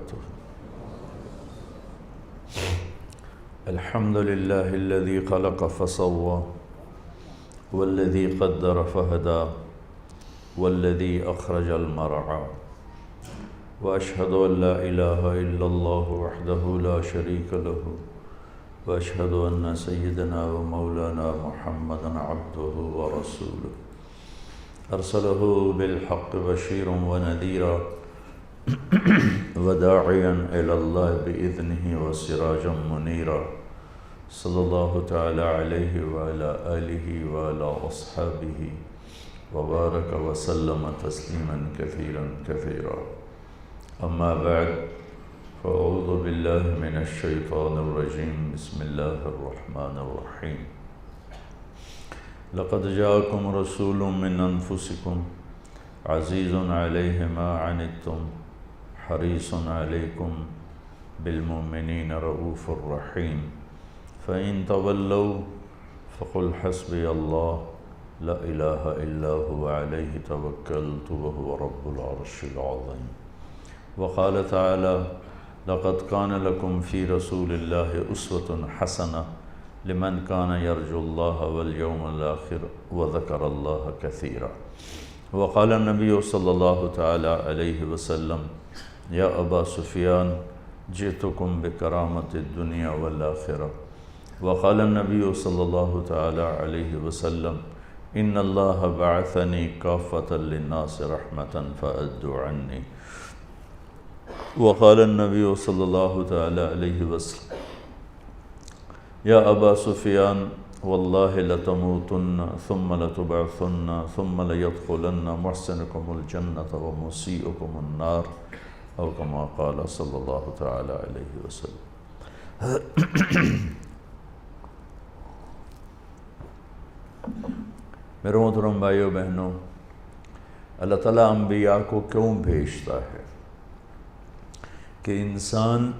وبركاته. الحمد لله الذي خلق فسوى والذي قدر فهدى والذي أخرج المرعى، وأشهد أن لا إله إلا الله وحده لا شريك له، وأشهد أن سيدنا ومولانا محمدا عبده ورسوله أرسله بالحق بشيرا ونذيرا وداعيا إلى الله بإذنه وسراجا منيرا، صلى الله تعالى عليه وعلى آله وعلى أصحابه وبارك وسلم تسليما كثيرا كثيرا. أما بعد، فأعوذ بالله من الشيطان الرجيم. بسم الله الرحمن الرحيم. لقد جاءكم رسول من أنفسكم عزيز عليه ما عنتم حريص عليكم بالمؤمنين رؤوف رحيم، فإن تولوا فقل حسبي الله لا إله إلا هو عليه توكلت وهو رب العرش العظيم. وقال تعالى: لقد كان لكم في رسول الله أسوة حسنة لمن كان يرجو الله واليوم الآخر وذكر الله كثيرا. وقال النبي صلى الله تعالى عليه وسلم: يا أبا سفيان جئتكم بكرامة الدنيا والآخرة. وقال النبي صلى الله تعالى عليه وسلم: إن الله بعثني كافة للناس رحمة فأدوا عني. وقال النبي صلى الله تعالى عليه وسلم: يا أبا سفيان والله لتموتن ثم لتبعثن ثم ليدخلن محسنكم الجنة ومسيئكم النار، أو كما قال صلی اللہ تعالی علیہ وسلم. میرے محترم بھائیو بہنوں، اللہ تعالیٰ انبیاء کو کیوں بھیجتا ہے؟ کہ انسان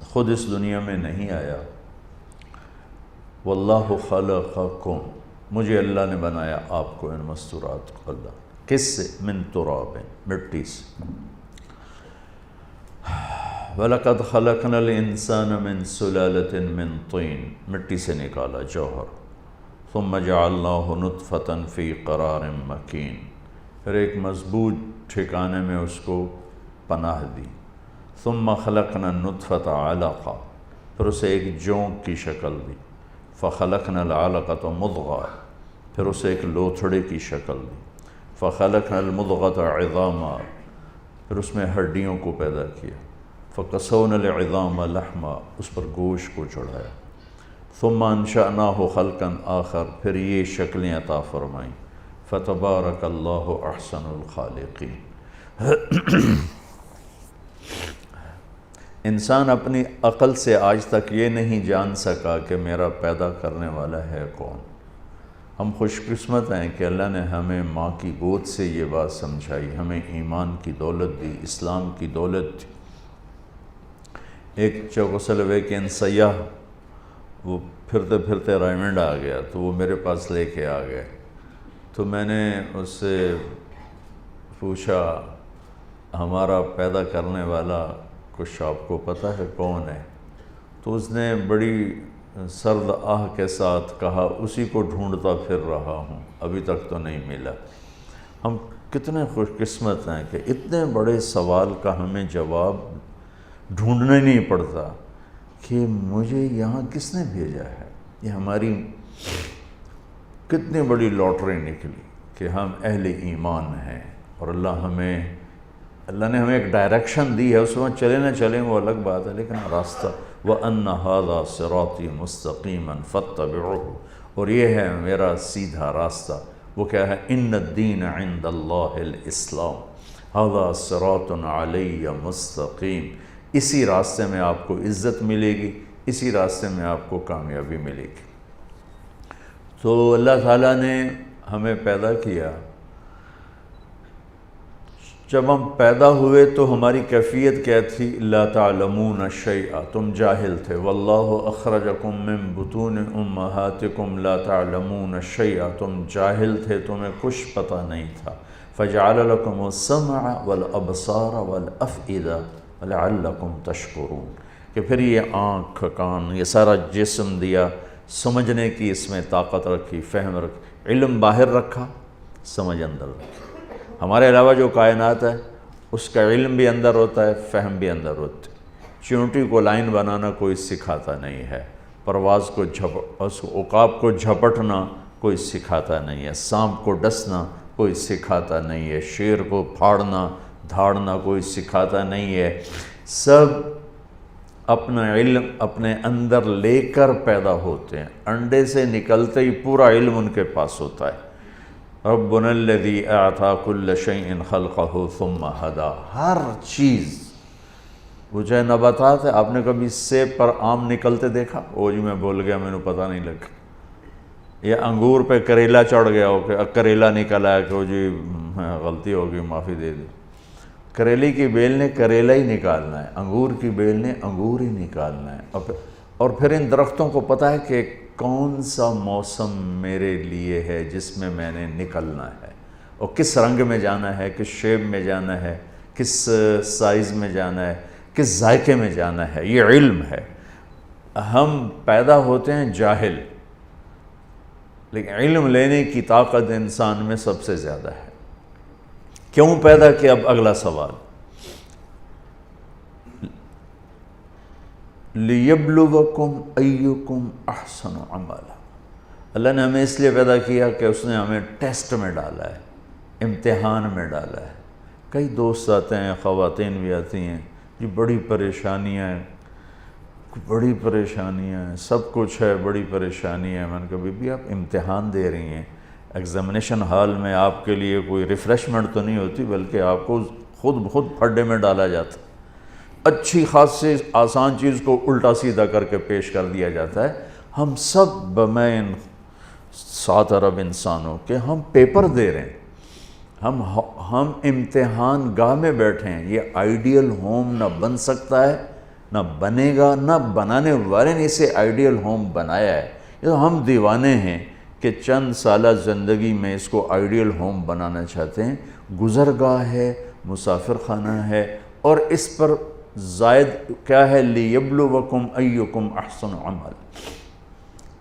خود اس دنیا میں نہیں آیا. واللہ خلقکم، مجھے اللہ نے بنایا آپ کو، ان مستورات کو. اللہ کس سے؟ من تراب، مٹی سے. وَلَقَدْ خَلَقْنَا الْإِنسَانَ مِنْ سُلَالَةٍ مِنْ طِينٍ، مٹی سے نکالا جوہر. ثُمَّ جَعَلْنَاهُ نُطْفَةً فِي قَرَارٍ مَكِينٍ، پھر ایک مضبوط ٹھکانے میں اس کو پناہ دی. ثُمَّ خَلَقْنَا النُّطْفَةَ عَلَقَةً، پھر اسے ایک جونک کی شکل دی. فَخَلَقْنَا الْعَلَقَةَ مُضْغَةً، پھر اسے ایک لوتھڑے کی شکل دی. فَخَلَقْنَا الْمُضْغَةَ عِظَامًا، پھر اس میں ہڈیوں کو پیدا کیا. فَقَسَوْنَا الْعِظَامَ لَحْمًا، اس پر گوشت کو چڑھایا. ثُمَّ أَنشَأْنَاهُ خَلْقًا آخر، پھر یہ شکلیں عطا فرمائیں. فَتَبَارَكَ اللَّهُ أَحْسَنُ الْخَالِقِينَ. انسان اپنی عقل سے آج تک یہ نہیں جان سکا کہ میرا پیدا کرنے والا ہے کون. ہم خوش قسمت ہیں کہ اللہ نے ہمیں ماں کی گود سے یہ بات سمجھائی، ہمیں ایمان کی دولت دی، اسلام کی دولت دی. ایک چیکوسلوواکین سیاح وہ پھرتے پھرتے رائمنڈ آ گیا، تو وہ میرے پاس لے کے آ گئے. تو میں نے اس سے پوچھا، ہمارا پیدا کرنے والا کچھ آپ کو پتہ ہے کون ہے؟ تو اس نے بڑی سرد آہ کے ساتھ کہا، اسی کو ڈھونڈتا پھر رہا ہوں، ابھی تک تو نہیں ملا. ہم کتنے خوش قسمت ہیں کہ اتنے بڑے سوال کا ہمیں جواب ڈھونڈنا ہی نہیں پڑتا کہ مجھے یہاں کس نے بھیجا ہے. یہ ہماری کتنی بڑی لاٹری نکلی کہ ہم اہل ایمان ہیں، اور اللہ نے ہمیں ایک ڈائریکشن دی ہے. اس میں چلے نہ چلیں وہ الگ بات ہے، لیکن راستہ وَأَنَّ هَذَا صِرَاطِي مُسْتَقِيمًا فَاتَّبِعُوهُ، اور یہ ہے میرا سیدھا راستہ. وہ کیا ہے؟ إِنَّ الدِّينَ عِنْدَ اللَّهِ الْإِسْلَامُ هَذَا صِرَاطٌ عَلَيَّ مُسْتَقِيمٌ. اسی راستے میں آپ کو عزت ملے گی، اسی راستے میں آپ کو کامیابی ملے گی. تو اللہ تعالیٰ نے ہمیں پیدا کیا. جب ہم پیدا ہوئے تو ہماری کیفیت کیا تھی؟ لا تعلمون شیئا، تم جاہل تھے. واللہ اخرجکم من بطون امہاتکم لا تعلمون شیئا، تم جاہل تھے، تمہیں کچھ پتہ نہیں تھا. فجعل لکم السمع والابصار والافئدہ لعلکم تشکرون، کہ پھر یہ آنکھ کان یہ سارا جسم دیا، سمجھنے کی اس میں طاقت رکھی، فہم رکھی، علم باہر رکھا، سمجھ اندر رکھی۔ ہمارے علاوہ جو کائنات ہے اس کا علم بھی اندر ہوتا ہے، فہم بھی اندر ہوتی ہے۔ چیونٹی کو لائن بنانا کوئی سکھاتا نہیں ہے، پرواز کو عقاب کو جھپٹنا کوئی سکھاتا نہیں ہے، سانپ کو ڈسنا کوئی سکھاتا نہیں ہے، شیر کو پھاڑنا دھاڑنا کوئی سکھاتا نہیں ہے۔ سب اپنا علم اپنے اندر لے کر پیدا ہوتے ہیں، انڈے سے نکلتے ہی پورا علم ان کے پاس ہوتا ہے۔ ربنا الذی اعطی کل شیء خلقہ ثم ہدی، ہر چیز، وہ چاہے نباتات ہے، آپ نے کبھی سیب پر آم نکلتے دیکھا؟ او جی میں بول گیا، میں نے پتہ نہیں لگا۔ یا انگور پہ کریلا چڑھ گیا ہو کہ کریلا نکل آیا کہ جی غلطی ہوگی معافی دے دی۔ کریلے کی بیل نے کریلا ہی نکالنا ہے، انگور کی بیل نے انگور ہی نکالنا ہے۔ اور پھر ان درختوں کو پتہ ہے کہ کون سا موسم میرے لیے ہے جس میں میں نے نکلنا ہے، اور کس رنگ میں جانا ہے، کس شیپ میں جانا ہے، کس سائز میں جانا ہے، کس ذائقے میں جانا ہے۔ یہ علم ہے۔ ہم پیدا ہوتے ہیں جاہل، لیکن علم لینے کی طاقت انسان میں سب سے زیادہ ہے۔ کیوں پیدا کیا؟ اب اگلا سوال، لِيَبْلُوَكُمْ أَيُّكُمْ أَحْسَنُ عَمَلًا، اللہ نے ہمیں اس لیے پیدا کیا کہ اس نے ہمیں ٹیسٹ میں ڈالا ہے، امتحان میں ڈالا ہے۔ کئی دوست آتے ہیں، خواتین بھی آتی ہیں، یہ بڑی پریشانیاں ہیں، بڑی پریشانیاں ہیں، سب کچھ ہے، بڑی پریشانی ہے۔ میں نے کہا بی بی آپ امتحان دے رہی ہیں، ایگزامینیشن ہال میں آپ کے لیے کوئی ریفریشمنٹ تو نہیں ہوتی، بلکہ آپ کو خود پھڈے میں ڈالا جاتا ہے، اچھی خاصی آسان چیز کو الٹا سیدھا کر کے پیش کر دیا جاتا ہے۔ ہم سب بمین 7 ارب انسانوں کے ہم پیپر دے رہے ہیں، ہم امتحان گاہ میں بیٹھے ہیں۔ یہ آئیڈیل ہوم نہ بن سکتا ہے، نہ بنے گا، نہ بنانے والے نے اسے آئیڈیل ہوم بنایا ہے۔ یہ ہم دیوانے ہیں کہ چند سالہ زندگی میں اس کو آئیڈیل ہوم بنانا چاہتے ہیں۔ گزرگاہ ہے، مسافر خانہ ہے، اور اس پر زائد کیا ہے؟ لِيَبْلُوَكُمْ أَيُّكُمْ أَحْسَنُ عَمَلًا،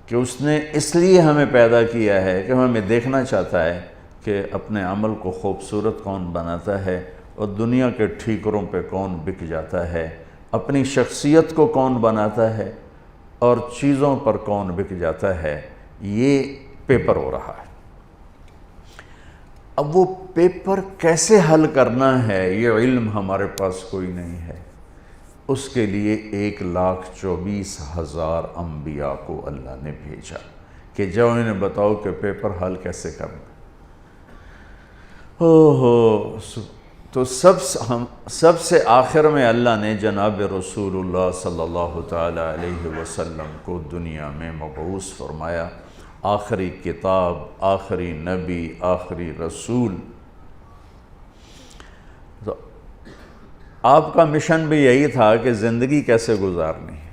کہ اس نے اس لیے ہمیں پیدا کیا ہے کہ ہمیں دیکھنا چاہتا ہے کہ اپنے عمل کو خوبصورت کون بناتا ہے، اور دنیا کے ٹھیکروں پہ کون بک جاتا ہے، اپنی شخصیت کو کون بناتا ہے، اور چیزوں پر کون بک جاتا ہے۔ یہ پیپر ہو رہا ہے۔ اب وہ پیپر کیسے حل کرنا ہے، یہ علم ہمارے پاس کوئی نہیں ہے۔ اس کے لیے 1,24,000 انبیاء کو اللہ نے بھیجا کہ جاؤ انہیں بتاؤ کہ پیپر حل کیسے کرنا۔ تو سب سے آخر میں اللہ نے جناب رسول اللہ صلی اللہ تعالی علیہ وسلم کو دنیا میں مبعوث فرمایا، آخری کتاب، آخری نبی، آخری رسول۔ تو آپ کا مشن بھی یہی تھا کہ زندگی کیسے گزارنی ہے۔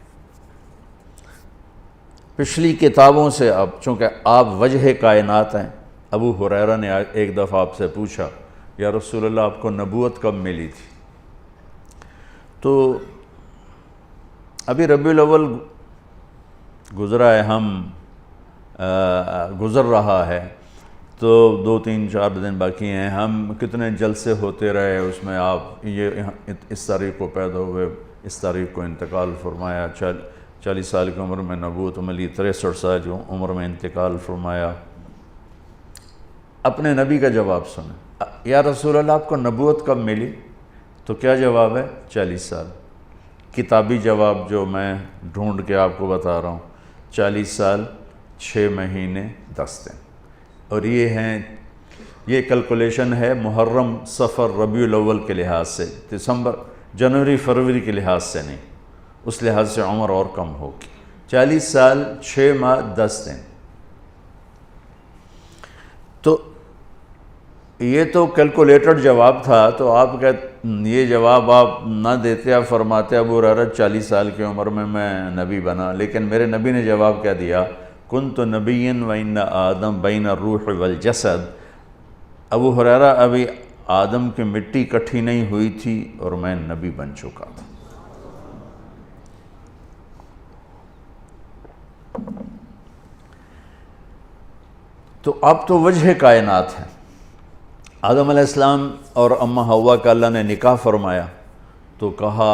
پچھلی کتابوں سے اب چونکہ آپ وجہ کائنات ہیں، ابو ہریرہ نے ایک دفعہ آپ سے پوچھا یا رسول اللہ آپ کو نبوت کب ملی تھی؟ تو ابھی ربیع الاول گزرا ہے، گزر رہا ہے، تو 2 3 4 دن باقی ہیں۔ ہم کتنے جلسے ہوتے رہے اس میں، آپ یہ اس تاریخ کو پیدا ہوئے، اس تاریخ کو انتقال فرمایا، 40 سال کی عمر میں نبوت ملی، 63 سال کی عمر میں انتقال فرمایا۔ اپنے نبی کا جواب سنیں، یا رسول اللہ آپ کو نبوت کب ملی؟ تو کیا جواب ہے؟ 40 سال۔ کتابی جواب جو میں ڈھونڈ کے آپ کو بتا رہا ہوں، 40 سال 6 مہینے 10 دن۔ اور یہ کیلکولیشن ہے محرم، صفر، ربیع الاول کے لحاظ سے، دسمبر، جنوری، فروری کے لحاظ سے نہیں، اس لحاظ سے عمر اور کم ہوگی۔ 40 سال 6 ماہ 10 دن۔ تو یہ تو کیلکولیٹڈ جواب تھا، تو آپ یہ جواب آپ نہ دیتے، آپ فرماتے ابو ہریرہ 40 سال کی عمر میں نبی بنا، لیکن میرے نبی نے جواب کیا دیا؟ کنت نبیا وان آدم بین الروح والجسد۔ ابو ہریرہ ابھی آدم کی مٹی اکٹھی نہیں ہوئی تھی اور میں نبی بن چکا تھا۔ تو اب تو وجہ کائنات ہے۔ آدم علیہ السلام اور اماں حوا کا اللہ نے نکاح فرمایا تو کہا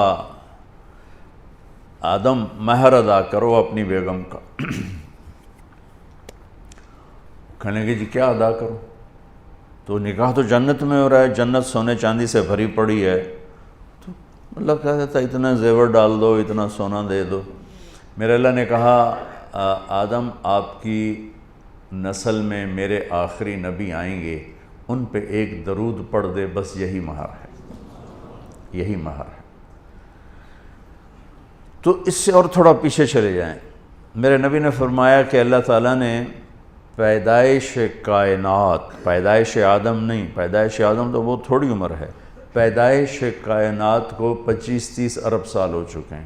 آدم مہر ادا کرو اپنی بیگم کا۔ کہنے کہ جی کیا ادا کرو؟ تو نکاح تو جنت میں ہو رہا ہے، جنت سونے چاندی سے بھری پڑی ہے، تو اللہ کہتا تھا اتنا زیور ڈال دو، اتنا سونا دے دو۔ میرے اللہ نے کہا آدم آپ کی نسل میں میرے آخری نبی آئیں گے، ان پہ ایک درود پڑھ دے، بس یہی مہر ہے، یہی مہر ہے۔ تو اس سے اور تھوڑا پیچھے چلے جائیں، میرے نبی نے فرمایا کہ اللہ تعالیٰ نے پیدائش کائنات، پیدائش آدم نہیں، پیدائش آدم تو بہت تھوڑی عمر ہے، پیدائش کائنات کو 25-30 ارب سال ہو چکے ہیں۔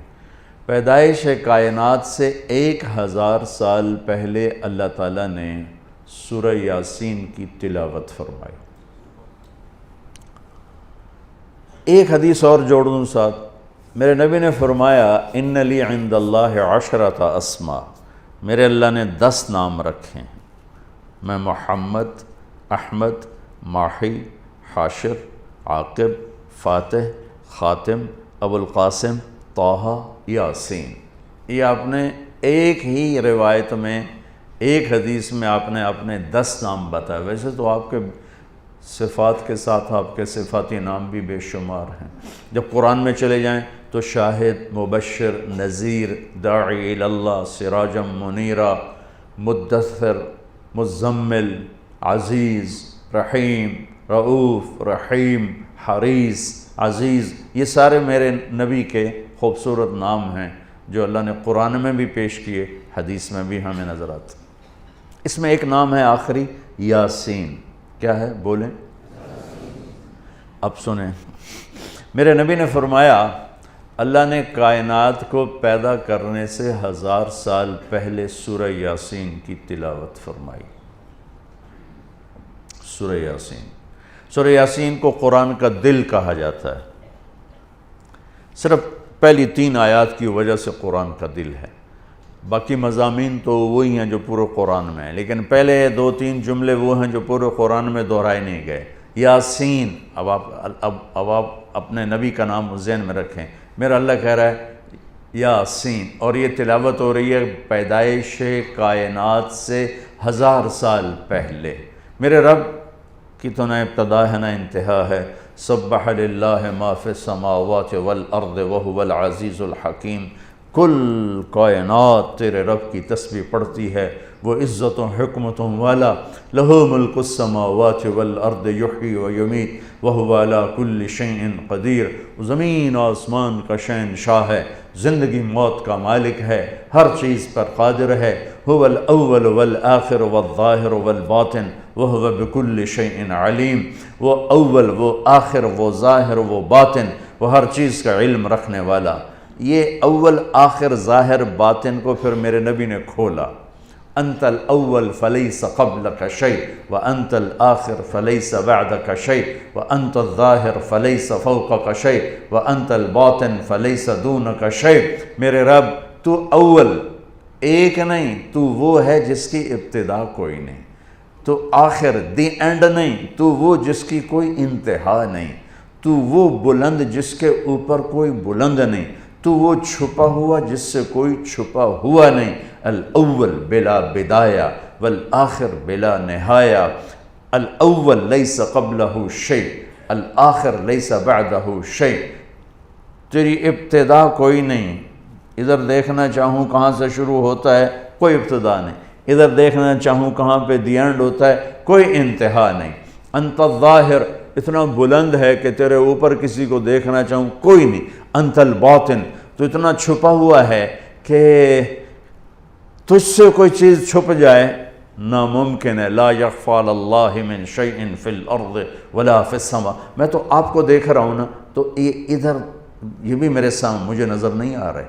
پیدائش کائنات سے 1000 سال پہلے اللہ تعالیٰ نے سورہ یاسین کی تلاوت فرمائی۔ ایک حدیث اور جوڑ دوں ساتھ، میرے نبی نے فرمایا ان لی عند اللہ 10 اسماء، میرے اللہ نے 10 نام رکھے ہیں، میں محمد، احمد، ماحی، حاشر، عاقب، فاتح، خاتم، ابو القاسم، طٰہٰ، یاسین۔ یہ آپ نے ایک ہی روایت میں، ایک حدیث میں آپ نے اپنے 10 نام بتائے۔ ویسے تو آپ کے صفات کے ساتھ آپ کے صفاتی نام بھی بے شمار ہیں۔ جب قرآن میں چلے جائیں تو شاہد، مبشر، نذیر، داعی اللہ، سراجا منیرا، مدثر، مزمل، عزیز، رحیم، رؤوف، رحیم، حریص، عزیز، یہ سارے میرے نبی کے خوبصورت نام ہیں جو اللہ نے قرآن میں بھی پیش کیے، حدیث میں بھی ہمیں نظر آتے۔ اس میں ایک نام ہے آخری، یاسین۔ کیا ہے بولیں؟ اب سنیں، میرے نبی نے فرمایا اللہ نے کائنات کو پیدا کرنے سے 1000 سال پہلے سورہ یاسین کی تلاوت فرمائی۔ سورہ یاسین، سورہ یاسین کو قرآن کا دل کہا جاتا ہے، صرف پہلی 3 آیات کی وجہ سے قرآن کا دل ہے، باقی مضامین تو وہی ہیں جو پورے قرآن میں ہیں، لیکن پہلے 2-3 جملے وہ ہیں جو پورے قرآن میں دہرائے نہیں گئے۔ یاسین، اب آپ اپنے نبی کا نام ذہن میں رکھیں، میرا اللہ کہہ رہا ہے یاسین، اور یہ تلاوت ہو رہی ہے پیدائش کائنات سے 1000 سال پہلے۔ میرے رب کی تو نہ ابتدا ہے نہ انتہا ہے۔ سبح للہ ما فی السماوات والارض وہو العزیز الحکیم، کل کائنات تیرے رب کی تسبیح پڑھتی ہے، وہ عزت و حکمتوں والا، لہ ملک السماوات والارض یحیی و یمیت وہو علی کل شیء قدیر، زمین آسمان کا شہنشاہ ہے، زندگی موت کا مالک ہے، ہر چیز پر قادر ہے، هو الاول والآخر والظاہر والباطن وہو بکل شیء علیم، وہ اول، وہ آخر، وہ ظاہر، وہ باطن، وہ ہر چیز کا علم رکھنے والا۔ یہ اول، آخر، ظاہر، باطن کو پھر میرے نبی نے کھولا، انت الاول فلیس قبلک شیء وانت الآخر فلیس بعدک شیء وانت الظاہر فلیس فوقک شیء وانت الباطن فلیس دونک شیء۔ میرے رب تو اول ایک نہیں، تو وہ ہے جس کی ابتدا کوئی نہیں، تو آخر دی اینڈ نہیں، تو وہ جس کی کوئی انتہا نہیں، تو وہ بلند جس کے اوپر کوئی بلند نہیں، تو وہ چھپا ہوا جس سے کوئی چھپا ہوا نہیں، الاول بلا بدایہ والآخر بلا نہایہ، الاول لیس قبلہ شیء الآخر لیس بعدہ شیء، تیری ابتدا کوئی نہیں، ادھر دیکھنا چاہوں کہاں سے شروع ہوتا ہے کوئی ابتدا نہیں، ادھر دیکھنا چاہوں کہاں پہ دی اینڈ ہوتا ہے کوئی انتہا نہیں، انت الظاہر اتنا بلند ہے کہ تیرے اوپر کسی کو دیکھنا چاہوں کوئی نہیں، انت الباطن تو اتنا چھپا ہوا ہے کہ تجھ سے کوئی چیز چھپ جائے ناممکن ہے، لا یخفی علی اللہ من شیء فی الارض ولا فی السماء۔ میں تو آپ کو دیکھ رہا ہوں نا، تو یہ ادھر یہ بھی میرے سامنے مجھے نظر نہیں آ رہے،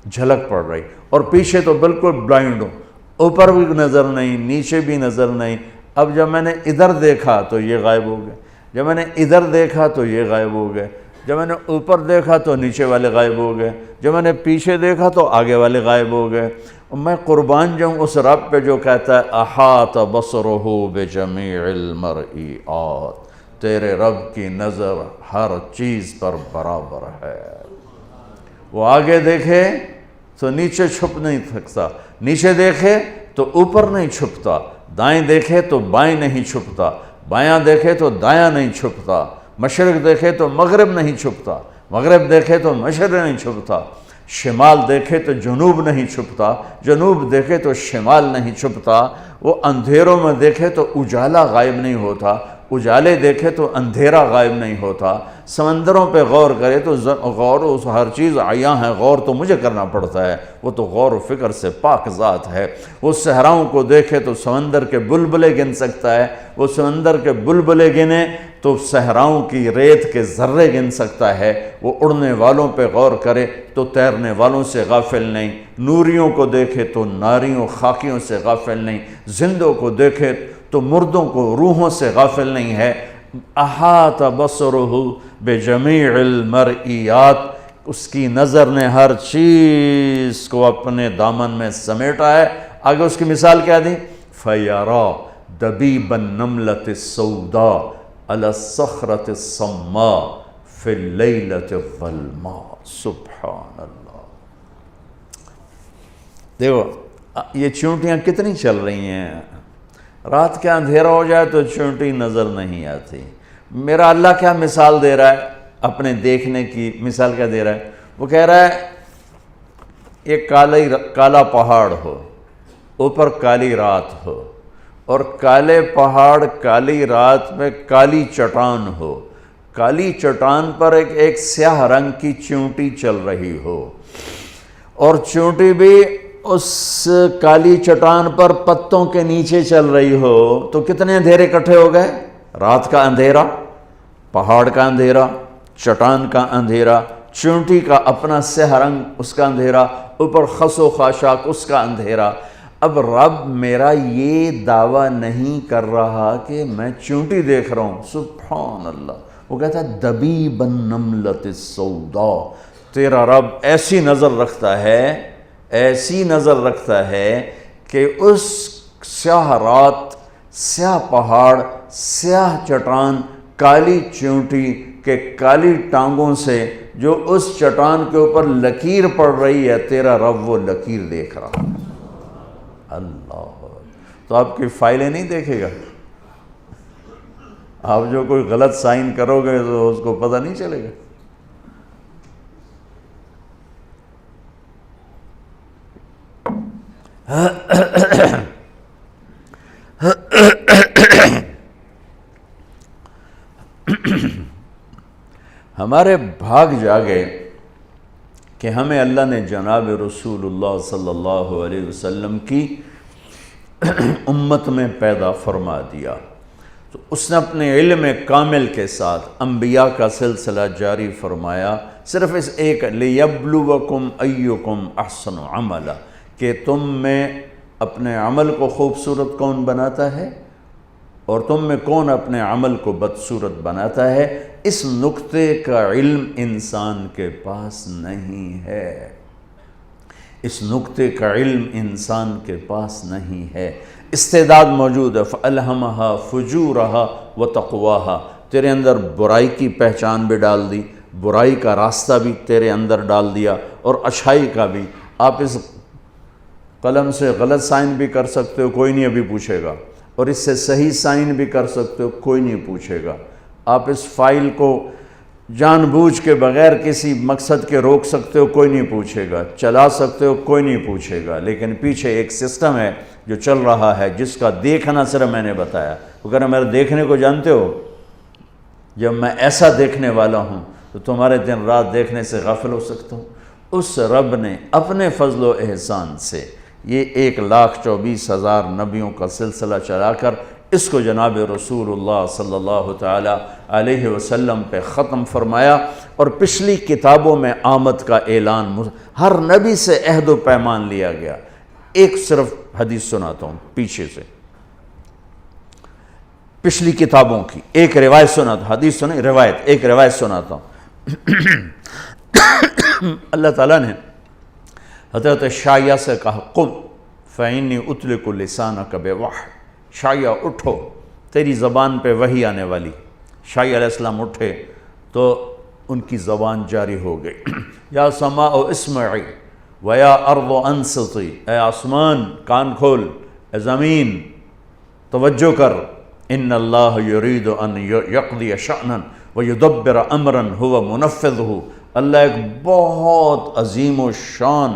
جھلک پڑ رہی، اور پیچھے تو بالکل بلائنڈ ہوں، اوپر بھی نظر نہیں، نیچے بھی نظر نہیں۔ اب جب میں نے ادھر دیکھا تو یہ غائب ہو گئے، جب میں نے ادھر دیکھا تو یہ غائب ہو گئے، جب میں نے اوپر دیکھا تو نیچے والے غائب ہو گئے، جب میں نے پیچھے دیکھا تو آگے والے غائب ہو گئے۔ میں قربان جاؤں اس رب پہ جو کہتا ہے احاط بصرہ بجمیع المرئیات، تیرے رب کی نظر ہر چیز پر برابر ہے۔ وہ آگے دیکھے تو نیچے چھپ نہیں سکتا، نیچے دیکھے تو اوپر نہیں چھپتا، دائیں دیکھے تو بائیں نہیں چھپتا، بایاں دیکھے تو دایاں نہیں چھپتا، مشرق دیکھے تو مغرب نہیں چھپتا، مغرب دیکھے تو مشرق نہیں چھپتا، شمال دیکھے تو جنوب نہیں چھپتا، جنوب دیکھے تو شمال نہیں چھپتا۔ وہ اندھیروں میں دیکھے تو اجالا غائب نہیں ہوتا، اجالے دیکھے تو اندھیرا غائب نہیں ہوتا۔ سمندروں پہ غور کرے تو غور اس ہر چیز عیاں ہے، غور تو مجھے کرنا پڑتا ہے، وہ تو غور و فکر سے پاک ذات ہے۔ وہ صحراؤں کو دیکھے تو سمندر کے بلبلے گن سکتا ہے، وہ سمندر کے بلبلے گنے تو صحراؤں کی ریت کے ذرے گن سکتا ہے۔ وہ اڑنے والوں پہ غور کرے تو تیرنے والوں سے غافل نہیں، نوریوں کو دیکھے تو ناریوں خاکیوں سے غافل نہیں، زندوں کو دیکھے تو مردوں کو روحوں سے غافل نہیں ہے۔ احاط بصرہ بجمیع المرئیات، اس کی نظر نے ہر چیز کو اپنے دامن میں سمیٹا ہے۔ آگے اس کی مثال کیا دی؟ فَيَرَى دَبِيبَ النَّمْلَةِ السَّوْدَاء عَلَى الصَّخْرَةِ الصَّمَّاءِ فِي اللَّيْلَةِ الظَّلْمَاءِ۔ سبحان اللہ۔ دیکھو یہ چونٹیاں کتنی چل رہی ہیں، رات کے اندھیرا ہو جائے تو چونٹی نظر نہیں آتی۔ میرا اللہ کیا مثال دے رہا ہے اپنے دیکھنے کی؟ مثال کیا دے رہا ہے؟ وہ کہہ رہا ہے ایک کالا پہاڑ ہو، اوپر کالی رات ہو، اور کالے پہاڑ کالی رات میں کالی چٹان ہو، کالی چٹان پر ایک سیاہ رنگ کی چونٹی چل رہی ہو، اور چونٹی بھی اس کالی چٹان پر پتوں کے نیچے چل رہی ہو، تو کتنے اندھیرے اکٹھے ہو گئے؟ رات کا اندھیرا، پہاڑ کا اندھیرا، چٹان کا اندھیرا، چونٹی کا اپنا سیاہ رنگ اس کا اندھیرا، اوپر خس و خاشاک اس کا اندھیرا۔ اب رب میرا یہ دعویٰ نہیں کر رہا کہ میں چونٹی دیکھ رہا ہوں، سبحان اللہ۔ وہ کہتا ہے دبیب النملۃ السوداء، تیرا رب ایسی نظر رکھتا ہے، ایسی نظر رکھتا ہے کہ اس سیاہ رات، سیاہ پہاڑ، سیاہ چٹان، کالی چونٹی کے کالی ٹانگوں سے جو اس چٹان کے اوپر لکیر پڑ رہی ہے، تیرا رب وہ لکیر دیکھ رہا ہے۔ اللہ، تو آپ کی فائلیں نہیں دیکھے گا؟ آپ جو کوئی غلط سائن کرو گے تو اس کو پتہ نہیں چلے گا۔ ہمارے بھاگ جاگے کہ ہمیں اللہ نے جناب رسول اللہ صلی اللہ علیہ وسلم کی امت میں پیدا فرما دیا، تو اس نے اپنے علم کامل کے ساتھ انبیاء کا سلسلہ جاری فرمایا، صرف اس ایک لِيَبْلُوَكُمْ أَيُّكُمْ أَحْسَنُ عَمَلًا، کہ تم میں اپنے عمل کو خوبصورت کون بناتا ہے اور تم میں کون اپنے عمل کو بدصورت بناتا ہے۔ اس نقطے کا علم انسان کے پاس نہیں ہے، اس نقطے کا علم انسان کے پاس نہیں ہے۔ استعداد موجود ہے، فَأَلْهَمَهَا فُجُورَهَا وَتَقْوَاهَا، تیرے اندر برائی کی پہچان بھی ڈال دی، برائی کا راستہ بھی تیرے اندر ڈال دیا، اور اچھائی کا بھی۔ آپ اس قلم سے غلط سائن بھی کر سکتے ہو، کوئی نہیں ابھی پوچھے گا، اور اس سے صحیح سائن بھی کر سکتے ہو، کوئی نہیں پوچھے گا۔ آپ اس فائل کو جان بوجھ کے بغیر کسی مقصد کے روک سکتے ہو، کوئی نہیں پوچھے گا، چلا سکتے ہو، کوئی نہیں پوچھے گا، لیکن پیچھے ایک سسٹم ہے جو چل رہا ہے، جس کا دیکھنا صرف میں نے بتایا۔ وہ کہہ رہا میرے دیکھنے کو جانتے ہو؟ جب میں ایسا دیکھنے والا ہوں تو تمہارے دن رات دیکھنے سے غافل ہو سکتا ہوں۔ اس رب نے اپنے فضل و احسان سے یہ 1,24,000 نبیوں کا سلسلہ چلا کر اس کو جناب رسول اللہ صلی اللہ تعالی علیہ وسلم پہ ختم فرمایا، اور پچھلی کتابوں میں آمد کا اعلان، ہر نبی سے عہد و پیمان لیا گیا۔ ایک صرف حدیث سناتا ہوں پیچھے سے۔ پچھلی کتابوں کی ایک روایت سناتا ہوں، حدیث سنیں، روایت، ایک روایت سناتا ہوں۔ اللہ تعالیٰ نے حضرت شایہ سے کہا قم فإنی اطلق لسانک بوحی، شایہ اٹھو تیری زبان پہ وحی آنے والی۔ شایہ علیہ السلام اٹھے تو ان کی زبان جاری ہو گئی، یا سماء اسمعی ویا ارض انصتی، اے آسمان کان کھول، اے زمین توجہ کر، ان اللہ یرید ان یقضی شأنا ویدبر امرا هو منفذہ، اللہ ایک بہت عظیم و شان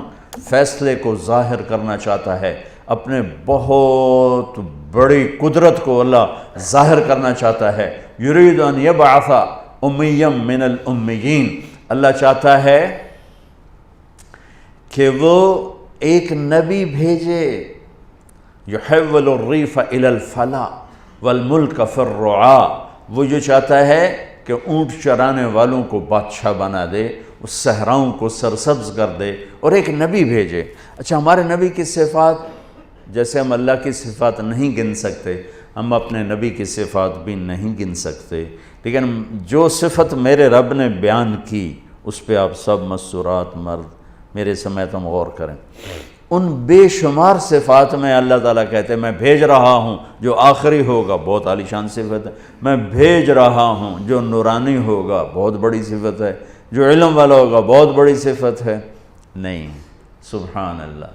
فیصلے کو ظاہر کرنا چاہتا ہے، اپنے بہت بڑی قدرت کو اللہ ظاہر کرنا چاہتا ہے۔ یرید ان یبعث امیا من الامیین، اللہ چاہتا ہے کہ وہ ایک نبی بھیجے، یحول الریف الی الفلاح والملک فی الرعاء، وہ جو چاہتا ہے کہ اونٹ چرانے والوں کو بادشاہ بنا دے، اس صحراؤں کو سرسبز کر دے، اور ایک نبی بھیجے۔ اچھا، ہمارے نبی کی صفات، جیسے ہم اللہ کی صفات نہیں گن سکتے، ہم اپنے نبی کی صفات بھی نہیں گن سکتے، لیکن جو صفت میرے رب نے بیان کی اس پہ آپ سب مستورات مرد میرے سمیت ہم غور کریں۔ ان بے شمار صفات میں اللہ تعالیٰ کہتے ہیں میں بھیج رہا ہوں جو آخری ہوگا، بہت عالی شان صفت ہے، میں بھیج رہا ہوں جو نورانی ہوگا، بہت بڑی صفت ہے، جو علم والا ہوگا، بہت بڑی صفت ہے، نہیں، سبحان اللہ،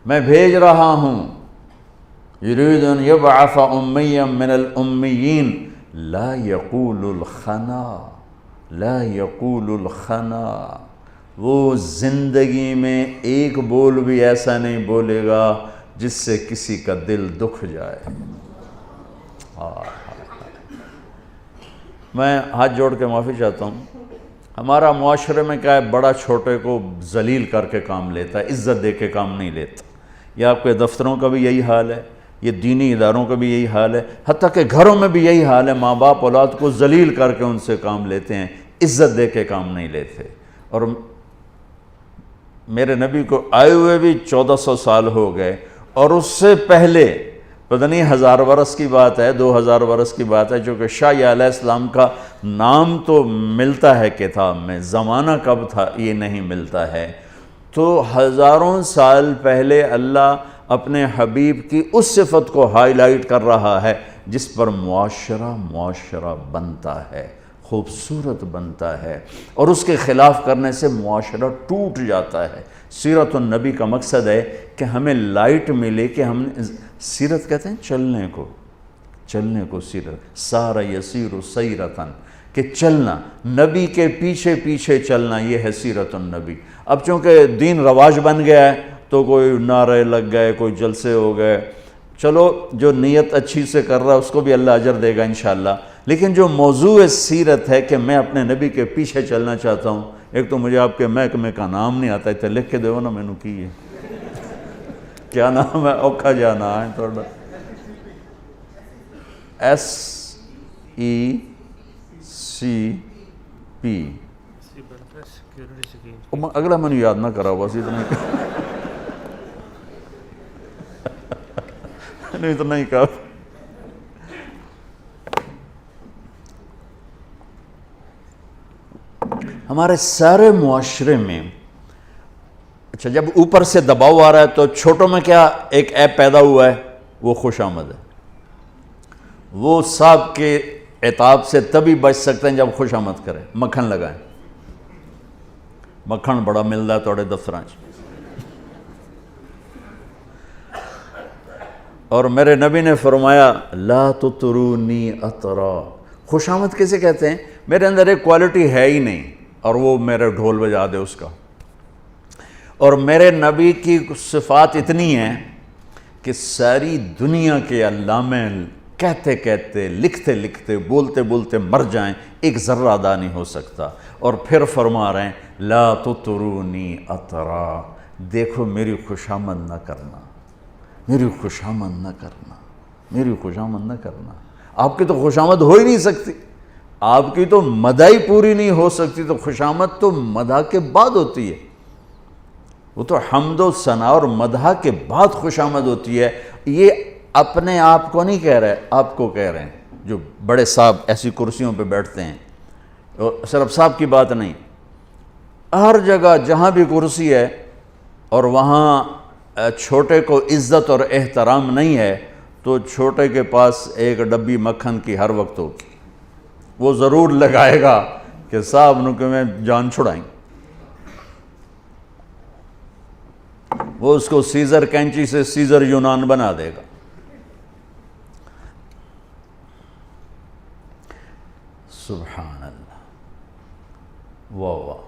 میں بھیج رہا ہوں، یرید ان یبعث امیا من الامیین لا یقول الخنا، لا یقول الخنا، وہ زندگی میں ایک بول بھی ایسا نہیں بولے گا جس سے کسی کا دل دکھ جائے۔ میں ہاتھ جوڑ کے معافی چاہتا ہوں، ہمارا معاشرے میں کیا ہے، بڑا چھوٹے کو ذلیل کر کے کام لیتا ہے، عزت دے کے کام نہیں لیتا۔ یہ آپ کے دفتروں کا بھی یہی حال ہے، یہ دینی اداروں کا بھی یہی حال ہے، حتیٰ کہ گھروں میں بھی یہی حال ہے، ماں باپ اولاد کو ذلیل کر کے ان سے کام لیتے ہیں، عزت دے کے کام نہیں لیتے۔ اور میرے نبی کو آئے ہوئے بھی 1400 سال ہو گئے، اور اس سے پہلے پتہ نہیں 1000 برس کی بات ہے، 2000 برس کی بات ہے، جو کہ شایہ علیہ السلام کا نام تو ملتا ہے کتاب میں، زمانہ کب تھا یہ نہیں ملتا ہے، تو ہزاروں سال پہلے اللہ اپنے حبیب کی اس صفت کو ہائی لائٹ کر رہا ہے جس پر معاشرہ بنتا ہے، خوبصورت بنتا ہے، اور اس کے خلاف کرنے سے معاشرہ ٹوٹ جاتا ہے۔ سیرت النبی کا مقصد ہے کہ ہمیں لائٹ ملے کہ ہم نے، سیرت کہتے ہیں چلنے کو سیرت، سارا یسیر سیرتن، کہ چلنا، نبی کے پیچھے پیچھے چلنا، یہ ہے سیرت النبی۔ اب چونکہ دین رواج بن گیا ہے تو کوئی نعرے لگ گئے، کوئی جلسے ہو گئے، چلو جو نیت اچھی سے کر رہا ہے اس کو بھی اللہ اجر دے گا انشاءاللہ، لیکن جو موضوع سیرت ہے کہ میں اپنے نبی کے پیچھے چلنا چاہتا ہوں، ایک تو مجھے آپ کے محکمے کا نام نہیں آتا ہے، لکھ کے دو نا، میں نے کی ہے کیا نام ہے، اوکھا جانا ہے تھوڑا، SECP، اگلا میں نے یاد نہ کرا، بس اتنا نہیں، اتنا ہی کہا۔ ہمارے سارے معاشرے میں، اچھا جب اوپر سے دباؤ آ رہا ہے تو چھوٹوں میں کیا ایک ایپ پیدا ہوا ہے، وہ خوش آمد ہے، وہ صاحب کے عتاب سے تبھی بچ سکتے ہیں جب خوش آمد کریں، مکھن لگائیں، مکھن بڑا ملتا ہے توڑے دفتراں چ، اور میرے نبی نے فرمایا لا تطرونی اطرا، خوش آمد کسے کہتے ہیں، میرے اندر ایک کوالٹی ہے ہی نہیں اور وہ میرے ڈھول بجا دے اس کا، اور میرے نبی کی صفات اتنی ہیں کہ ساری دنیا کے علامے کہتے کہتے، لکھتے لکھتے، بولتے بولتے مر جائیں، ایک ذرہ ادا نہیں ہو سکتا، اور پھر فرما رہے ہیں لا تطرونی اطرا، دیکھو میری خوشامد نہ کرنا، میری خوشامد نہ کرنا، میری خوشامد نہ کرنا، آپ کی تو خوشامد ہو ہی نہیں سکتی، آپ کی تو مداح پوری نہیں ہو سکتی، تو خوشامد تو مداح کے بعد ہوتی ہے، وہ تو حمد و ثنا اور مدح کے بعد خوشامد ہوتی ہے، یہ اپنے آپ کو نہیں کہہ رہے، آپ کو کہہ رہے ہیں، جو بڑے صاحب ایسی کرسیوں پہ بیٹھتے ہیں، اور صرف صاحب کی بات نہیں، ہر جگہ جہاں بھی کرسی ہے اور وہاں چھوٹے کو عزت اور احترام نہیں ہے تو چھوٹے کے پاس ایک ڈبی مکھن کی ہر وقت ہوگی، وہ ضرور لگائے گا کہ صاحب نو کہ میں جان چھڑائیں، وہ اس کو سیزر کینچی سے سیزر یونان بنا دے گا۔ سبحان اللہ، واہ واہ۔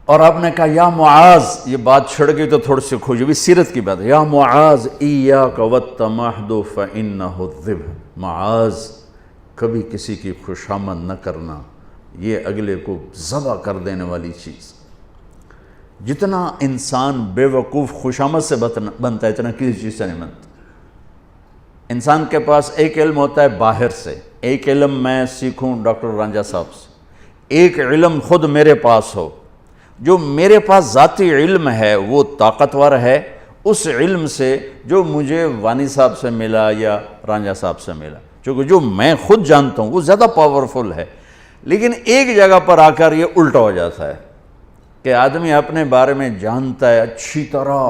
اور آپ نے کہا یا معاذ، یہ بات چھڑ گئی تو تھوڑی سی کھوجی بھی سیرت کی بات ہے، یا معاذ ایاک والتمہد فانہ الذبح، معاذ کبھی کسی کی خوشامد نہ کرنا، یہ اگلے کو ذبح کر دینے والی چیز۔ جتنا انسان بے وقوف خوشامد سے بنتا ہے اتنا کسی چیز سے نہیں بنتا۔ انسان کے پاس ایک علم ہوتا ہے باہر سے، ایک علم میں سیکھوں ڈاکٹر رانجھا صاحب سے، ایک علم خود میرے پاس ہو۔ جو میرے پاس ذاتی علم ہے وہ طاقتور ہے اس علم سے جو مجھے وانی صاحب سے ملا یا رانجھا صاحب سے ملا، چونکہ جو میں خود جانتا ہوں وہ زیادہ پاورفل ہے۔ لیکن ایک جگہ پر آ کر یہ الٹا ہو جاتا ہے کہ آدمی اپنے بارے میں جانتا ہے اچھی طرح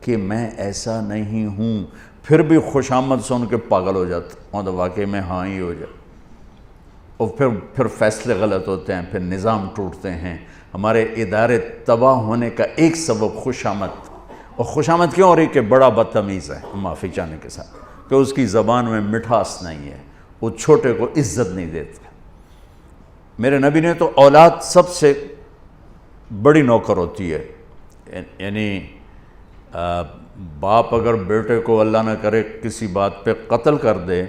کہ میں ایسا نہیں ہوں، پھر بھی خوشامد سن کے پاگل ہو جاتا ہوں، تو واقعی میں ہاں ہی ہو جائے، اور پھر فیصلے غلط ہوتے ہیں، پھر نظام ٹوٹتے ہیں۔ ہمارے ادارے تباہ ہونے کا ایک سبب خوشامد، اور خوشامد کیوں ہو رہی کہ بڑا بدتمیز ہے معافی چاہنے کے ساتھ، کہ اس کی زبان میں مٹھاس نہیں ہے، وہ چھوٹے کو عزت نہیں دیتا۔ میرے نبی نے تو اولاد سب سے بڑی نوکر ہوتی ہے، یعنی باپ اگر بیٹے کو اللہ نہ کرے کسی بات پہ قتل کر دے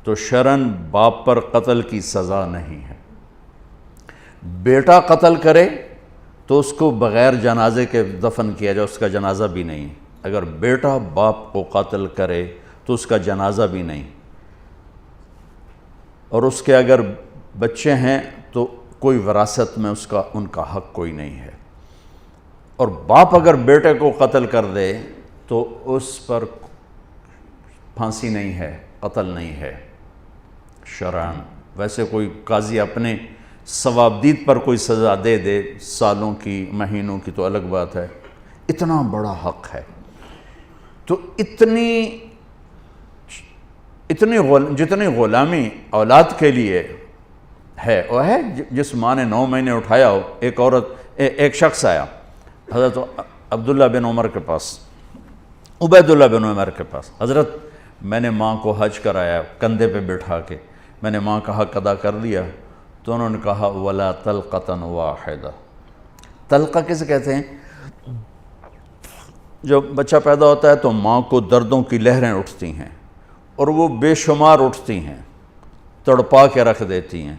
تو شرعاً باپ پر قتل کی سزا نہیں ہے، بیٹا قتل کرے تو اس کو بغیر جنازے کے دفن کیا جائے، اس کا جنازہ بھی نہیں۔ اگر بیٹا باپ کو قتل کرے تو اس کا جنازہ بھی نہیں، اور اس کے اگر بچے ہیں تو کوئی وراثت میں ان کا حق کوئی نہیں ہے۔ اور باپ اگر بیٹے کو قتل کر دے تو اس پر پھانسی نہیں ہے، قتل نہیں ہے شرعاً۔ ویسے کوئی قاضی اپنے ثوابدید پر کوئی سزا دے دے سالوں کی مہینوں کی تو الگ بات ہے، اتنا بڑا حق ہے۔ تو جتنی غلامی اولاد کے لیے ہے وہ ہے جس ماں نے 9 مہینے اٹھایا ہو۔ ایک شخص آیا حضرت عبداللہ بن عمر کے پاس، عبید اللہ بن عمر کے پاس، حضرت میں نے ماں کو حج کرایا کندھے پہ بٹھا کے، میں نے ماں کا حق ادا کر دیا، تو انہوں نے کہا ولا طلقۃ واحدہ۔ طلقہ کسے کہتے ہیں؟ جب بچہ پیدا ہوتا ہے تو ماں کو دردوں کی لہریں اٹھتی ہیں اور وہ بے شمار اٹھتی ہیں، تڑپا کے رکھ دیتی ہیں،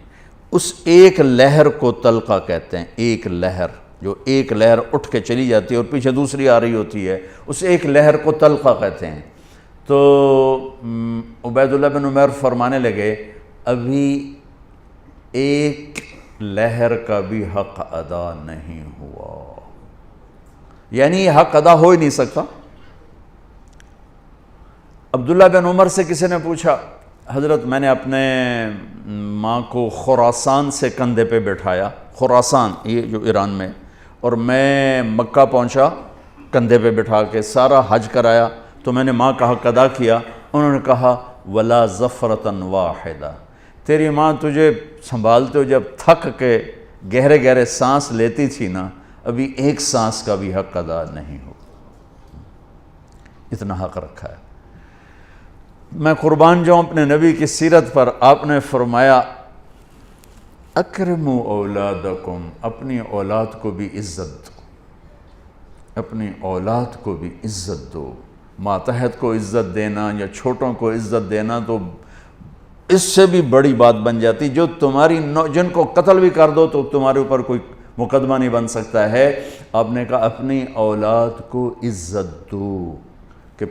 اس ایک لہر کو طلقہ کہتے ہیں۔ ایک لہر، جو ایک لہر اٹھ کے چلی جاتی ہے اور پیچھے دوسری آ رہی ہوتی ہے، اس ایک لہر کو طلقہ کہتے ہیں۔ تو عبید اللہ بن عمر فرمانے لگے ابھی ایک لہر کا بھی حق ادا نہیں ہوا، یعنی یہ حق ادا ہو ہی نہیں سکتا۔ عبداللہ بن عمر سے کسی نے پوچھا حضرت میں نے اپنے ماں کو خراسان سے کندھے پہ بٹھایا، خراسان یہ جو ایران میں، اور میں مکہ پہنچا کندھے پہ بٹھا کے، سارا حج کرایا، تو میں نے ماں کا حق ادا کیا۔ انہوں نے کہا ولا ظفرۃ واحدہ، تیری ماں تجھے سنبھالتے ہو جب تھک کے گہرے گہرے سانس لیتی تھی نا، ابھی ایک سانس کا بھی حق ادا نہیں ہو، اتنا حق رکھا ہے۔ میں قربان جاؤں اپنے نبی کی سیرت پر، آپ نے فرمایا اکرموا اولادکم، اپنی اولاد کو بھی عزت دو، اپنی اولاد کو بھی عزت دو۔ ماتحت کو عزت دینا یا چھوٹوں کو عزت دینا تو اس سے بھی بڑی بات بن جاتی، جو جن کو قتل بھی کر دو تو تمہارے اوپر کوئی مقدمہ نہیں بن سکتا ہے۔ آپ نے کہا اپنی اولاد کو عزت دو، کہ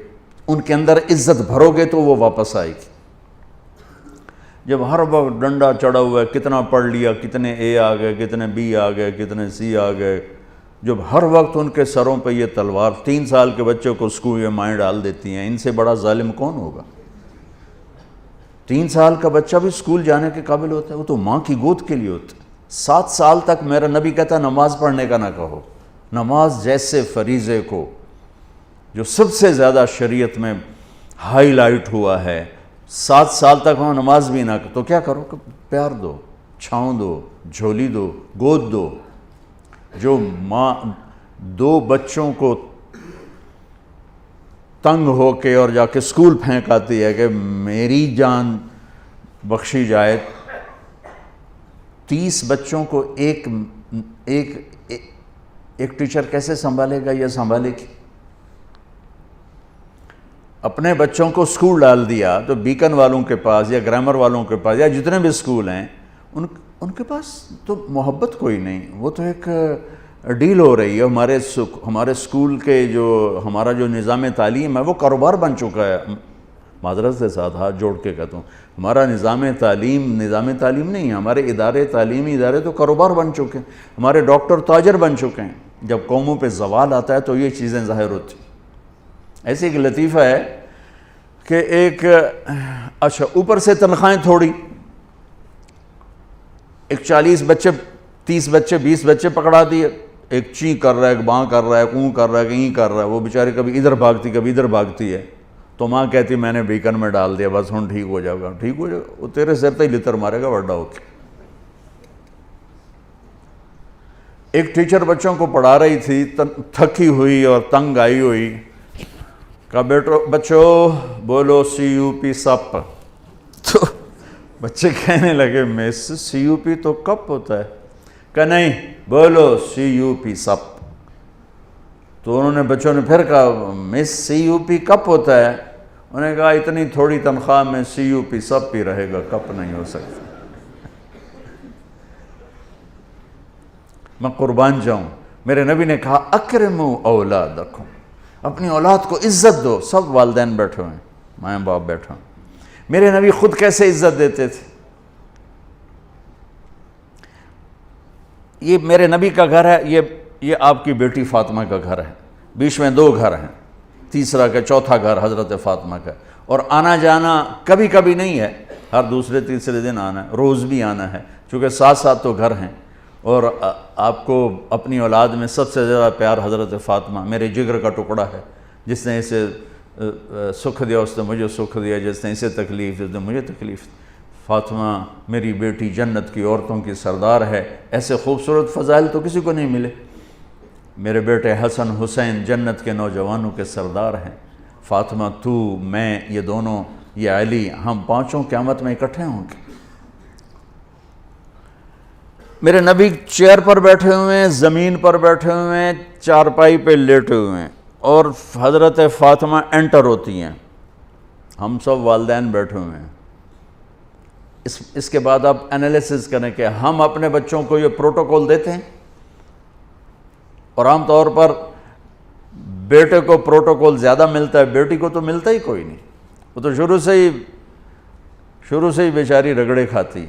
ان کے اندر عزت بھرو گے تو وہ واپس آئے گی۔ جب ہر وقت ڈنڈا چڑھا ہوا ہے، کتنا پڑھ لیا، کتنے اے آ گئے، کتنے بی آ گئے، کتنے سی آ گئے، جب ہر وقت ان کے سروں پہ یہ تلوار، 3 سال کے بچوں کو اسکول یہ مائیں ڈال دیتی ہیں، ان سے بڑا ظالم کون ہوگا؟ 3 سال کا بچہ بھی اسکول جانے کے قابل ہوتا ہے، وہ تو ماں کی گود کے لیے ہوتا ہے۔ 7 سال تک میرا نبی کہتا نماز پڑھنے کا نہ کہو، نماز جیسے فریضے کو جو سب سے زیادہ شریعت میں ہائی لائٹ ہوا ہے، 7 سال تک وہاں نماز بھی نہ تو کیا کرو کہ پیار دو، چھاؤں دو، جھولی دو، گود دو۔ جو ماں 2 بچوں کو تنگ ہو کے اور جا کے اسکول پھینک آتی ہے کہ میری جان بخشی جائے، 30 بچوں کو ایک ٹیچر کیسے سنبھالے گا یا سنبھالے گی؟ اپنے بچوں کو اسکول ڈال دیا تو بیکن والوں کے پاس یا گرامر والوں کے پاس یا جتنے بھی اسکول ہیں ان کے پاس تو محبت کوئی نہیں، وہ تو ایک ڈیل ہو رہی ہے۔ ہمارے اسکول کے ہمارا جو نظام تعلیم ہے وہ کاروبار بن چکا ہے۔ معذرت کے ساتھ ہاتھ جوڑ کے کہتا ہوں، ہمارا نظام تعلیم نہیں ہے، ہمارے تعلیمی ادارے تو کاروبار بن چکے ہیں، ہمارے ڈاکٹر تاجر بن چکے ہیں۔ جب قوموں پہ زوال آتا ہے تو یہ چیزیں ظاہر ہوتی ہیں۔ ایسے ایک لطیفہ ہے کہ اچھا اوپر سے تنخواہیں تھوڑی، ایک 40 بچے 30 بچے 20 بچے پکڑا دیے، ایک چیں کر رہا ہے، ایک باں کر رہا ہے، کوں کر رہا ہے، کہیں کر رہا ہے، وہ بیچارے کبھی ادھر بھاگتی کبھی ادھر بھاگتی ہے، تو ماں کہتی میں نے بیکن میں ڈال دیا، بس ہن ٹھیک ہو جائے گا، ٹھیک ہو جائے گا، وہ تیرے سر تے لتر مارے گا بڑا ہو کے۔ ایک ٹیچر بچوں کو پڑھا رہی تھی، تھکی ہوئی اور تنگ آئی ہوئی، کہا بچوں بولو CUP سپ، تو بچے کہنے لگے مس CUP تو کپ ہوتا ہے، کہا نہیں بولو CUP سپ۔ تو انہوں نے بچوں نے پھر کہا مس CUP کپ ہوتا ہے، انہوں نے کہا اتنی تھوڑی تنخواہ میں CUP سپ ہی رہے گا، کپ نہیں ہو سکتا۔ میں قربان جاؤں، میرے نبی نے کہا اکرموا اولادکم، اپنی اولاد کو عزت دو۔ سب والدین بیٹھے ہوئے ہیں، ماں باپ بیٹھے ہیں، میرے نبی خود کیسے عزت دیتے تھے۔ یہ میرے نبی کا گھر ہے، یہ آپ کی بیٹی فاطمہ کا گھر ہے، بیچ میں 2 گھر ہیں، تیسرا کا چوتھا گھر حضرت فاطمہ کا، اور آنا جانا کبھی کبھی نہیں ہے، ہر دوسرے تیسرے دن آنا ہے، روز بھی آنا ہے، چونکہ 7 تو گھر ہیں۔ اور آپ کو اپنی اولاد میں سب سے زیادہ پیار حضرت فاطمہ، میرے جگر کا ٹکڑا ہے، جس نے اسے سکھ دیا اس نے مجھے سکھ دیا، جس نے اسے تکلیف دی اس نے مجھے تکلیف دی۔ فاطمہ میری بیٹی جنت کی عورتوں کی سردار ہے، ایسے خوبصورت فضائل تو کسی کو نہیں ملے۔ میرے بیٹے حسن حسین جنت کے نوجوانوں کے سردار ہیں۔ فاطمہ تو، میں، یہ دونوں، یہ علی، ہم 5 قیامت میں اکٹھے ہوں گے۔ میرے نبی چیئر پر بیٹھے ہوئے ہیں، زمین پر بیٹھے ہوئے ہیں، چارپائی پہ لیٹے ہوئے ہیں، اور حضرت فاطمہ انٹر ہوتی ہیں، ہم سب والدین بیٹھے ہوئے ہیں۔ اس کے بعد آپ انالیسس کریں کہ ہم اپنے بچوں کو یہ پروٹوکول دیتے ہیں، اور عام طور پر بیٹے کو پروٹوکول زیادہ ملتا ہے، بیٹی کو تو ملتا ہی کوئی نہیں، وہ تو شروع سے ہی بیچاری رگڑے کھاتی۔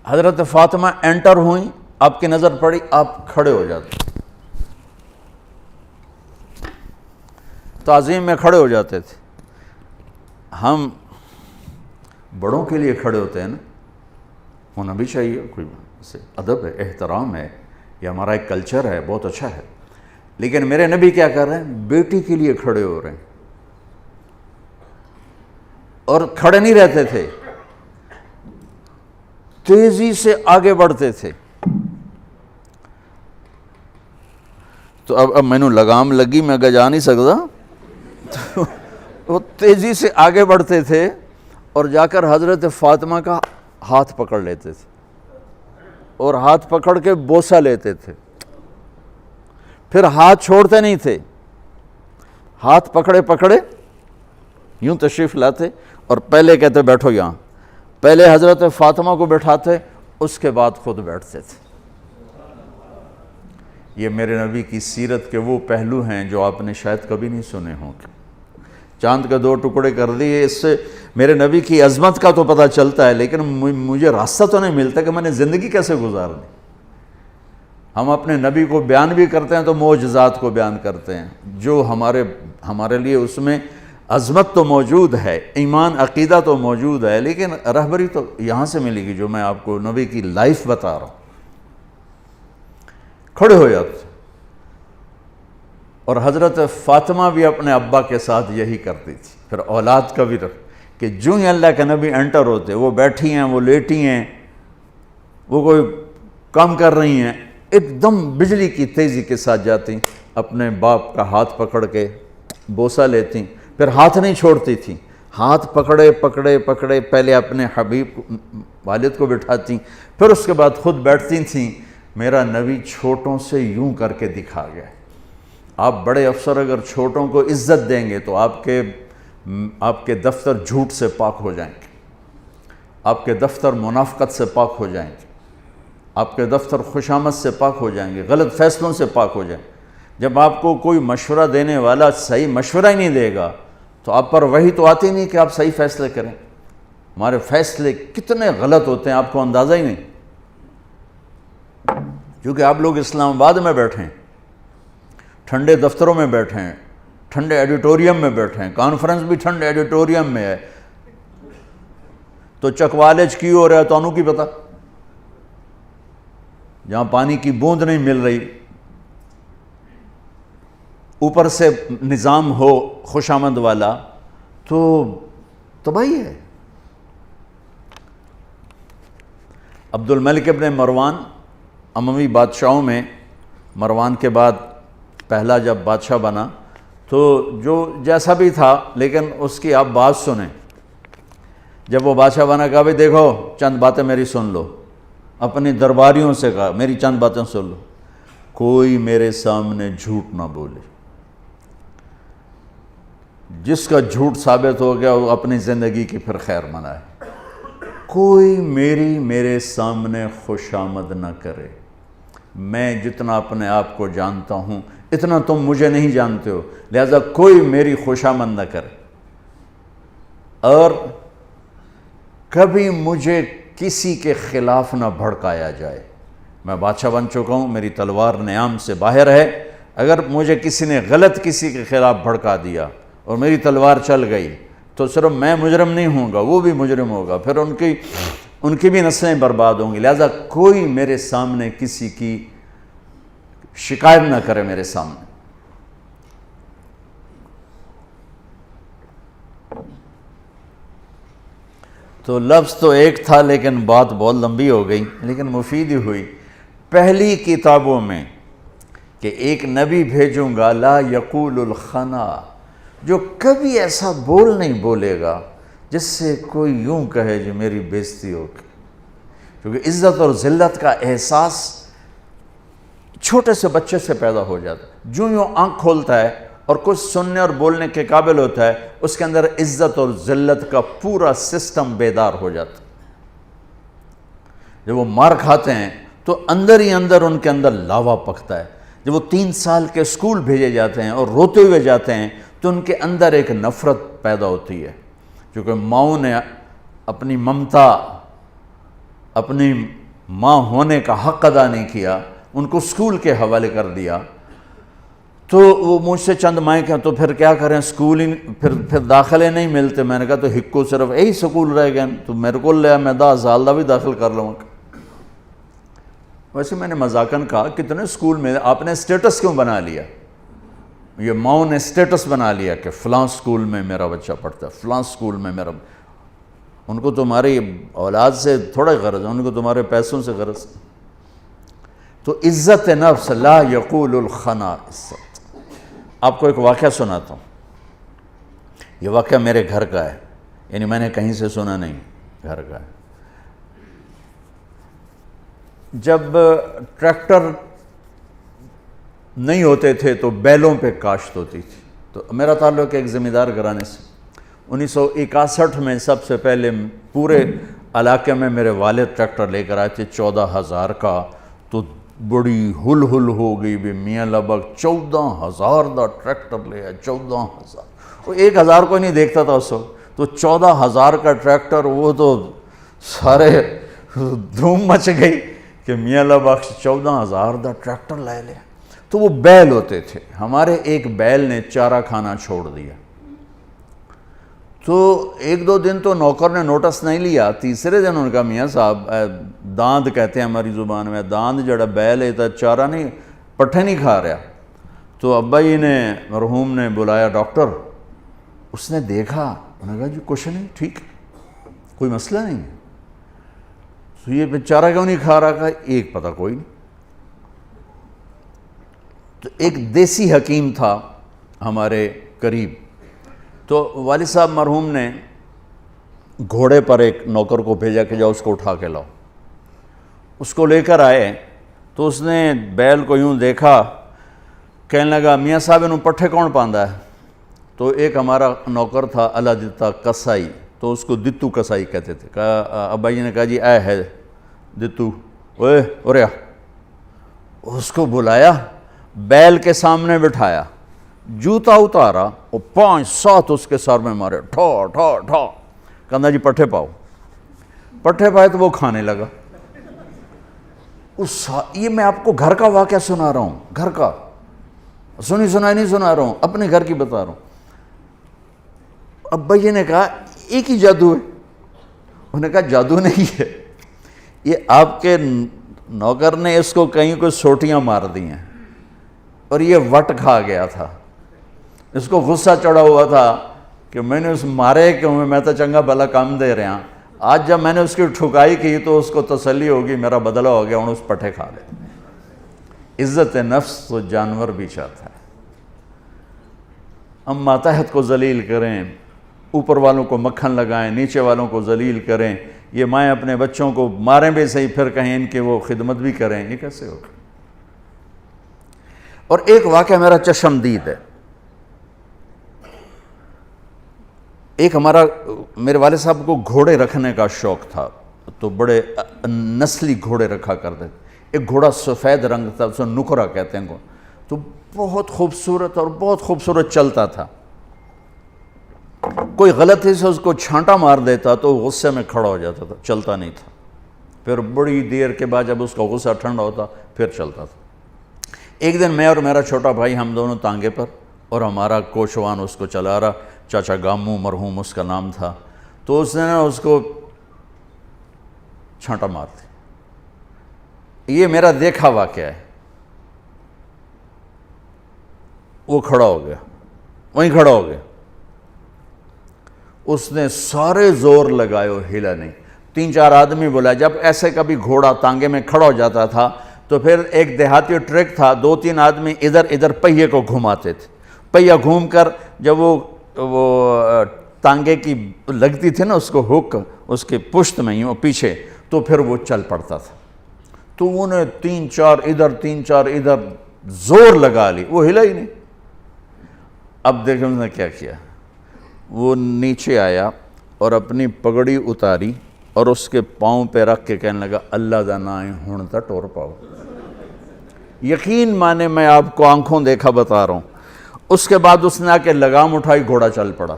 حضرت فاطمہ انٹر ہوئیں، آپ کی نظر پڑی، آپ کھڑے ہو جاتے، تعظیم میں کھڑے ہو جاتے تھے۔ ہم بڑوں کے لیے کھڑے ہوتے ہیں نا، ہونا بھی چاہیے، کوئی ادب ہے، احترام ہے، یہ ہمارا ایک کلچر ہے، بہت اچھا ہے۔ لیکن میرے نبی کیا کر رہے ہیں؟ بیٹی کے لیے کھڑے ہو رہے ہیں، اور کھڑے نہیں رہتے تھے، تیزی سے آگے بڑھتے تھے۔ تو اب میں نے لگام لگی، میں اگر جا نہیں سکتا، تو وہ تیزی سے آگے بڑھتے تھے اور جا کر حضرت فاطمہ کا ہاتھ پکڑ لیتے تھے، اور ہاتھ پکڑ کے بوسہ لیتے تھے، پھر ہاتھ چھوڑتے نہیں تھے، ہاتھ پکڑے پکڑے یوں تشریف لاتے، اور پہلے کہتے بیٹھو یہاں، پہلے حضرت فاطمہ کو بٹھاتے، اس کے بعد خود بیٹھتے تھے۔ یہ میرے نبی کی سیرت کے وہ پہلو ہیں جو آپ نے شاید کبھی نہیں سنے ہوں گے۔ چاند کے 2 ٹکڑے کر دیے، اس سے میرے نبی کی عظمت کا تو پتہ چلتا ہے، لیکن مجھے راستہ تو نہیں ملتا کہ میں نے زندگی کیسے گزارنی۔ ہم اپنے نبی کو بیان بھی کرتے ہیں تو معجزات کو بیان کرتے ہیں، جو ہمارے لیے اس میں عظمت تو موجود ہے، ایمان عقیدہ تو موجود ہے، لیکن رہبری تو یہاں سے ملے گی جو میں آپ کو نبی کی لائف بتا رہا ہوں۔ کھڑے ہو جاتے، اور حضرت فاطمہ بھی اپنے ابا کے ساتھ یہی کرتی تھی۔ پھر اولاد کا بھی کہ جو ہی اللہ کے نبی انٹر ہوتے، وہ بیٹھی ہیں، وہ لیٹی ہیں، وہ کوئی کام کر رہی ہیں، ایک دم بجلی کی تیزی کے ساتھ جاتی، اپنے باپ کا ہاتھ پکڑ کے بوسہ لیتی، پھر ہاتھ نہیں چھوڑتی تھی، ہاتھ پکڑے پکڑے پکڑے پہلے اپنے حبیب والد کو بٹھاتی، پھر اس کے بعد خود بیٹھتی تھیں۔ میرا نبی چھوٹوں سے یوں کر کے دکھا گیا۔ آپ بڑے افسر اگر چھوٹوں کو عزت دیں گے تو آپ کے دفتر جھوٹ سے پاک ہو جائیں گے، آپ کے دفتر منافقت سے پاک ہو جائیں گے، آپ کے دفتر خوشامد سے پاک ہو جائیں گے، غلط فیصلوں سے پاک ہو جائیں۔ جب آپ کو کوئی مشورہ دینے والا صحیح مشورہ ہی نہیں دے گا تو آپ پر وہی تو آتی نہیں کہ آپ صحیح فیصلے کریں۔ ہمارے فیصلے کتنے غلط ہوتے ہیں آپ کو اندازہ ہی نہیں، کیونکہ آپ لوگ اسلام آباد میں بیٹھے ہیں، ٹھنڈے دفتروں میں بیٹھے ہیں، ٹھنڈے ایڈیٹوریم میں بیٹھے ہیں، کانفرنس بھی ٹھنڈے ایڈیٹوریم میں ہے، تو چکوالج کی ہو رہا ہے تو انہوں کی پتہ، جہاں پانی کی بوند نہیں مل رہی، اوپر سے نظام ہو خوشامد والا تو تباہی ہے۔ عبد الملک ابن مروان اموی بادشاہوں میں، مروان کے بعد پہلا جب بادشاہ بنا تو جو جیسا بھی تھا، لیکن اس کی آپ بات سنیں۔ جب وہ بادشاہ بنا کہا بھائی دیکھو چند باتیں میری سن لو، اپنی درباریوں سے کہا میری چند باتیں سن لو، کوئی میرے سامنے جھوٹ نہ بولے، جس کا جھوٹ ثابت ہو گیا وہ اپنی زندگی کی پھر خیر منائے، کوئی میرے سامنے خوشامد نہ کرے، میں جتنا اپنے آپ کو جانتا ہوں اتنا تم مجھے نہیں جانتے ہو، لہذا کوئی میری خوشامد نہ کرے، اور کبھی مجھے کسی کے خلاف نہ بھڑکایا جائے۔ میں بادشاہ بن چکا ہوں، میری تلوار نیام سے باہر ہے، اگر مجھے کسی نے غلط کسی کے خلاف بھڑکا دیا اور میری تلوار چل گئی تو صرف میں مجرم نہیں ہوں گا، وہ بھی مجرم ہوگا، پھر ان کی بھی نسلیں برباد ہوں گی، لہذا کوئی میرے سامنے کسی کی شکایت نہ کرے میرے سامنے۔ تو لفظ تو ایک تھا لیکن بات بہت لمبی ہو گئی، لیکن مفید ہی ہوئی۔ پہلی کتابوں میں کہ ایک نبی بھیجوں گا لا یقول الخنا، جو کبھی ایسا بول نہیں بولے گا جس سے کوئی یوں کہے جو میری بےزتی ہوگی، کیونکہ عزت اور ذلت کا احساس چھوٹے سے بچے سے پیدا ہو جاتا ہے، جو یوں آنکھ کھولتا ہے اور کچھ سننے اور بولنے کے قابل ہوتا ہے، اس کے اندر عزت اور ذلت کا پورا سسٹم بیدار ہو جاتا ہے۔ جب وہ مار کھاتے ہیں تو اندر ہی اندر ان کے اندر لاوا پکتا ہے۔ جب وہ 3 سال کے اسکول بھیجے جاتے ہیں اور روتے ہوئے جاتے ہیں تو ان کے اندر ایک نفرت پیدا ہوتی ہے، کیونکہ ماؤں نے اپنی ممتا، اپنی ماں ہونے کا حق ادا نہیں کیا، ان کو اسکول کے حوالے کر دیا، تو وہ مجھ سے چند مائیں کہ تو پھر کیا کریں، اسکول ہی پھر داخلے نہیں ملتے۔ میں نے کہا تو ہکو صرف یہی سکول رہ گئے تو میرے کو لیا، میں 10 سال دا بھی داخل کر لوں گا۔ ویسے میں نے مذاقاً کہا کتنے اسکول میں آپ نے اسٹیٹس کیوں بنا لیا؟ یہ ماؤں نے اسٹیٹس بنا لیا کہ فلاں اسکول میں میرا بچہ پڑھتا ہے، فلاں اسکول میں میرا، ان کو تمہاری اولاد سے تھوڑا غرض ہے، ان کو تمہارے پیسوں سے غرض ہے۔ تو عزت نفس لا یقول الخنا۔ آپ کو ایک واقعہ سناتا ہوں، یہ واقعہ میرے گھر کا ہے، یعنی میں نے کہیں سے سنا نہیں، گھر کا ہے۔ جب ٹریکٹر نہیں ہوتے تھے تو بیلوں پہ کاشت ہوتی تھی، تو میرا تعلق ایک زمیندار گھرانے سے۔ 1961 میں سب سے پہلے پورے علاقے میں میرے والد ٹریکٹر لے کر آئے تھے 14,000 کا، تو بڑی ہل ہو گئی بھی، میاں لبک 14,000 دا ٹریکٹر لے آئے، 14,000، وہ 1,000 کو نہیں دیکھتا تھا اس وقت، تو 14,000 کا ٹریکٹر، وہ تو سارے دھوم مچ گئی کہ میاں لبک 14,000 دا ٹریکٹر لے لیا۔ تو وہ بیل ہوتے تھے، ہمارے ایک بیل نے چارہ کھانا چھوڑ دیا، تو ایک دو دن تو نوکر نے نوٹس نہیں لیا، تیسرے دن انہوں نے کہا میاں صاحب داند کہتے ہیں ہماری زبان میں، داند جڑا بیل ہے تو چارہ نہیں پٹھے نہیں کھا رہا۔ تو ابا جی نے مرحوم نے بلایا ڈاکٹر، اس نے دیکھا، انہوں نے کہا جی کچھ نہیں، ٹھیک کوئی مسئلہ نہیں ہے۔ تو یہ بیچارہ کیوں نہیں کھا رہا؟ کہا ایک پتہ کوئی نہیں۔ تو ایک دیسی حکیم تھا ہمارے قریب، تو والد صاحب مرحوم نے گھوڑے پر ایک نوکر کو بھیجا کہ جاؤ اس کو اٹھا کے لاؤ۔ اس کو لے کر آئے تو اس نے بیل کو یوں دیکھا، کہنے لگا میاں صاحب انہوں پٹھے کون پاندا ہے؟ تو ایک ہمارا نوکر تھا اللہ دتا کسائی، تو اس کو دتو کسائی کہتے تھے۔ کہا ابا جی نے کہا جی اے ہے دتو، اوے اوریا، اس کو بلایا، بیل کے سامنے بٹھایا، جوتا اتارا اور 5-7 اس کے سر میں مارے، ٹھا ٹھا ٹھا، کہنا جی پٹھے پاؤ۔ پٹھے پائے تو وہ کھانے لگا۔ یہ میں آپ کو گھر کا واقعہ سنا رہا ہوں، گھر کا، سنائی نہیں سنا رہا ہوں، اپنے گھر کی بتا رہا ہوں۔ ابا جی نے کہا ایک ہی جادو ہے؟ انہوں نے کہا جادو نہیں ہے، یہ آپ کے نوکر نے اس کو کہیں کوئی سوٹیاں مار دی ہیں اور یہ وٹ کھا گیا تھا۔ اس کو غصہ چڑھا ہوا تھا کہ میں نے اس مارے کیوں، میں تو چنگا بھلا کام دے رہا ہوں، آج جب میں نے اس کی ٹھکائی کی تو اس کو تسلی ہوگی میرا بدلہ ہو گیا، انہوں اس پٹھے کھا لے۔ عزت نفس تو جانور بھی چاہتا ہے۔ ہم ماتحت کو ذلیل کریں، اوپر والوں کو مکھن لگائیں، نیچے والوں کو ذلیل کریں، یہ مائیں اپنے بچوں کو ماریں بھی صحیح پھر کہیں ان کے وہ خدمت بھی کریں، یہ کیسے ہوگا؟ اور ایک واقعہ میرا چشمدید ہے۔ ایک میرے والد صاحب کو گھوڑے رکھنے کا شوق تھا، تو بڑے نسلی گھوڑے رکھا کرتے تھے۔ ایک گھوڑا سفید رنگ تھا، اسے نکرا کہتے ہیں، تو بہت خوبصورت اور بہت خوبصورت چلتا تھا۔ کوئی غلطی سے اس کو چھانٹا مار دیتا تو غصے میں کھڑا ہو جاتا تھا، چلتا نہیں تھا۔ پھر بڑی دیر کے بعد جب اس کا غصہ ٹھنڈا ہوتا پھر چلتا تھا۔ ایک دن میں اور میرا چھوٹا بھائی ہم دونوں تانگے پر، اور ہمارا کوچوان اس کو چلا رہا، چاچا گامو مرحوم اس کا نام تھا، تو اس نے اس کو چھانٹا مار دی۔ یہ میرا دیکھا واقعہ ہے۔ وہ کھڑا ہو گیا، وہیں کھڑا ہو گیا، اس نے سارے زور لگائے، ہلا نہیں۔ 3-4 آدمی بولا، جب ایسے کبھی گھوڑا تانگے میں کھڑا ہو جاتا تھا تو پھر ایک دیہاتی ٹرک تھا، 2-3 آدمی ادھر پہیے کو گھماتے تھے، پہیہ گھوم کر جب وہ تانگے کی لگتی تھی نا اس کو ہک اس کے پشت میں ہی پیچھے، تو پھر وہ چل پڑتا تھا۔ تو انہیں 3-4 ادھر 3-4 ادھر زور لگا لی، وہ ہلا ہی نہیں۔ اب دیکھیں اس نے کیا کیا، وہ نیچے آیا اور اپنی پگڑی اتاری اور اس کے پاؤں پہ رکھ کے کہنے لگا اللہ دا نام ہن تا ٹور پاؤ۔ یقین مانے میں آپ کو آنکھوں دیکھا بتا رہا ہوں۔ اس کے بعد اس نے آ کے لگام اٹھائی، گھوڑا چل پڑا۔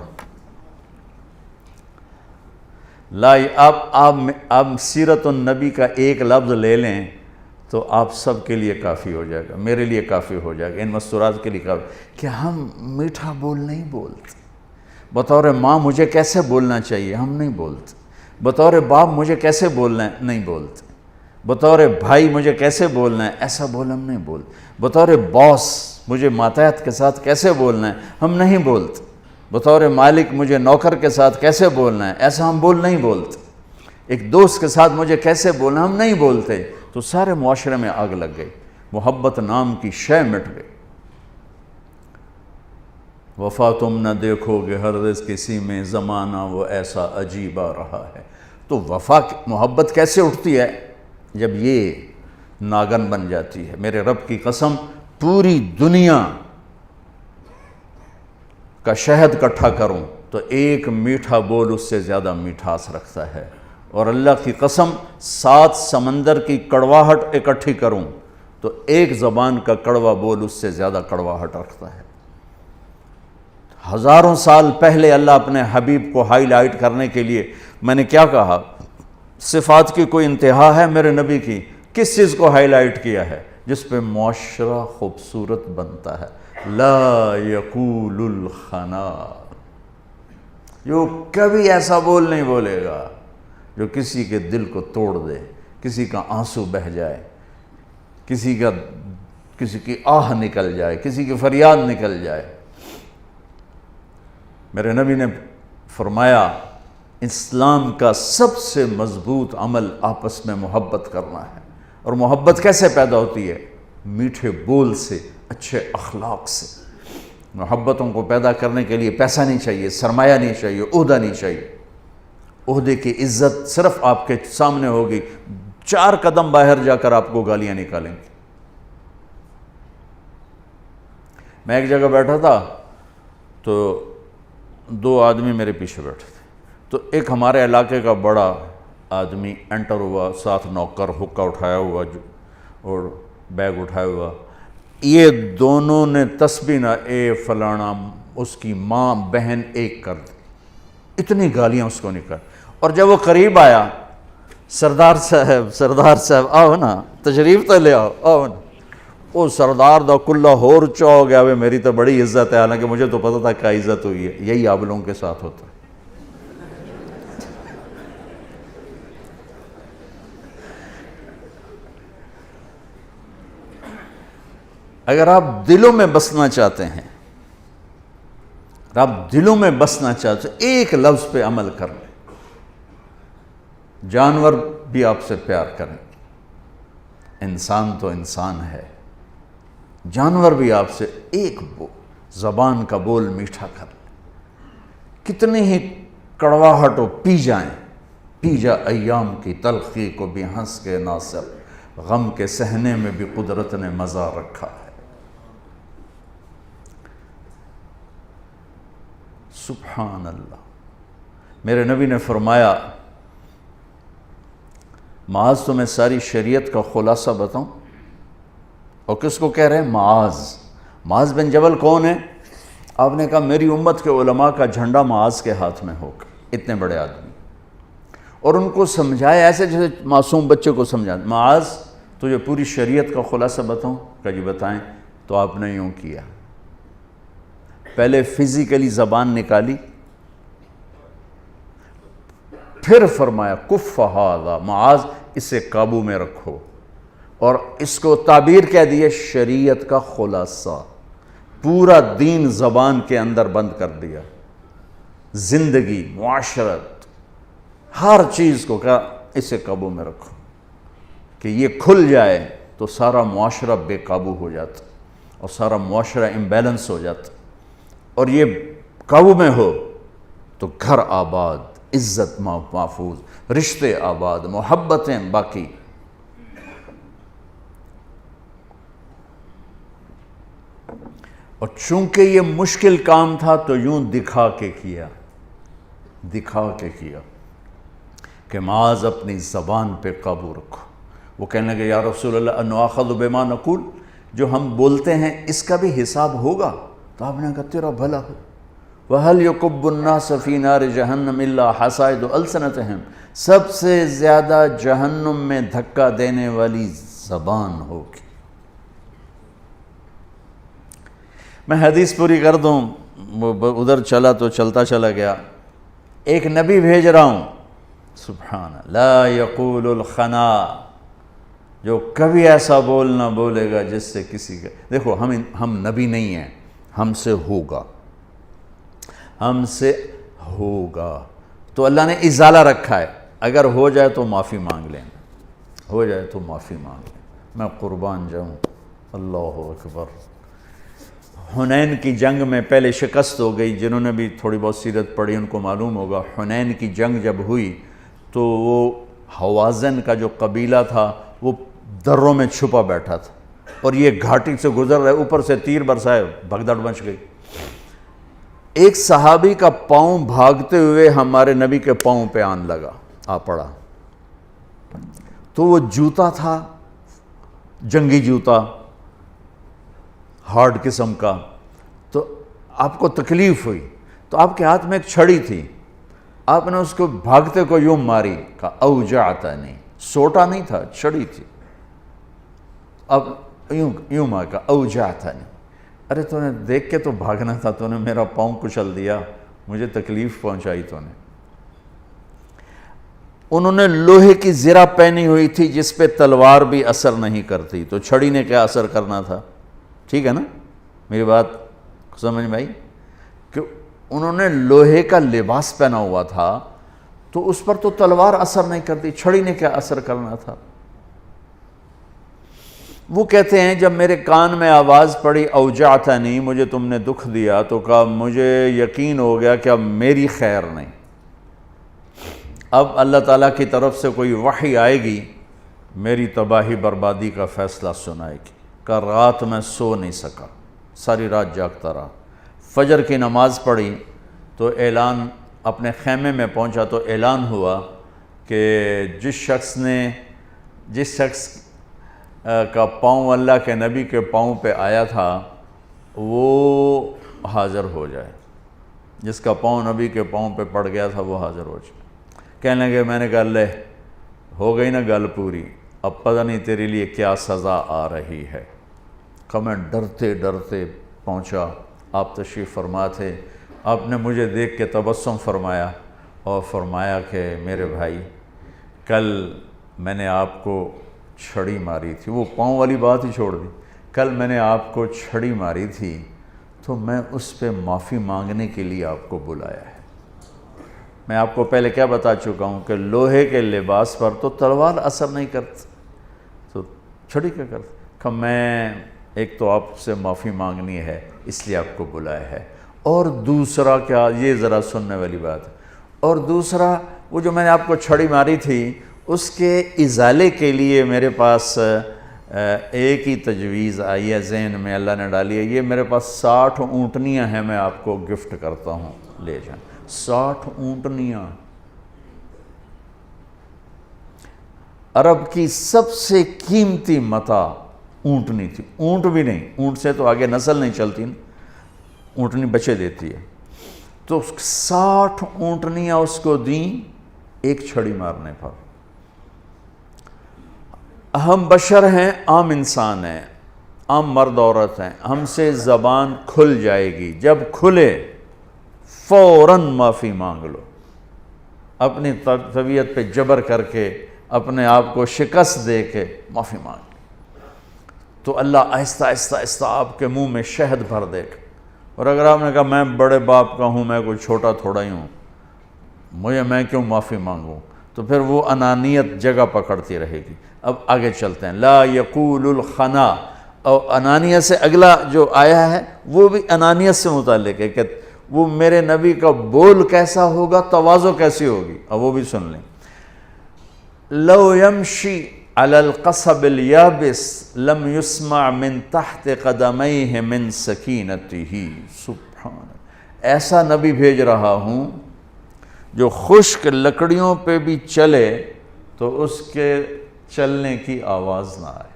لائی آپ سیرت النبی کا ایک لفظ لے لیں تو آپ سب کے لیے کافی ہو جائے گا، میرے لیے کافی ہو جائے گا، ان مستورات کے لیے کافی، کہ ہم میٹھا بول نہیں بولتے۔ بطور ماں مجھے کیسے بولنا چاہیے ہم نہیں بولتے، بطور باپ مجھے کیسے بولنا ہے نہیں بولتے، بطور بھائی مجھے کیسے بولنا ہے ایسا بول ہم نہیں بولتے، بطور باس مجھے ماتحت کے ساتھ کیسے بولنا ہے ہم نہیں بولتے، بطور مالک مجھے نوکر کے ساتھ کیسے بولنا ہے ایسا ہم نہیں بولتے، ایک دوست کے ساتھ مجھے کیسے بولنا ہم نہیں بولتے۔ تو سارے معاشرے میں آگ لگ گئی، محبت نام کی شے مٹ گئی۔ وفا تم نہ دیکھو گے ہرگز کسی میں، زمانہ وہ ایسا عجیب آ رہا ہے۔ تو وفا محبت کیسے اٹھتی ہے؟ جب یہ ناگن بن جاتی ہے۔ میرے رب کی قسم، پوری دنیا کا شہد اکٹھا کروں تو ایک میٹھا بول اس سے زیادہ میٹھاس رکھتا ہے، اور اللہ کی قسم 7 سمندر کی کڑواہٹ اکٹھی کروں تو ایک زبان کا کڑوا بول اس سے زیادہ کڑواہٹ رکھتا ہے۔ ہزاروں سال پہلے اللہ اپنے حبیب کو ہائی لائٹ کرنے کے لیے، میں نے کیا کہا، صفات کی کوئی انتہا ہے میرے نبی کی؟ کس چیز کو ہائی لائٹ کیا ہے؟ جس پہ معاشرہ خوبصورت بنتا ہے۔ لا یقول الخنا، جو کبھی ایسا بول نہیں بولے گا جو کسی کے دل کو توڑ دے، کسی کا آنسو بہہ جائے، کسی کی آہ نکل جائے، کسی کی فریاد نکل جائے۔ میرے نبی نے فرمایا اسلام کا سب سے مضبوط عمل آپس میں محبت کرنا ہے۔ اور محبت کیسے پیدا ہوتی ہے؟ میٹھے بول سے، اچھے اخلاق سے۔ محبتوں کو پیدا کرنے کے لیے پیسہ نہیں چاہیے، سرمایہ نہیں چاہیے، عہدہ نہیں چاہیے۔ عہدے کی عزت صرف آپ کے سامنے ہوگی، 4 قدم باہر جا کر آپ کو گالیاں نکالیں گے۔ میں ایک جگہ بیٹھا تھا تو 2 آدمی میرے پیچھے بیٹھے تھے، تو ایک ہمارے علاقے کا بڑا آدمی انٹر ہوا، ساتھ نوکر حقہ اٹھایا ہوا اور بیگ اٹھایا ہوا۔ یہ دونوں نے تسبیح نہ اے فلانا، اس کی ماں بہن ایک کر دی، اتنی گالیاں اس کو نکال۔ اور جب وہ قریب آیا، سردار صاحب آؤ نا، تشریف تو لے آؤ نا۔ وہ سردار دا کلہ ہور چا ہو گیا، میری تو بڑی عزت ہے، حالانکہ مجھے تو پتہ تھا کیا عزت ہوئی ہے۔ یہی آپ لوگوں کے ساتھ ہوتا ہے۔ اگر آپ دلوں میں بسنا چاہتے ہیں، ایک لفظ پہ عمل کر لیں۔ جانور بھی آپ سے پیار کریں، انسان تو انسان ہے، جانور بھی آپ سے ایک زبان کا بول میٹھا کر لیں۔ کتنی ہی کڑواہٹ ہو پی جا ایام کی تلخی کو بھی ہنس کے ناصر، غم کے سہنے میں بھی قدرت نے مزہ رکھا ہے۔ سبحان اللہ۔ میرے نبی نے فرمایا، معاذ تمہیں ساری شریعت کا خلاصہ بتاؤں؟ اور کس کو کہہ رہے ہیں؟ معاذ بن جبل کون ہے؟ آپ نے کہا میری امت کے علماء کا جھنڈا معاذ کے ہاتھ میں ہوگا۔ اتنے بڑے آدمی، اور ان کو سمجھائے ایسے جیسے معصوم بچے کو سمجھا۔ معاذ تجھے پوری شریعت کا خلاصہ بتاؤں؟ کہ جی بتائیں۔ تو آپ نے یوں کیا، پہلے فزیکلی زبان نکالی، پھر فرمایا کف ھذا، معاذ اسے قابو میں رکھو، اور اس کو تعبیر کہہ دیے شریعت کا خلاصہ۔ پورا دین زبان کے اندر بند کر دیا، زندگی، معاشرت، ہر چیز کو کہا اسے قابو میں رکھو، کہ یہ کھل جائے تو سارا معاشرہ بے قابو ہو جاتا اور سارا معاشرہ امبیلنس ہو جاتا، اور یہ قابو میں ہو تو گھر آباد، عزت محفوظ، رشتے آباد، محبتیں باقی۔ اور چونکہ یہ مشکل کام تھا تو یوں دکھا کے کیا کہ معاذ اپنی زبان پہ قابو رکھو۔ وہ کہنے لگے یا رسول اللہ انؤاخذ بما نقول، جو ہم بولتے ہیں اس کا بھی حساب ہوگا؟ تو آپ نے کہا تیرا بھلا ہو۔ وَهَلْ يُكُبُّ النَّاسَ فِي نَارِ جَهَنَّمْ إِلَّا حَصَائِدُ أَلْسِنَتِهِمْ، سب سے زیادہ جہنم میں دھکا دینے والی زبان ہوگی۔ میں حدیث پوری کر دوں، ادھر چلا تو چلتا چلا گیا۔ ایک نبی بھیج رہا ہوں، سبحان اللہ، لا یقول الخنا، جو کبھی ایسا بول نہ بولے گا جس سے کسی کا، دیکھو ہم نبی نہیں ہیں، ہم سے ہوگا تو اللہ نے ازالہ رکھا ہے، اگر ہو جائے تو معافی مانگ لیں، میں قربان جاؤں۔ اللہ اکبر۔ حنین کی جنگ میں پہلے شکست ہو گئی، جنہوں نے بھی تھوڑی بہت سیرت پڑھی ان کو معلوم ہوگا۔ حنین کی جنگ جب ہوئی تو وہ حوازن کا جو قبیلہ تھا وہ دروں میں چھپا بیٹھا تھا، اور یہ گھاٹی سے گزر رہے، اوپر سے تیر برسائے، بھگدڑ مچ گئی۔ ایک صحابی کا پاؤں بھاگتے ہوئے ہمارے نبی کے پاؤں پہ آن لگا، آ پڑا، تو وہ جوتا تھا، جنگی جوتا، ہارڈ قسم کا، تو آپ کو تکلیف ہوئی، تو آپ کے ہاتھ میں ایک چھڑی تھی، آپ نے اس کو بھاگتے کو یوں ماری، کہا اوجعتنی، سوٹا نہیں تھا، چھڑی تھی، اب یوں مارا، اوجعتنی، ارے تو نے دیکھ کے تو بھاگنا تھا، تو نے میرا پاؤں کچل دیا، مجھے تکلیف پہنچائی تو نے۔ انہوں نے لوہے کی زرہ پہنی ہوئی تھی جس پہ تلوار بھی اثر نہیں کرتی، تو چھڑی نے کیا اثر کرنا تھا؟ ٹھیک ہے نا میری بات سمجھ میں آئی؟ کہ انہوں نے لوہے کا لباس پہنا ہوا تھا تو اس پر تو تلوار اثر نہیں کرتی، چھڑی نے کیا اثر کرنا تھا؟ وہ کہتے ہیں جب میرے کان میں آواز پڑی اوجعتنی، مجھے تم نے دکھ دیا، تو کہا مجھے یقین ہو گیا کہ اب میری خیر نہیں، اب اللہ تعالیٰ کی طرف سے کوئی وحی آئے گی، میری تباہی بربادی کا فیصلہ سنائے گی۔ کہ رات میں سو نہیں سکا، ساری رات جاگتا رہا، فجر کی نماز پڑھی تو اعلان، اپنے خیمے میں پہنچا تو اعلان ہوا کہ جس شخص کا پاؤں اللہ کے نبی کے پاؤں پہ آیا تھا وہ حاضر ہو جائے، جس کا پاؤں نبی کے پاؤں پہ پڑ گیا تھا وہ حاضر ہو جائے۔ کہنے لگے میں نے کہا اللہ ہو گئی نا گل پوری، اب پتہ نہیں تیرے لیے کیا سزا آ رہی ہے۔ کہ میں ڈرتے ڈرتے پہنچا، آپ تشریف فرما تھے، آپ نے مجھے دیکھ کے تبسم فرمایا اور فرمایا کہ میرے بھائی کل میں نے آپ کو چھڑی ماری تھی، وہ پاؤں والی بات ہی چھوڑ دی، کل میں نے آپ کو چھڑی ماری تھی تو میں اس پہ معافی مانگنے کے لیے آپ کو بلایا ہے۔ میں آپ کو پہلے کیا بتا چکا ہوں کہ لوہے کے لباس پر تو تلوار اثر نہیں کرتی، تو چھڑی کیا کرتی؟ کہ میں ایک تو آپ سے معافی مانگنی ہے اس لیے آپ کو بلایا ہے، اور دوسرا کیا، یہ ذرا سننے والی بات ہے، اور دوسرا وہ جو میں نے آپ کو چھڑی ماری تھی اس کے ازالے کے لیے میرے پاس ایک ہی تجویز آئی ہے ذہن میں، اللہ نے ڈالی ہے، یہ میرے پاس 60 اونٹنیاں ہیں، میں آپ کو گفٹ کرتا ہوں، لے جائیں۔ 60 اونٹنیاں، عرب کی سب سے قیمتی متاع اونٹنی تھی، اونٹ بھی نہیں، اونٹ سے تو آگے نسل نہیں چلتی نا، اونٹنی بچے دیتی ہے، تو 60 اونٹنیاں اس کو دیں ایک چھڑی مارنے پر۔ ہم بشر ہیں، عام انسان ہیں، عام مرد عورت ہیں، ہم سے زبان کھل جائے گی، جب کھلے فوراً معافی مانگ لو، اپنی طبیعت پہ جبر کر کے اپنے آپ کو شکست دے کے معافی مانگ لو، تو اللہ آہستہ آہستہ آہستہ آپ کے منہ میں شہد بھر دے گا۔ اور اگر آپ نے کہا میں بڑے باپ کا ہوں، میں کوئی چھوٹا تھوڑا ہی ہوں، میں کیوں معافی مانگوں، تو پھر وہ انانیت جگہ پکڑتی رہے گی۔ اب آگے چلتے ہیں، لا یقول الخنا، اور انانیت سے اگلا جو آیا ہے وہ بھی انانیت سے متعلق ہے کہ وہ میرے نبی کا بول کیسا ہوگا، تواضع کیسی ہوگی، اب وہ بھی سن لیں۔ لو یمشی علی القصب الیابس لم یسمع من تحت قدمیہ من سکینتہ، سبحان، ایسا نبی بھیج رہا ہوں جو خشک لکڑیوں پہ بھی چلے تو اس کے چلنے کی آواز نہ آئے،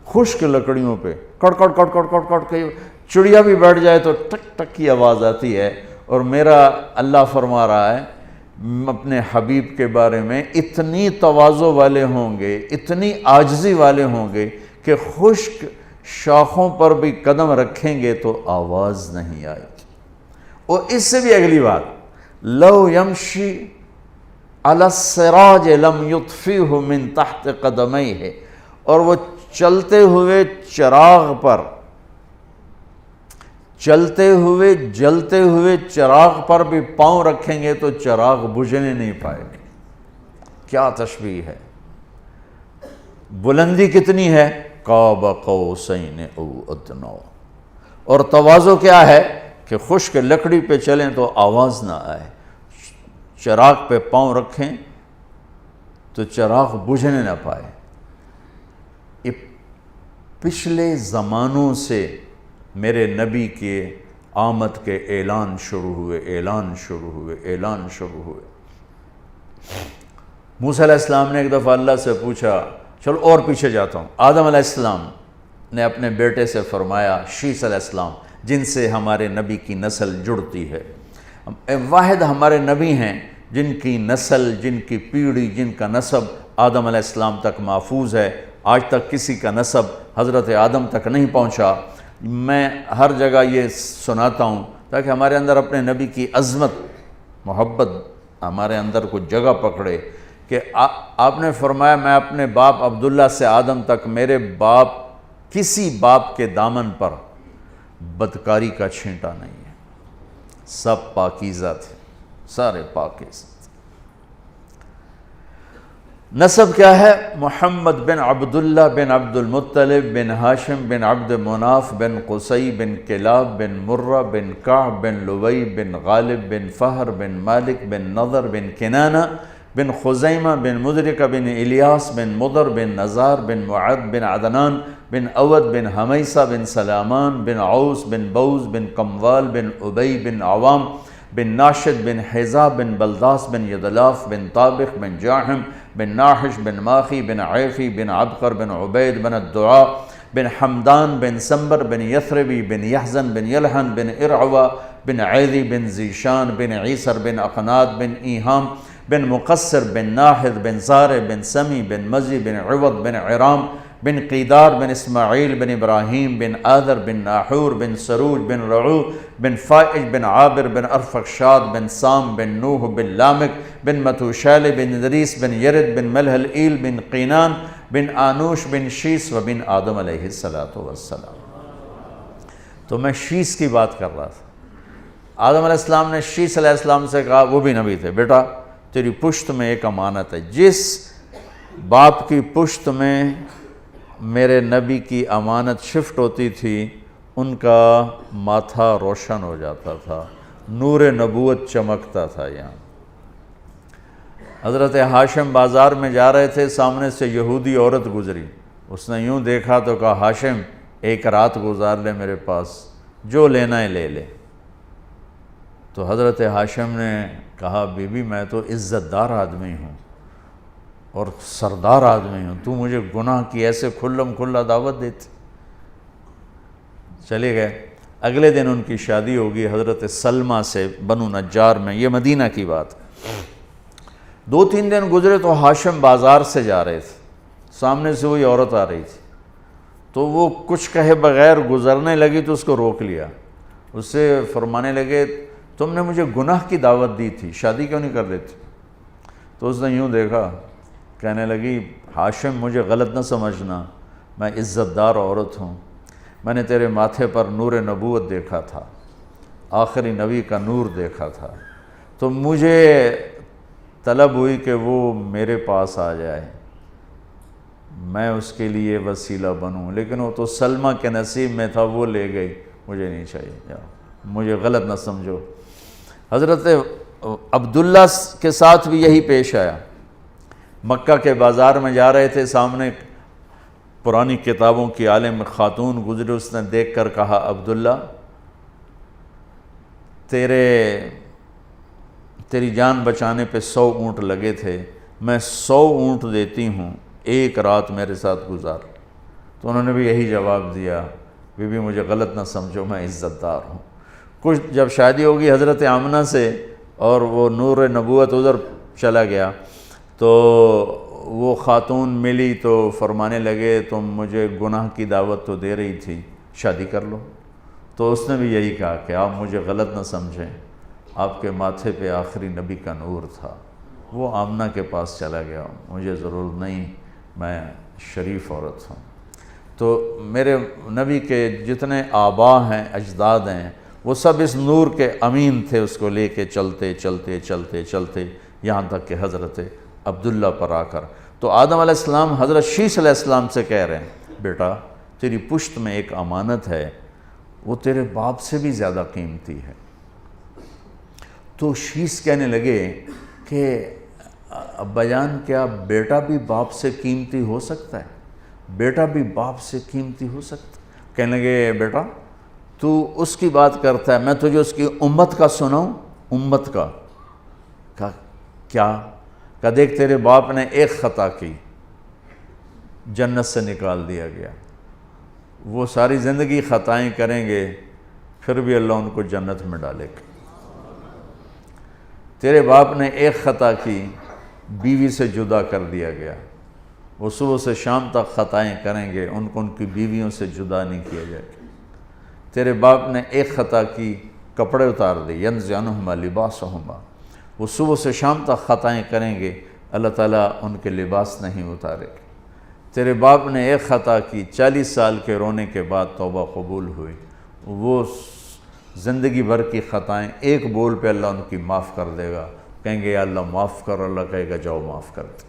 خشک لکڑیوں پہ کڑ کڑ کڑ کڑ کڑ کڑ کے چڑیا بھی بیٹھ جائے تو ٹک ٹک کی آواز آتی ہے۔ اور میرا اللہ فرما رہا ہے اپنے حبیب کے بارے میں اتنی تواضع والے ہوں گے، اتنی عاجزی والے ہوں گے کہ خشک شاخوں پر بھی قدم رکھیں گے تو آواز نہیں آئے گی۔ اور اس سے بھی اگلی بات، لو یمشی علی السراج لم یطفئہ من تحت قدمیہ، اور وہ چلتے ہوئے چراغ پر، چلتے ہوئے جلتے ہوئے چراغ پر بھی پاؤں رکھیں گے تو چراغ بجھنے نہیں پائے گا۔ کیا تشبیہ ہے، بلندی کتنی ہے، قاب قوسین او ادنی، اور تواضع کیا ہے کہ خشک لکڑی پہ چلیں تو آواز نہ آئے، چراغ پہ پاؤں رکھیں تو چراغ بجھنے نہ پائے۔ یہ پچھلے زمانوں سے میرے نبی کے آمد کے اعلان شروع ہوئے، اعلان شروع ہوئے، اعلان شروع ہوئے۔ موسیٰ علیہ السلام نے ایک دفعہ اللہ سے پوچھا، چلو اور پیچھے جاتا ہوں، آدم علیہ السلام نے اپنے بیٹے سے فرمایا، شیث علیہ السلام، جن سے ہمارے نبی کی نسل جڑتی ہے، واحد ہمارے نبی ہیں جن کی نسل، جن کی پیڑھی، جن کا نسب آدم علیہ السلام تک محفوظ ہے، آج تک کسی کا نسب حضرت آدم تک نہیں پہنچا۔ میں ہر جگہ یہ سناتا ہوں تاکہ ہمارے اندر اپنے نبی کی عظمت محبت ہمارے اندر کو جگہ پکڑے کہ آپ نے فرمایا میں اپنے باپ عبداللہ سے آدم تک میرے باپ کسی باپ کے دامن پر بدکاری کا چھینٹا نہیں ہے، سب پاکیزہ تھے، سارے پاکیزہ تھے۔ نسب کیا ہے؟ محمد بن عبداللہ بن عبد المطلب بن ہاشم بن عبد مناف بن قصی بن کلاب بن مرہ بن کعب بن لوی بن غالب بن فہر بن مالک بن نضر بن کنانہ بن خزیمہ بن مدرکہ بن الیاس بن مضر بن نزار بن معد بن عدنان بن اود بن حمیسہ بن سلامان بن عوس بن بوز بن قموال بن عبی بن عوام بن ناشد بن حیزہ بن بلداس بن یدلاف بن طابق بن جاحم بن ناحش بن ماخی بن عیفی بن عبقر بن عبید بن الدعاء بن حمدان بن سنبر بن یثربی بن یحزن بن یلحن بن ارعوہ بن عیدی بن زیشان بن عیسر بن اقناد بن ایہام بن مقصر بن ناحد بن زارع بن سمی بن مزی بن عوض بن عرام بن قیدار بن اسماعیل بن ابراہیم بن آذر بن ناحور بن سروج بن رعو بن فائج بن عابر بن ارفخشاد بن سام بن نوح بن لامک بن متوشال بن ادریس بن یرد بن ملحل ایل بن قینان بن آنوش بن شیس و بن آدم علیہ السلام۔ تو میں شیس کی بات کر رہا تھا۔ آدم علیہ السلام نے شیس علیہ السلام سے کہا، وہ بھی نبی تھے، بیٹا تیری پشت میں ایک امانت ہے، جس باپ کی پشت میں میرے نبی کی امانت شفٹ ہوتی تھی ان کا ماتھا روشن ہو جاتا تھا، نور نبوت چمکتا تھا۔ یہاں حضرت ہاشم بازار میں جا رہے تھے، سامنے سے یہودی عورت گزری، اس نے یوں دیکھا تو کہا ہاشم ایک رات گزار لے میرے پاس، جو لینا ہے لے لے۔ تو حضرت ہاشم نے کہا بی بی میں تو عزت دار آدمی ہوں اور سردار آدمی ہوں، تو مجھے گناہ کی ایسے کھلم کھلا دعوت دیتی۔ چلے گئے۔ اگلے دن ان کی شادی ہوگی حضرت سلمہ سے بنو نجار میں، یہ مدینہ کی بات۔ 2-3 دن گزرے تو ہاشم بازار سے جا رہے تھے، سامنے سے وہی عورت آ رہی تھی، تو وہ کچھ کہے بغیر گزرنے لگی تو اس کو روک لیا، اس سے فرمانے لگے تم نے مجھے گناہ کی دعوت دی تھی، شادی کیوں نہیں کر لیتی؟ تو اس نے یوں دیکھا، کہنے لگی ہاشم مجھے غلط نہ سمجھنا، میں عزت دار عورت ہوں، میں نے تیرے ماتھے پر نور نبوت دیکھا تھا، آخری نبی کا نور دیکھا تھا، تو مجھے طلب ہوئی کہ وہ میرے پاس آ جائے، میں اس کے لیے وسیلہ بنوں، لیکن وہ تو سلمہ کے نصیب میں تھا، وہ لے گئی، مجھے نہیں چاہیے، مجھے غلط نہ سمجھو۔ حضرت عبداللہ کے ساتھ بھی یہی پیش آیا، مکہ کے بازار میں جا رہے تھے، سامنے پرانی کتابوں کی عالم خاتون گزری، اس نے دیکھ کر کہا عبداللہ تیری جان بچانے پہ 100 اونٹ لگے تھے، میں 100 اونٹ دیتی ہوں، ایک رات میرے ساتھ گزار۔ تو انہوں نے بھی یہی جواب دیا، بی بی مجھے غلط نہ سمجھو، میں عزت دار ہوں۔ کچھ جب شادی ہوگی حضرت آمنہ سے اور وہ نور نبوت ادھر چلا گیا تو وہ خاتون ملی تو فرمانے لگے تم مجھے گناہ کی دعوت تو دے رہی تھی، شادی کر لو۔ تو اس نے بھی یہی کہا کہ آپ مجھے غلط نہ سمجھیں، آپ کے ماتھے پہ آخری نبی کا نور تھا۔ وہ آمنہ کے پاس چلا گیا، مجھے ضرورت نہیں، میں شریف عورت ہوں۔ تو میرے نبی کے جتنے آبا ہیں، اجداد ہیں، وہ سب اس نور کے امین تھے، اس کو لے کے چلتے چلتے چلتے چلتے یہاں تک کہ حضرت عبداللہ پر آ کر تو آدم علیہ السلام حضرت شیس علیہ السلام سے کہہ رہے ہیں بیٹا تیری پشت میں ایک امانت ہے، وہ تیرے باپ سے بھی زیادہ قیمتی ہے۔ تو شیس کہنے لگے کہ ابا جان کیا بیٹا بھی باپ سے قیمتی ہو سکتا ہے؟ بیٹا بھی باپ سے قیمتی ہو سکتا ہے؟ کہنے لگے بیٹا تو اس کی بات کرتا ہے، میں تجھے اس کی امت کا سناؤں؟ امت کا؟ کہا کیا؟ کہا دیکھ تیرے باپ نے ایک خطا کی، جنت سے نکال دیا گیا، وہ ساری زندگی خطائیں کریں گے پھر بھی اللہ ان کو جنت میں ڈالے گا۔ تیرے باپ نے ایک خطا کی، بیوی سے جدا کر دیا گیا، وہ صبح سے شام تک خطائیں کریں گے، ان کو ان کی بیویوں سے جدا نہیں کیا جائے گا۔ تیرے باپ نے ایک خطا کی، کپڑے اتار دی، ینزع عنہما لباسہما، وہ صبح سے شام تک خطائیں کریں گے، اللہ تعالیٰ ان کے لباس نہیں اتارے گے۔ تیرے باپ نے ایک خطا کی، 40 سال کے رونے کے بعد توبہ قبول ہوئی، وہ زندگی بھر کی خطائیں ایک بول پہ اللہ ان کی معاف کر دے گا، کہیں گے یا اللہ معاف کر، اللہ کہے گا جاؤ معاف کر دے۔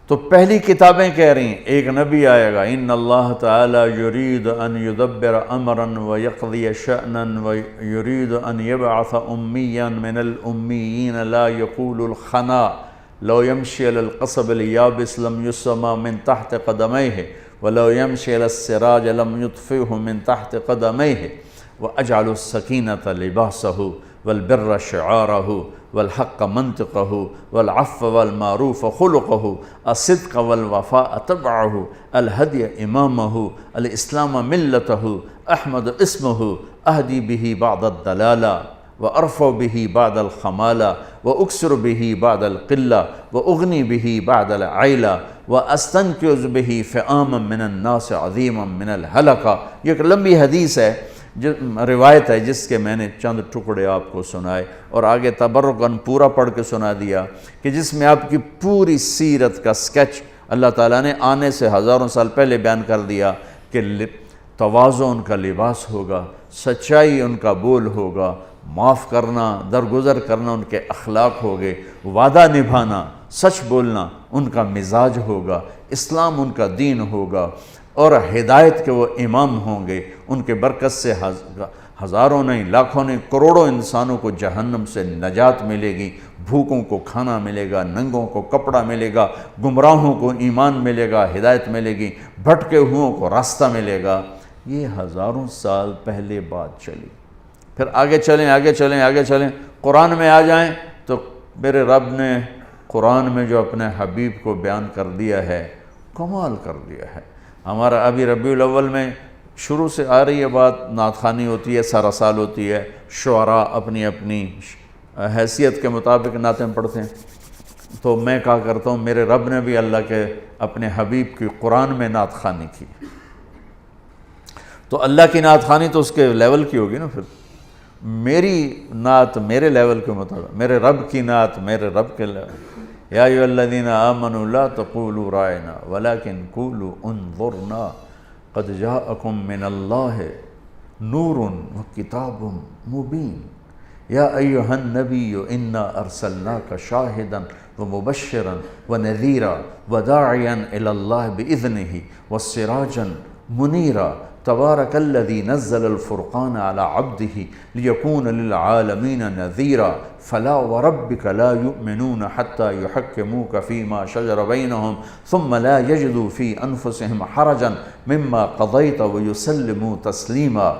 تو پہلی کتابیں کہہ رہی ہیں ایک نبی آئے گا، ان اللہ تعالی یرید ان یدبر امرا ویقضی شأنا ویرید ان یبعث امیا من الامیین لا یقول الخنا لو یمشی علی القصب الیابس لم یسمع من تحت قدمیہ ولو یمشی علی السراج لم یطفئہ من تحت قدمیہ واجعل السکینۃ لباسہ والبر شعارہ والحق منطقہ والعفو والمعروف خلقہ الصدق والوفاء تبعہ الہدی امامہ الاسلام ملتہ احمد اسمہ اہدی بہ بعد الدلالہ وارفع بہ بعد الخمالہ واکثر بہ بعد القلہ واغنی بہ بعد العیلہ واستنقذ بہ فئاما من الناس عظیما من الہلکہ۔ یہ ایک لمبی حدیث ہے، روایت ہے جس کے میں نے چند ٹکڑے آپ کو سنائے اور آگے تبرکاً پورا پڑھ کے سنا دیا، کہ جس میں آپ کی پوری سیرت کا سکیچ اللہ تعالیٰ نے آنے سے ہزاروں سال پہلے بیان کر دیا، کہ تواضع ان کا لباس ہوگا، سچائی ان کا بول ہوگا، معاف کرنا، درگزر کرنا ان کے اخلاق ہوگے، وعدہ نبھانا، سچ بولنا ان کا مزاج ہوگا، اسلام ان کا دین ہوگا، اور ہدایت کے وہ امام ہوں گے۔ ان کے برکت سے ہزاروں نہیں، لاکھوں نہیں، کروڑوں انسانوں کو جہنم سے نجات ملے گی، بھوکوں کو کھانا ملے گا، ننگوں کو کپڑا ملے گا، گمراہوں کو ایمان ملے گا، ہدایت ملے گی، بھٹکے ہوئوں کو راستہ ملے گا۔ یہ ہزاروں سال پہلے بات چلی۔ پھر آگے چلیں آگے چلیں آگے چلیں، قرآن میں آ جائیں تو میرے رب نے قرآن میں جو اپنے حبیب کو بیان کر دیا ہے، کمال کر دیا ہے۔ ہمارا ابھی ربیع الاول میں شروع سے آ رہی ہے بات، نعت خوانی ہوتی ہے، سارا سال ہوتی ہے، شعراء اپنی اپنی حیثیت کے مطابق نعتیں پڑھتے ہیں۔ تو میں کہا کرتا ہوں میرے رب نے بھی اللہ کے اپنے حبیب کی قرآن میں نعت خوانی کی، تو اللہ کی نعت خوانی تو اس کے لیول کی ہوگی نا، پھر میری نعت میرے لیول کے مطابق، میرے رب کی نعت میرے رب کے لیول۔ یا ایھا الذین آمنوا لا تقولوا رائنا ولکن قولوا انظرنا قد جاءکم من اللہ نور وکتاب مبین یا ایھا النبی انا ارسلناک شاہدا ومبشرا ونذیرا وداعیا الی اللہ باذنہ وسراجا منیرا تبارک الذی نزل الفرقان علی عبدہ لیکون للعالمین نذیرا فلا وربک لا یؤمنون حتی یحکموک فیما شجر بینہم ثم لا یجدوا فی انفسہم حرجا مما قضیت ویسلموا تسلیما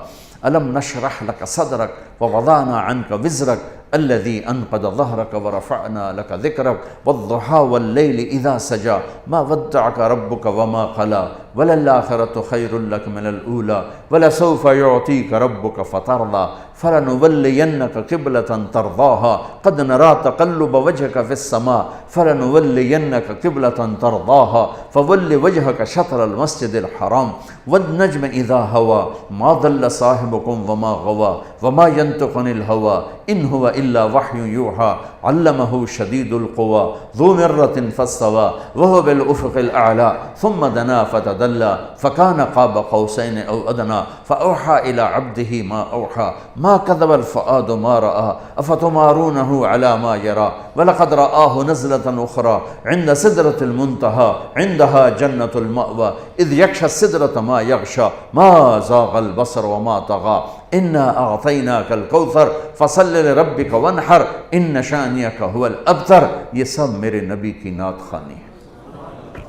الم نشرح لک صدرک ووضعنا عنک وزرک الذي انقض ظهرك ورفعنا لك ذكرك والضحى والليل اذا سجى ما ودعك ربك وما قلى وللآخرة خير لك من الأولى ولسوف يعطيك ربك فترضى فلنولينك قبلة ترضاها قد نرى تقلب وجهك في السماء فلنولينك قبلة ترضاها فول وجهك شطر المسجد الحرام والنجم إذا هوى ما ضل صاحبكم وما غوى وما ينطق عن الهوى إن هو إلا وحي يوحى علمه شديد القوى ذو مرة فاستوى وهو بالأفق الأعلى ثم دنا فتدلى فكان قاب قوسين أو أدنى فأوحى إلى عبده ما أوحى ما كذب الفؤاد ما رأى أفتمارونه على ما يرى ولقد رآه نزلة أخرى عند سدرة المنتهى عندها جنة المأوى إذ يغشى السدرة ما يغشى ما زاغ البصر وما طغى إنا أعطيناك الكوثر فصل لربك وانحر إن شانئك هو الأبتر۔ یہ سب میرے نبی کی نعت خوانی ہے۔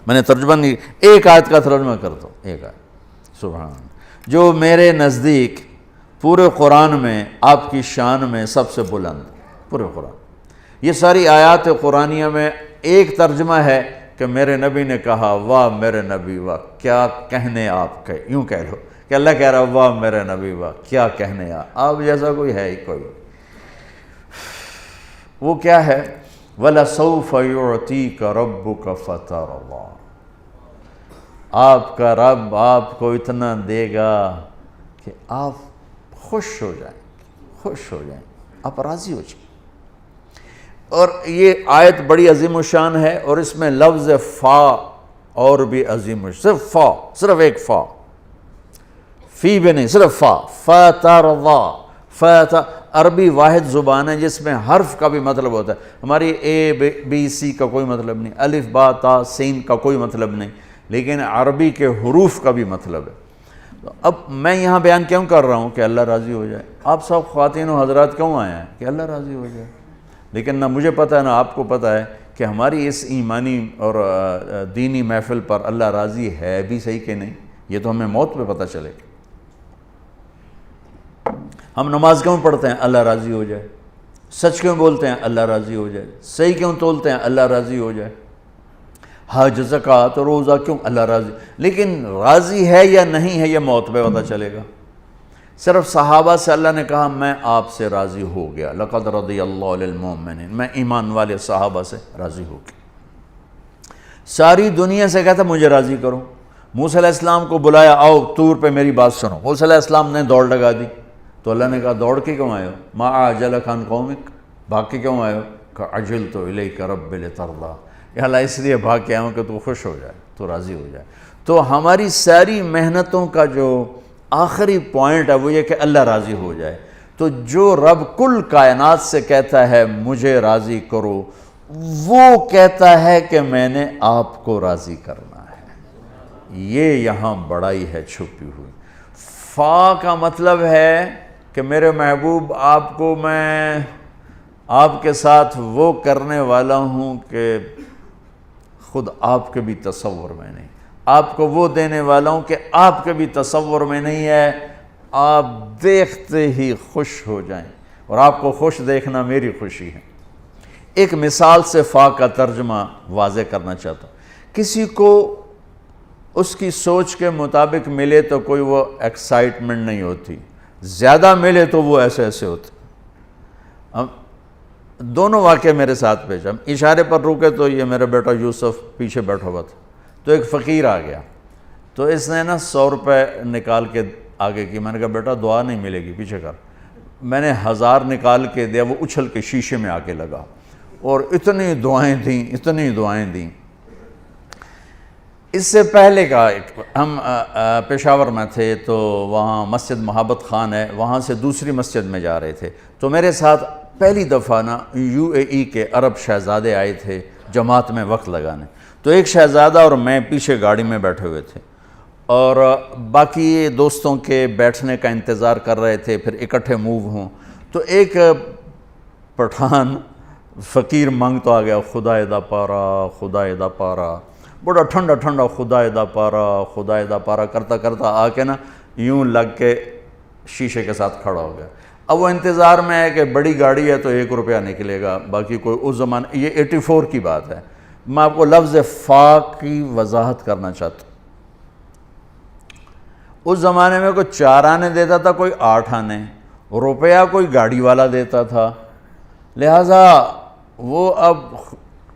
میں نے ترجمہ نہیں، ایک آیت کا ترجمہ کرتا ہوں، ایک آیت، سبحان، جو میرے نزدیک پورے قرآن میں آپ کی شان میں سب سے بلند، پورے قرآن، یہ ساری آیات قرآنیہ میں ایک ترجمہ ہے کہ میرے نبی نے کہا واہ میرے نبی واہ کیا کہنے آپ کے، یوں کہہ لو کہ اللہ کہہ رہا واہ میرے نبی واہ کیا کہنے آپ جیسا کوئی ہے ہی کوئی۔ وہ کیا ہے؟ وَلَسَوْفَ يُعْطِيكَ رَبُّكَ فَتَرْضَىٰ، آپ کا رب آپ کو اتنا دے گا کہ آپ خوش ہو جائیں، آپ راضی ہو جائیں۔ اور یہ آیت بڑی عظیم الشان ہے، اور اس میں لفظ فا اور بھی عظیم، صرف فا، صرف ایک فا، فی بھی نہیں، صرف فا، فترضا، عربی واحد زبان ہے جس میں حرف کا بھی مطلب ہوتا ہے۔ ہماری اے بی سی کا کوئی مطلب نہیں، الف با تا سین کا کوئی مطلب نہیں، لیکن عربی کے حروف کا بھی مطلب ہے۔ تو اب میں یہاں بیان کیوں کر رہا ہوں کہ اللہ راضی ہو جائے؟ آپ سب خواتین و حضرات کیوں آئے ہیں؟ کہ اللہ راضی ہو جائے۔ لیکن نہ مجھے پتہ ہے نہ آپ کو پتہ ہے کہ ہماری اس ایمانی اور دینی محفل پر اللہ راضی ہے بھی صحیح کہ نہیں، یہ تو ہمیں موت پہ پتہ چلے گا۔ ہم نماز کیوں پڑھتے ہیں؟ اللہ راضی ہو جائے۔ سچ کیوں بولتے ہیں؟ اللہ راضی ہو جائے۔ صحیح کیوں تولتے ہیں؟ اللہ راضی ہو جائے۔ حج زکوٰۃ روزہ کیوں؟ اللہ راضی۔ لیکن راضی ہے یا نہیں ہے یہ موت پہ پتہ چلے گا۔ صرف صحابہ سے اللہ نے کہا میں آپ سے راضی ہو گیا، لقد رضی اللہ عن المؤمنین، میں ایمان والے صحابہ سے راضی ہو گیا۔ ساری دنیا سے کہتا مجھے راضی کرو۔ موسیٰ علیہ السلام کو بلایا، آؤ طور پہ میری بات سنو۔ موسیٰ علیہ السلام نے دوڑ لگا دی، تو اللہ نے کہا دوڑ کے کیوں آئے ہو؟ ما اعجلک عن قومک، بھاگ کے کیوں آئے ہو؟ کہ عجلت الیک رب لترضی، یا اللہ اس لیے بھاگ کے آیا ہوں کہ تو خوش ہو جائے، تو راضی ہو جائے۔ تو ہماری ساری محنتوں کا جو آخری پوائنٹ ہے وہ یہ کہ اللہ راضی ہو جائے۔ تو جو رب کل کائنات سے کہتا ہے مجھے راضی کرو، وہ کہتا ہے کہ میں نے آپ کو راضی کرنا ہے۔ یہ یہاں بڑائی ہے چھپی ہوئی۔ فا کا مطلب ہے کہ میرے محبوب آپ کو میں آپ کے ساتھ وہ کرنے والا ہوں کہ خود آپ کے بھی تصور میں نہیں، آپ کو وہ دینے والا ہوں کہ آپ کے بھی تصور میں نہیں ہے، آپ دیکھتے ہی خوش ہو جائیں، اور آپ کو خوش دیکھنا میری خوشی ہے۔ ایک مثال سے فا کا ترجمہ واضح کرنا چاہتا ہوں۔ کسی کو اس کی سوچ کے مطابق ملے تو کوئی وہ ایکسائٹمنٹ نہیں ہوتی، زیادہ ملے تو وہ ایسے ایسے ہوتے۔ دونوں واقعے میرے ساتھ پیش، ہم اشارے پر رکے تو یہ میرا بیٹا یوسف پیچھے بیٹھا ہوا تھا، تو ایک فقیر آ گیا، تو اس نے نا 100 روپے نکال کے آگے کی، میں نے کہا بیٹا دعا نہیں ملے گی، پیچھے کر۔ میں نے 1000 نکال کے دیا، وہ اچھل کے شیشے میں آ کے لگا، اور اتنی دعائیں دیں۔ اس سے پہلے کا ہم پشاور میں تھے، تو وہاں مسجد محبت خان ہے، وہاں سے دوسری مسجد میں جا رہے تھے، تو میرے ساتھ پہلی دفعہ نا UAE کے عرب شہزادے آئے تھے جماعت میں وقت لگانے۔ تو ایک شہزادہ اور میں پیچھے گاڑی میں بیٹھے ہوئے تھے، اور باقی دوستوں کے بیٹھنے کا انتظار کر رہے تھے پھر اکٹھے موو ہوں۔ تو ایک پٹھان فقیر مانگ تو آ گیا، خدا دا پارا، بڑا ٹھنڈا خدا دا پارا کرتا آ کے نا یوں لگ کے شیشے کے ساتھ کھڑا ہو گیا۔ اب وہ انتظار میں ہے کہ بڑی گاڑی ہے تو 1 روپیہ نکلے گا، باقی کوئی اس زمانے، یہ 84 کی بات ہے، میں آپ کو لفظ فا کی وضاحت کرنا چاہتا ہوں۔ اس زمانے میں کوئی 4 آنے دیتا تھا، کوئی 8 آنے، روپیہ کوئی گاڑی والا دیتا تھا، لہٰذا وہ اب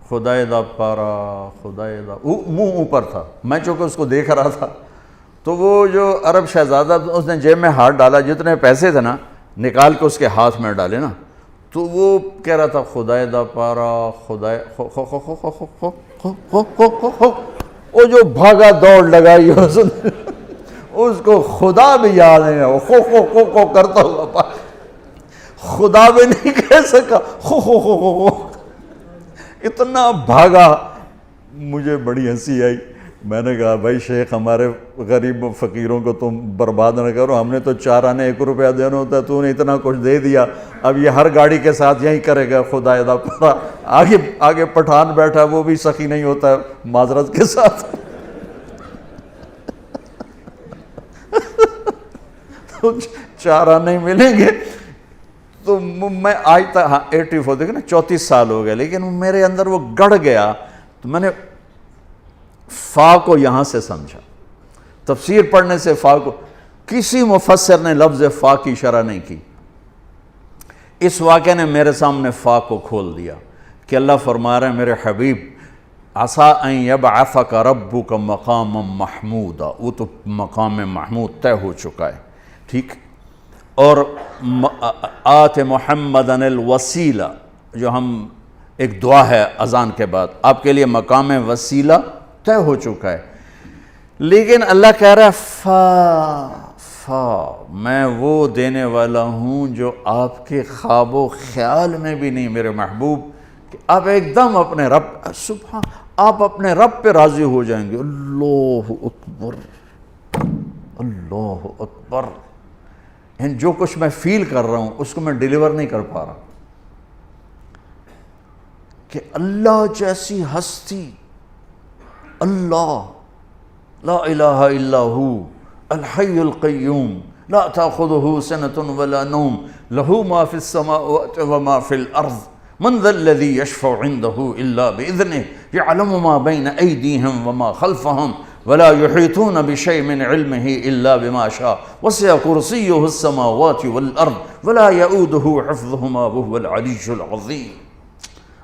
خدا دا پارا منہ اوپر تھا، میں چونکہ اس کو دیکھ رہا تھا، تو وہ جو عرب شہزادہ اس نے جیب میں ہاتھ ڈالا، جتنے پیسے تھے نا نکال کے اس کے ہاتھ میں ڈالے نا، تو وہ کہہ رہا تھا خدا دا پارا وہ جو بھاگا دوڑ لگائی اس کو خدا بھی یاد نہیں، وہ خو کرتا ہوا خدا بھی نہیں کہہ سکا، خو اتنا بھاگا، مجھے بڑی ہنسی آئی۔ میں نے کہا بھائی شیخ ہمارے غریب فقیروں کو تم برباد نہ کرو، ہم نے تو 4 آنے 1 روپیہ دینا ہوتا ہے، تو نے اتنا کچھ دے دیا، اب یہ ہر گاڑی کے ساتھ یہی کرے گا خدا دا پارا۔ آگے پٹھان بیٹھا، وہ بھی سخی نہیں ہوتا معذرت کے ساتھ، تو 4 آنے ملیں گے۔ تو میں آج تک 84 دیکھیں نا 34 سال ہو گئے، لیکن میرے اندر وہ گڑ گیا، تو میں نے فا کو یہاں سے سمجھا، تفسیر پڑھنے سے فا کو، کسی مفسر نے لفظ فا کی شرح نہیں کی۔ اس واقعے نے میرے سامنے فا کو کھول دیا کہ اللہ فرما رہے ہیں میرے حبیب عسیٰ ان یبعثک ربک مقاما محمودا، وہ تو مقام محمود طے ہو چکا ہے، ٹھیک. اور آت محمدً الوسیلہ، جو ہم ایک دعا ہے اذان کے بعد، آپ کے لیے مقام وسیلہ طے ہو چکا ہے. لیکن اللہ کہہ رہا ہے میں وہ دینے والا ہوں جو آپ کے خواب و خیال میں بھی نہیں میرے محبوب، کہ آپ ایک دم اپنے رب، سبحان، آپ اپنے رب پہ راضی ہو جائیں گے. اللہ اکبر، اللہ اکبر. جو کچھ میں فیل کر رہا ہوں اس کو میں ڈیلیور نہیں کر پا رہا، کہ اللہ جیسی ہستی، اللہ لا الہ الا ہو الحی القیوم لا تأخذہ سنۃ ولا نوم لہ ما فی السماوات وما فی الارض من ذا الذی یشفع عنده الا بإذنہ یعلم ما بین ایدیہم وما خلفہم ولا یحیطون بشیء من علمہ الا بما شاء وسع کرسیہ السماوات والارض ولا یؤودہ حفظہما وهو العلی العظیم.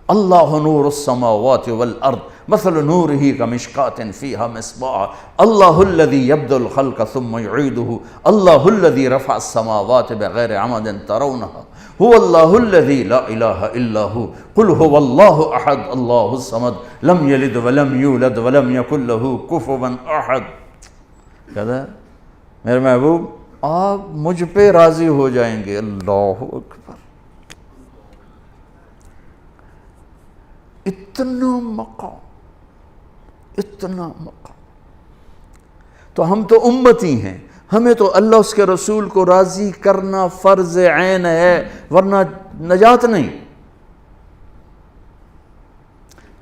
اللہ نور السماوات والارض مثل نورہ کمشکاۃ فیہا مصباح اللہ الذی یبدأ الخلق ثم یعیدہ اللہ الذی رفع السماوات بغیر عمد ترونہا هو اللہ الذی لا الہ الا ہو قل هو اللہ احد اللہ الصمد لم یلد ولم یولد ولم یکن لہ کفوا احد. کہتا ہے میرے محبوب آپ مجھ پہ راضی ہو جائیں گے. اللہ اکبر. اتنا مقام، اتنا مقام. تو ہم تو امتی ہیں، ہمیں تو اللہ اس کے رسول کو راضی کرنا فرض عین ہے، ورنہ نجات نہیں.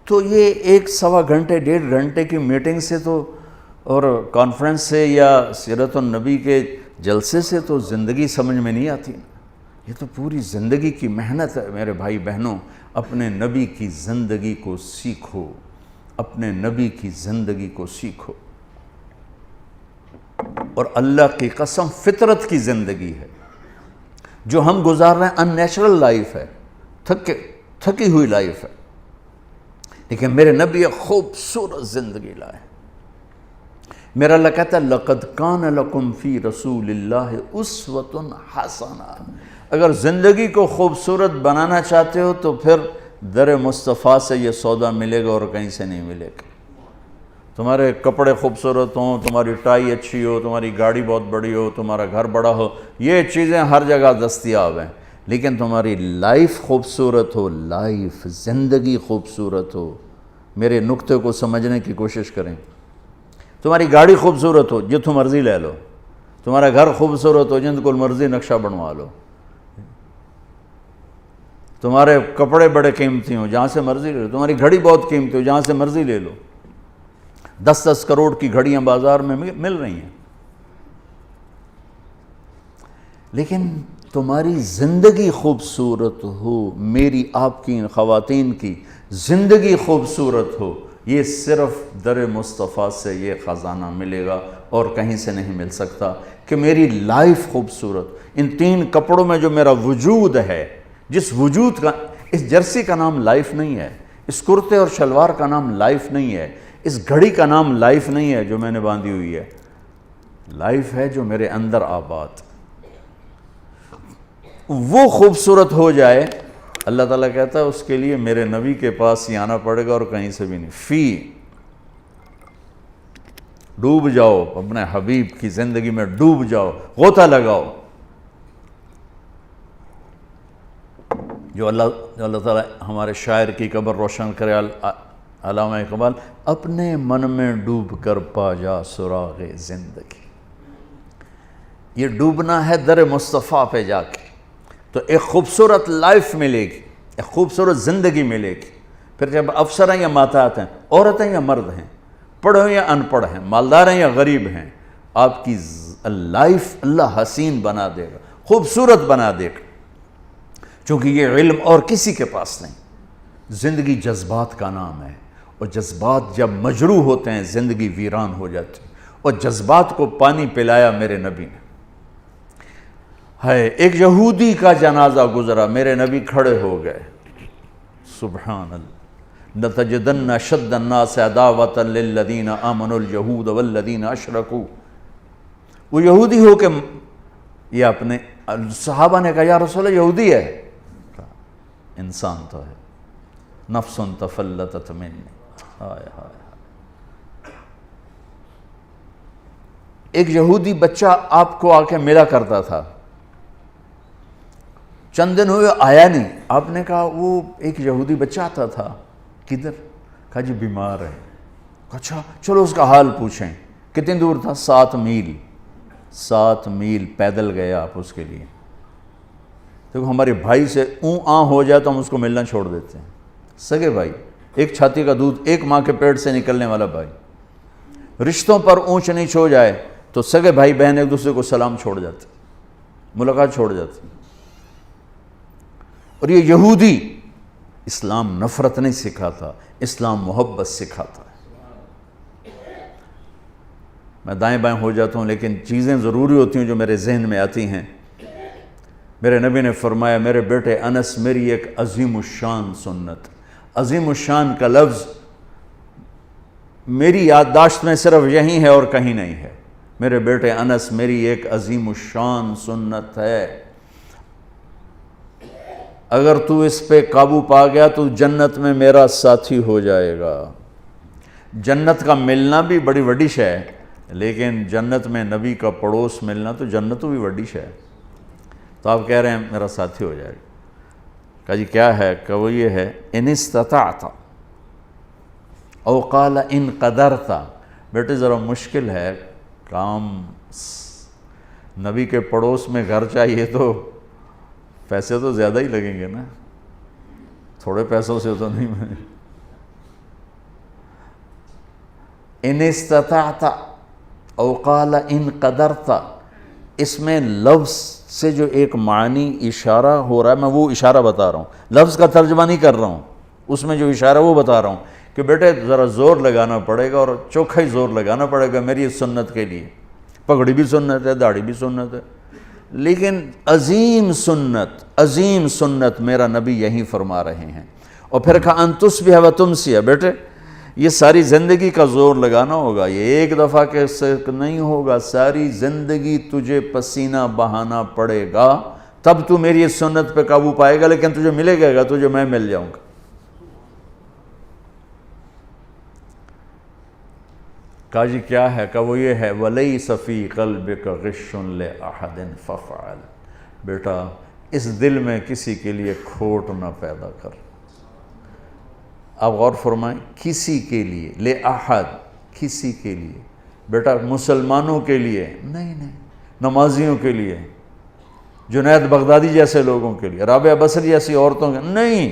تو یہ 1-1.25 گھنٹے 1.5 گھنٹے کی میٹنگ سے تو اور کانفرنس سے یا سیرت النبی کے جلسے سے تو زندگی سمجھ میں نہیں آتی. یہ تو پوری زندگی کی محنت ہے میرے بھائی بہنوں. اپنے نبی کی زندگی کو سیکھو، اپنے نبی کی زندگی کو سیکھو. اور اللہ کی قسم فطرت کی زندگی ہے جو ہم گزار رہے ہیں. ان نیچرل لائف ہے، تھکی ہوئی لائف ہے. لیکن میرے نبی ایک خوبصورت زندگی لائے. میرا اللہ کہتا ہے لَقَدْ كَانَ لَكُمْ فِي رَسُولِ اللَّهِ أُسْوَةٌ حَسَنَةٌ. اگر زندگی کو خوبصورت بنانا چاہتے ہو تو پھر در مصطفیٰ سے یہ سودا ملے گا اور کہیں سے نہیں ملے گا. تمہارے کپڑے خوبصورت ہوں، تمہاری ٹائی اچھی ہو، تمہاری گاڑی بہت بڑی ہو، تمہارا گھر بڑا ہو، یہ چیزیں ہر جگہ دستیاب ہیں. لیکن تمہاری لائف خوبصورت ہو، لائف زندگی خوبصورت ہو. میرے نقطے کو سمجھنے کی کوشش کریں. تمہاری گاڑی خوبصورت ہو، جتوں مرضی لے لو. تمہارا گھر خوبصورت ہو، جن کو مرضی نقشہ بنوا لو. تمہارے کپڑے بڑے قیمتی ہوں، جہاں سے مرضی لے لو. تمہاری گھڑی بہت قیمتی ہو، جہاں سے مرضی لے لو. 10-10 کروڑ کی گھڑیاں بازار میں مل رہی ہیں. لیکن تمہاری زندگی خوبصورت ہو، میری آپ کی خواتین کی زندگی خوبصورت ہو، یہ صرف در مصطفیٰ سے یہ خزانہ ملے گا اور کہیں سے نہیں مل سکتا. کہ میری لائف خوبصورت، ان 3 کپڑوں میں جو میرا وجود ہے، جس وجود کا، اس جرسی کا نام لائف نہیں ہے، اس کرتے اور شلوار کا نام لائف نہیں ہے، اس گھڑی کا نام لائف نہیں ہے جو میں نے باندھی ہوئی ہے. لائف ہے جو میرے اندر آباد. وہ خوبصورت ہو جائے، اللہ تعالیٰ کہتا ہے اس کے لیے میرے نبی کے پاس ہی آنا پڑے گا اور کہیں سے بھی نہیں. ڈوب جاؤ اپنے حبیب کی زندگی میں، ڈوب جاؤ، غوطہ لگاؤ. جو اللہ تعالیٰ ہمارے شاعر کی قبر روشن کرے، علامہ اقبال، اپنے من میں ڈوب کر پا جا سراغ زندگی. یہ ڈوبنا ہے در مصطفیٰ پہ جا کے، تو ایک خوبصورت لائف ملے گی، ایک خوبصورت زندگی ملے گی. پھر جب افسر ہیں یا ماتحت ہیں، عورتیں یا مرد ہیں، پڑھے یا ان پڑھ ہیں، مالدار ہیں یا غریب ہیں، آپ کی لائف اللہ حسین بنا دے گا، خوبصورت بنا دے گا. چونکہ یہ علم اور کسی کے پاس نہیں. زندگی جذبات کا نام ہے، اور جذبات جب مجروح ہوتے ہیں زندگی ویران ہو جاتی ہے. اور جذبات کو پانی پلایا میرے نبی نے. ایک یہودی کا جنازہ گزرا، میرے نبی کھڑے ہو گئے. سبحان اللہ. لَتَجِدَنَّ أَشَدَّ النَّاسِ عَدَاوَةً لِلَّذِينَ آمَنُوا الْيَهُودَ وَالَّذِينَ أَشْرَكُوا. وہ یہودی ہو کہ یہ اپنے صحابہ نے کہا یا رسول اللہ یہودی ہے، انسان تو ہے، نفس تفلتت منی. ہائے ہائے. ایک یہودی بچہ آپ کو آ کے ملا کرتا تھا، چند دن ہوئے آیا نہیں. آپ نے کہا وہ ایک یہودی بچہ آتا تھا، کدھر؟ کہا جی بیمار ہے. اچھا چلو اس کا حال پوچھیں. کتنی دور تھا؟ 7 میل. 7 میل پیدل گئے آپ اس کے لیے. دیکھو ہمارے بھائی سے آ ہو جائے تو ہم اس کو ملنا چھوڑ دیتے ہیں. سگے بھائی، ایک چھاتی کا دودھ، ایک ماں کے پیٹ سے نکلنے والا بھائی. رشتوں پر اونچ نیچ ہو جائے تو سگے بھائی بہن ایک دوسرے کو سلام چھوڑ جاتے، ملاقات چھوڑ جاتے. اور یہ یہودی اسلام نفرت نہیں سکھاتا، اسلام محبت سکھاتا ہے. میں دائیں بائیں ہو جاتا ہوں لیکن چیزیں ضروری ہوتی ہیں جو میرے ذہن میں آتی ہیں. میرے نبی نے فرمایا میرے بیٹے انس میری ایک عظیم الشان سنت. عظیم الشان کا لفظ میری یادداشت میں صرف یہی ہے اور کہیں نہیں ہے. میرے بیٹے انس میری ایک عظیم الشان سنت ہے، اگر تو اس پہ قابو پا گیا تو جنت میں میرا ساتھی ہو جائے گا. جنت کا ملنا بھی بڑی وڈی شے ہے، لیکن جنت میں نبی کا پڑوس ملنا تو جنت بھی وڈی شے ہے. تو آپ کہہ رہے ہیں میرا ساتھی ہو جائے گا. کہا جی کیا ہے؟ کہ وہ یہ ہے ان استطعت او قال ان قدرت. بیٹے ذرا مشکل ہے کام، نبی کے پڑوس میں گھر چاہیے تو پیسے تو زیادہ ہی لگیں گے نا، تھوڑے پیسوں سے تو نہیں. میں ان استطعت او قال ان قدرت، اس میں لفظ سے جو ایک معنی اشارہ ہو رہا ہے میں وہ اشارہ بتا رہا ہوں، لفظ کا ترجمہ نہیں کر رہا ہوں. اس میں جو اشارہ وہ بتا رہا ہوں کہ بیٹے ذرا زور لگانا پڑے گا اور چوکھا ہی زور لگانا پڑے گا میری اس سنت کے لیے. پگڑی بھی سنت ہے، داڑھی بھی سنت ہے، لیکن عظیم سنت میرا نبی یہی فرما رہے ہیں. اور پھر کہا ان تصبح و تمسی. بیٹے یہ ساری زندگی کا زور لگانا ہوگا، یہ ایک دفعہ کے سے نہیں ہوگا، ساری زندگی تجھے پسینہ بہانا پڑے گا تب تو میری اس سنت پہ قابو پائے گا، لیکن تجھے ملے گا تجھے میں مل جاؤں گا. کہا جی کیا ہے؟ کہ وہ یہ ہے وَلَيْسَ فِي قَلْبِكَ غِشٌّ لِأَحَدٍ فَافْعَلْ. بیٹا اس دل میں کسی کے لیے کھوٹ نہ پیدا کر. آپ غور فرمائیں، کسی کے لیے، لِأَحَدٍ کسی کے لیے. بیٹا مسلمانوں کے لیے نہیں، نمازیوں کے لیے، جنید بغدادی جیسے لوگوں کے لیے، رابعہ بصری جیسی عورتوں کے نہیں.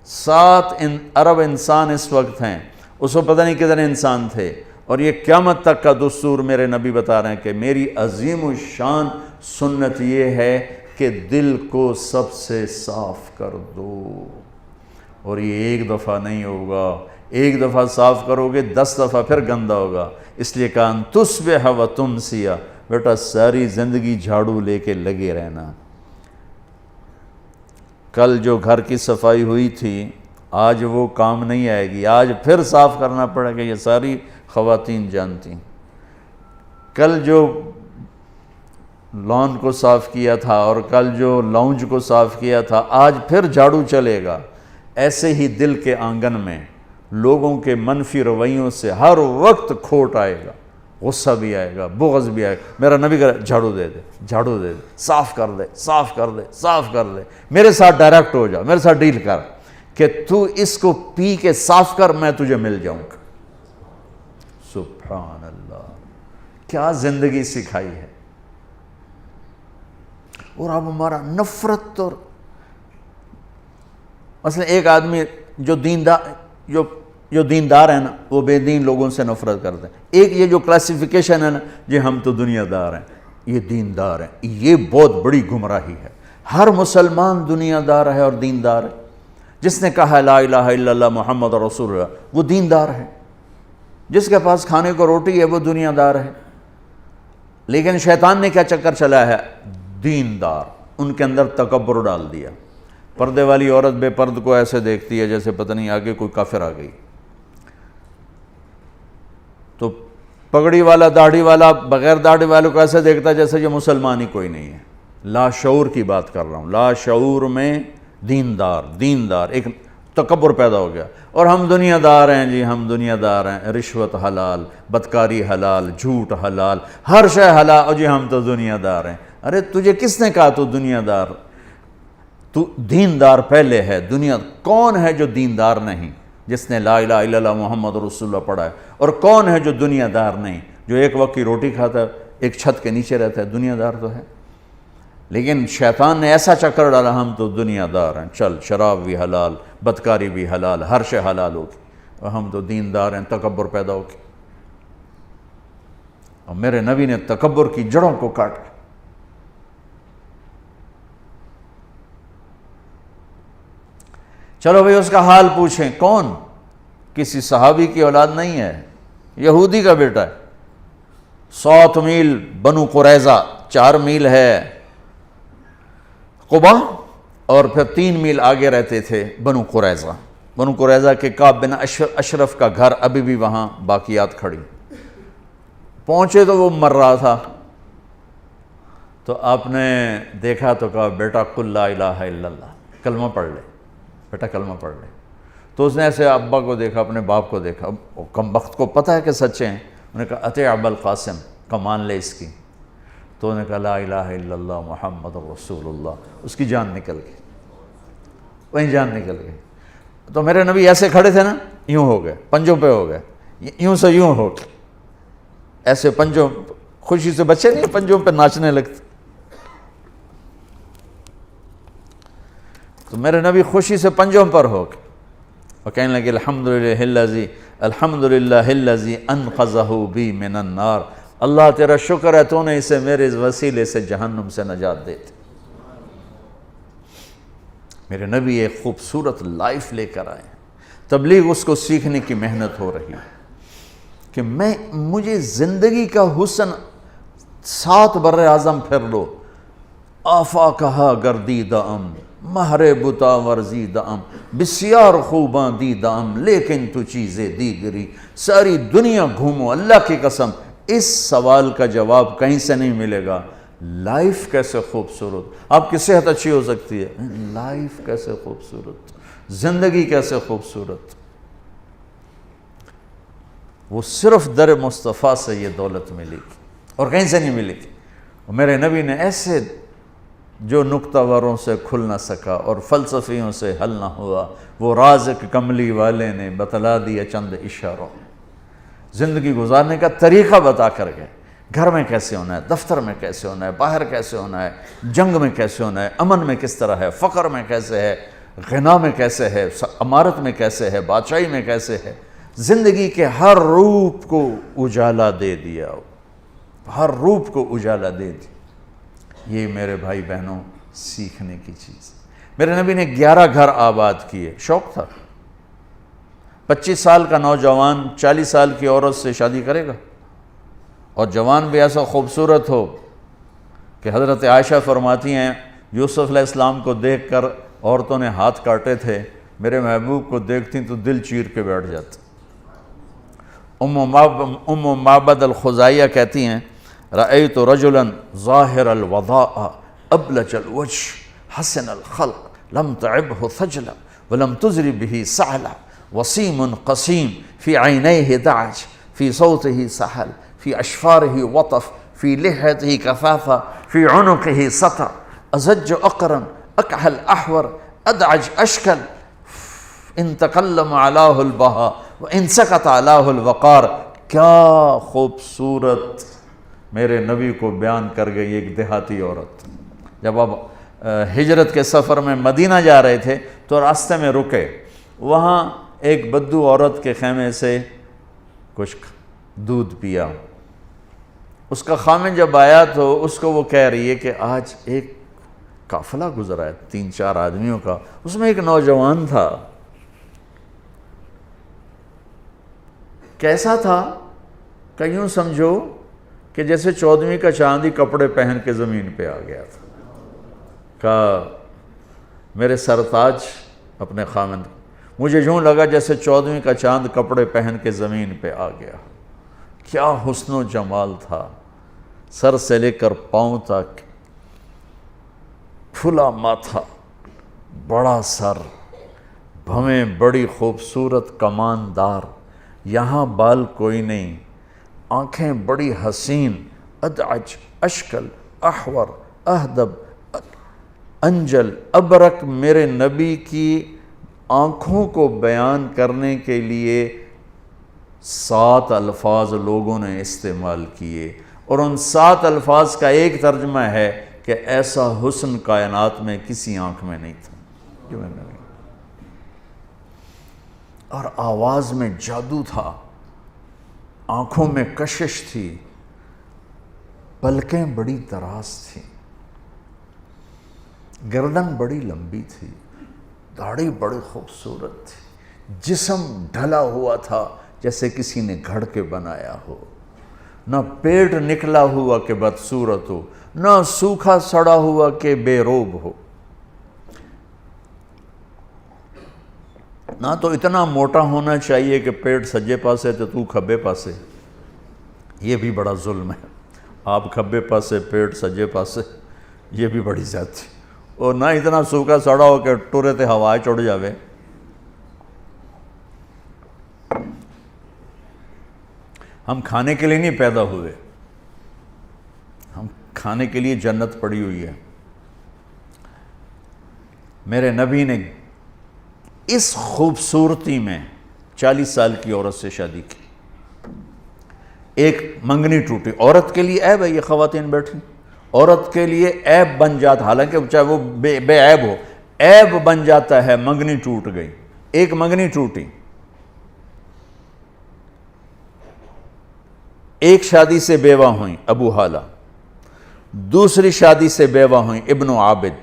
7 ارب انسان اس وقت ہیں، اس کو پتہ نہیں کتنے انسان تھے. اور یہ قیامت تک کا دستور میرے نبی بتا رہے ہیں کہ میری عظیم الشان سنت یہ ہے کہ دل کو سب سے صاف کر دو. اور یہ ایک دفعہ نہیں ہوگا، ایک دفعہ صاف کرو گے 10 دفعہ پھر گندہ ہوگا. اس لیے کہا ان تصبح و تمسی. بیٹا ساری زندگی جھاڑو لے کے لگے رہنا. کل جو گھر کی صفائی ہوئی تھی آج وہ کام نہیں آئے گی، آج پھر صاف کرنا پڑے گا. یہ ساری خواتین جانتی ہیں. کل جو لان کو صاف کیا تھا اور کل جو لاؤنج کو صاف کیا تھا آج پھر جھاڑو چلے گا. ایسے ہی دل کے آنگن میں لوگوں کے منفی رویوں سے ہر وقت کھوٹ آئے گا، غصہ بھی آئے گا، بغض بھی آئے گا. میرا نبی کہا جھاڑو دے دے، جھاڑو دے دے، صاف کر دے، صاف کر دے، صاف کر دے. میرے ساتھ ڈائریکٹ ہو جا، میرے ساتھ ڈیل کر کہ تو اس کو پی کے صاف کر، میں تجھے مل جاؤں گا. سبحان اللہ، کیا زندگی سکھائی ہے. اور اب ہمارا نفرت. اور مثلا ایک آدمی جو دیندار ہے نا وہ بے دین لوگوں سے نفرت کرتے ہیں. ایک یہ جو کلاسیفیکیشن ہے نا جی ہم تو دنیا دار ہیں، یہ دیندار ہیں، یہ بہت بڑی گمراہی ہے. ہر مسلمان دنیا دار ہے اور دیندار ہے. جس نے کہا لا الہ الا اللہ محمد رسول اللہ وہ دیندار ہے. جس کے پاس کھانے کو روٹی ہے وہ دنیا دار ہے. لیکن شیطان نے کیا چکر چلایا ہے؟ دیندار، ان کے اندر تکبر ڈال دیا. پردے والی عورت بے پرد کو ایسے دیکھتی ہے جیسے پتہ نہیں آگے کوئی کافر آ گئی، تو پگڑی والا داڑھی والا بغیر داڑھی والے کو ایسے دیکھتا ہے جیسے یہ مسلمان ہی کوئی نہیں ہے۔ لا شعور کی بات کر رہا ہوں، لا شعور میں دیندار ایک تکبر پیدا ہو گیا، اور ہم دنیا دار ہیں جی، ہم دنیا دار ہیں، رشوت حلال، بدکاری حلال، جھوٹ حلال، ہر شے حلال، اور جی ہم تو دنیا دار ہیں۔ ارے تجھے کس نے کہا تو دنیا دار؟ تو دیندار پہلے ہے۔ دنیا کون ہے جو دیندار نہیں؟ جس نے لا الہ الا اللہ محمد رسول اللہ پڑھا ہے۔ اور کون ہے جو دنیا دار نہیں؟ جو ایک وقت کی روٹی کھاتا ہے، ایک چھت کے نیچے رہتا ہے، دنیا دار تو ہے۔ لیکن شیطان نے ایسا چکر ڈالا، ہم تو دنیا دار ہیں، چل شراب بھی حلال، بدکاری بھی حلال، ہر شے حلال ہوگی، اور ہم تو دیندار ہیں، تکبر پیدا ہوگی۔ اور میرے نبی نے تکبر کی جڑوں کو کاٹا۔ چلو بھئی اس کا حال پوچھیں، کون؟ کسی صحابی کی اولاد نہیں ہے، یہودی کا بیٹا ہے۔ 7 میل بنو قریظہ، 4 میل ہے قبا، اور پھر 3 میل آگے رہتے تھے بنو قریظہ۔ بنو قریظہ کے کعب بن اشرف کا گھر ابھی بھی وہاں باقیات کھڑی۔ پہنچے تو وہ مر رہا تھا، تو آپ نے دیکھا تو کہا بیٹا قل لا الہ الا اللہ، کلمہ پڑھ لے بیٹا، کلمہ پڑھ لے۔ تو اس نے ایسے ابا کو دیکھا، اپنے باپ کو دیکھا، کم بخت کو پتہ ہے کہ سچے ہیں، انہوں نے کہا اطیع ابا القاسم، کا مان لے اس کی۔ تو انہوں نے کہا لا الہ الا اللہ محمد رسول اللہ، اس کی جان نکل گئی، وہیں جان نکل گئی۔ تو میرے نبی ایسے کھڑے تھے نا، یوں ہو گئے، پنجوں پہ ہو گئے، یوں سے یوں ہو گئے، ایسے پنجوں، خوشی سے بچے نہیں پنجوں پہ ناچنے لگتے۔ تو میرے نبی خوشی سے پنجوں پر ہو گئے اور کہنے لگے الحمدللہ الذی انقذہ بی من النار، اللہ تیرا شکر ہے تو نے اسے میرے وسیلے سے جہنم سے نجات دیتے۔ میرے نبی ایک خوبصورت لائف لے کر آئے، تبلیغ اس کو سیکھنے کی محنت ہو رہی ہے کہ مجھے زندگی کا حسن 7 بر اعظم پھر لو، آفا کہا گردیدہم، مہر بتا ورزیدہم، بسیار خوباں دیدہم، لیکن تو چیزیں دیگری، ساری دنیا گھومو، اللہ کی قسم اس سوال کا جواب کہیں سے نہیں ملے گا۔ لائف کیسے خوبصورت، آپ کی صحت اچھی ہو سکتی ہے، لائف کیسے خوبصورت، زندگی کیسے خوبصورت، وہ صرف در مصطفیٰ سے یہ دولت ملے گی اور کہیں سے نہیں ملے گی۔ اور میرے نبی نے ایسے جو نکتہ وروں سے کھل نہ سکا اور فلسفیوں سے حل نہ ہوا، وہ رازق کملی والے نے بتلا دیا چند اشاروں میں، زندگی گزارنے کا طریقہ بتا کر گئے، گھر میں کیسے ہونا ہے، دفتر میں کیسے ہونا ہے، باہر کیسے ہونا ہے، جنگ میں کیسے ہونا ہے، امن میں کس طرح ہے، فقر میں کیسے ہے، غنا میں کیسے ہے، امارت میں کیسے ہے، بادشاہی میں کیسے ہے، زندگی کے ہر روپ کو اجالا دے دیا، ہر روپ کو اجالا دے دیا۔ یہ میرے بھائی بہنوں سیکھنے کی چیز۔ میرے نبی نے 11 گھر آباد کیے، شوق تھا۔ 25 سال کا نوجوان 40 سال کی عورت سے شادی کرے گا، اور جوان بھی ایسا خوبصورت ہو کہ حضرت عائشہ فرماتی ہیں یوسف علیہ السلام کو دیکھ کر عورتوں نے ہاتھ کاٹے تھے، میرے محبوب کو دیکھتی تو دل چیر کے بیٹھ جاتے۔ ام معبد الخزائیہ کہتی ہیں رأیت رجلا ظاہر الوضاء ابلج الوجه حسن الخلق لم تعبه ثجلا ولم تزر به سعلا وسیم قسیم في عینیہ دعج في صوته سحل في اشفاره وطف في لحیته کثافہ في عنقه سطر ازج اقرن اکحل احور ادعج اشکل ان تکلم علاه البہا وان سکت علاه الوقار۔ کیا خوبصورت میرے نبی کو بیان کر گئی ایک دیہاتی عورت۔ جب آپ ہجرت کے سفر میں مدینہ جا رہے تھے تو راستے میں رکے، وہاں ایک بدو عورت کے خیمے سے کچھ دودھ پیا۔ اس کا خامن جب آیا تو اس کو وہ کہہ رہی ہے کہ آج ایک قافلہ گزرا ہے 3-4 آدمیوں کا، اس میں ایک نوجوان تھا، کیسا تھا کہ یوں سمجھو کہ جیسے 14ویں کا چاندی کپڑے پہن کے زمین پہ آ گیا تھا۔ کہا میرے سرتاج اپنے خامند، مجھے یوں لگا جیسے 14ویں کا چاند کپڑے پہن کے زمین پہ آ گیا۔ کیا حسن و جمال تھا، سر سے لے کر پاؤں تک، کھلا ماتھا، بڑا سر، بھویں بڑی خوبصورت کماندار، یہاں بال کوئی نہیں، آنکھیں بڑی حسین، ادعج، اشکل، احور، اہدب، انجل، ابرک۔ میرے نبی کی آنکھوں کو بیان کرنے کے لیے 7 الفاظ لوگوں نے استعمال کیے، اور ان 7 الفاظ کا ایک ترجمہ ہے کہ ایسا حسن کائنات میں کسی آنکھ میں نہیں تھا جو میں نے۔ اور آواز میں جادو تھا، آنکھوں میں کشش تھی، پلکیں بڑی دراز تھیں، گردن بڑی لمبی تھی، داڑھی بڑی خوبصورت تھی، جسم ڈھلا ہوا تھا جیسے کسی نے گھڑ کے بنایا ہو، نہ پیٹ نکلا ہوا کہ بدصورت ہو، نہ سوکھا سڑا ہوا کہ بے روب ہو، نہ تو اتنا موٹا ہونا چاہیے کہ پیٹ سجے پاسے تو کھبے پاسے، یہ بھی بڑا ظلم ہے، آپ کھبے پاسے پیٹ سجے پاسے، یہ بھی بڑی زیادتی، اور نہ اتنا سوکھا سڑا ہو کہ ٹورے تے ہوائے چڑھ جاوے۔ ہم کھانے کے لیے نہیں پیدا ہوئے، ہم کھانے کے لیے جنت پڑی ہوئی ہے۔ میرے نبی نے اس خوبصورتی میں 40 سال کی عورت سے شادی کی، ایک منگنی ٹوٹی، عورت کے لیے عیب ہے، یہ خواتین بیٹھی، عورت کے لیے عیب بن جاتا، حالانکہ چاہے وہ بے عیب ہو، عیب بن جاتا ہے، منگنی ٹوٹ گئی، ایک منگنی ٹوٹی۔ ایک شادی سے بیوہ ہوئیں ابو حالہ، دوسری شادی سے بیوہ ہوئیں ابن عابد،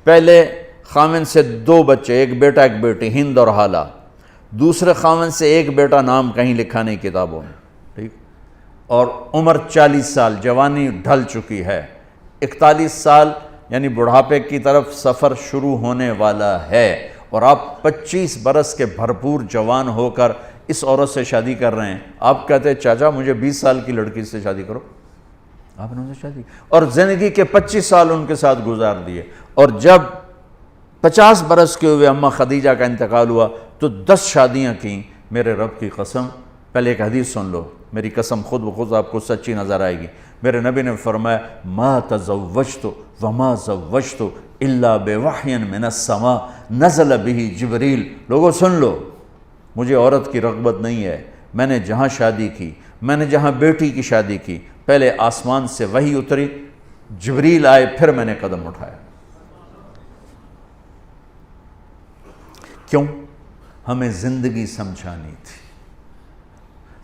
پہلے خامن سے 2 بچے، ایک بیٹا ایک بیٹی، ہند اور حالہ، دوسرے خامن سے ایک بیٹا، نام کہیں لکھا نہیں کتابوں میں، ٹھیک، اور عمر 40 سال، جوانی ڈھل چکی ہے، 41 سال یعنی بڑھاپے کی طرف سفر شروع ہونے والا ہے، اور آپ 25 برس کے بھرپور جوان ہو کر اس عورت سے شادی کر رہے ہیں۔ آپ کہتے ہیں چاچا مجھے 20 سال کی لڑکی سے شادی کرو، آپ نے ان سے شادی، اور زندگی کے 25 سال ان کے ساتھ گزار دیے، اور جب 50 برس کے ہوئے اماں خدیجہ کا انتقال ہوا تو 10 شادیاں کیں۔ میرے رب کی قسم، پہلے ایک حدیث سن لو، میری قسم خود بخود آپ کو سچی نظر آئے گی۔ میرے نبی نے فرمایا ما تزوجت وما زوجت الا بوحی من السماء نزل به جبریل۔ لوگوں سن لو، مجھے عورت کی رغبت نہیں ہے، میں نے جہاں شادی کی، میں نے جہاں بیٹی کی شادی کی، پہلے آسمان سے وحی اتری، جبریل آئے، پھر میں نے قدم اٹھایا۔ کیوں؟ ہمیں زندگی سمجھانی تھی۔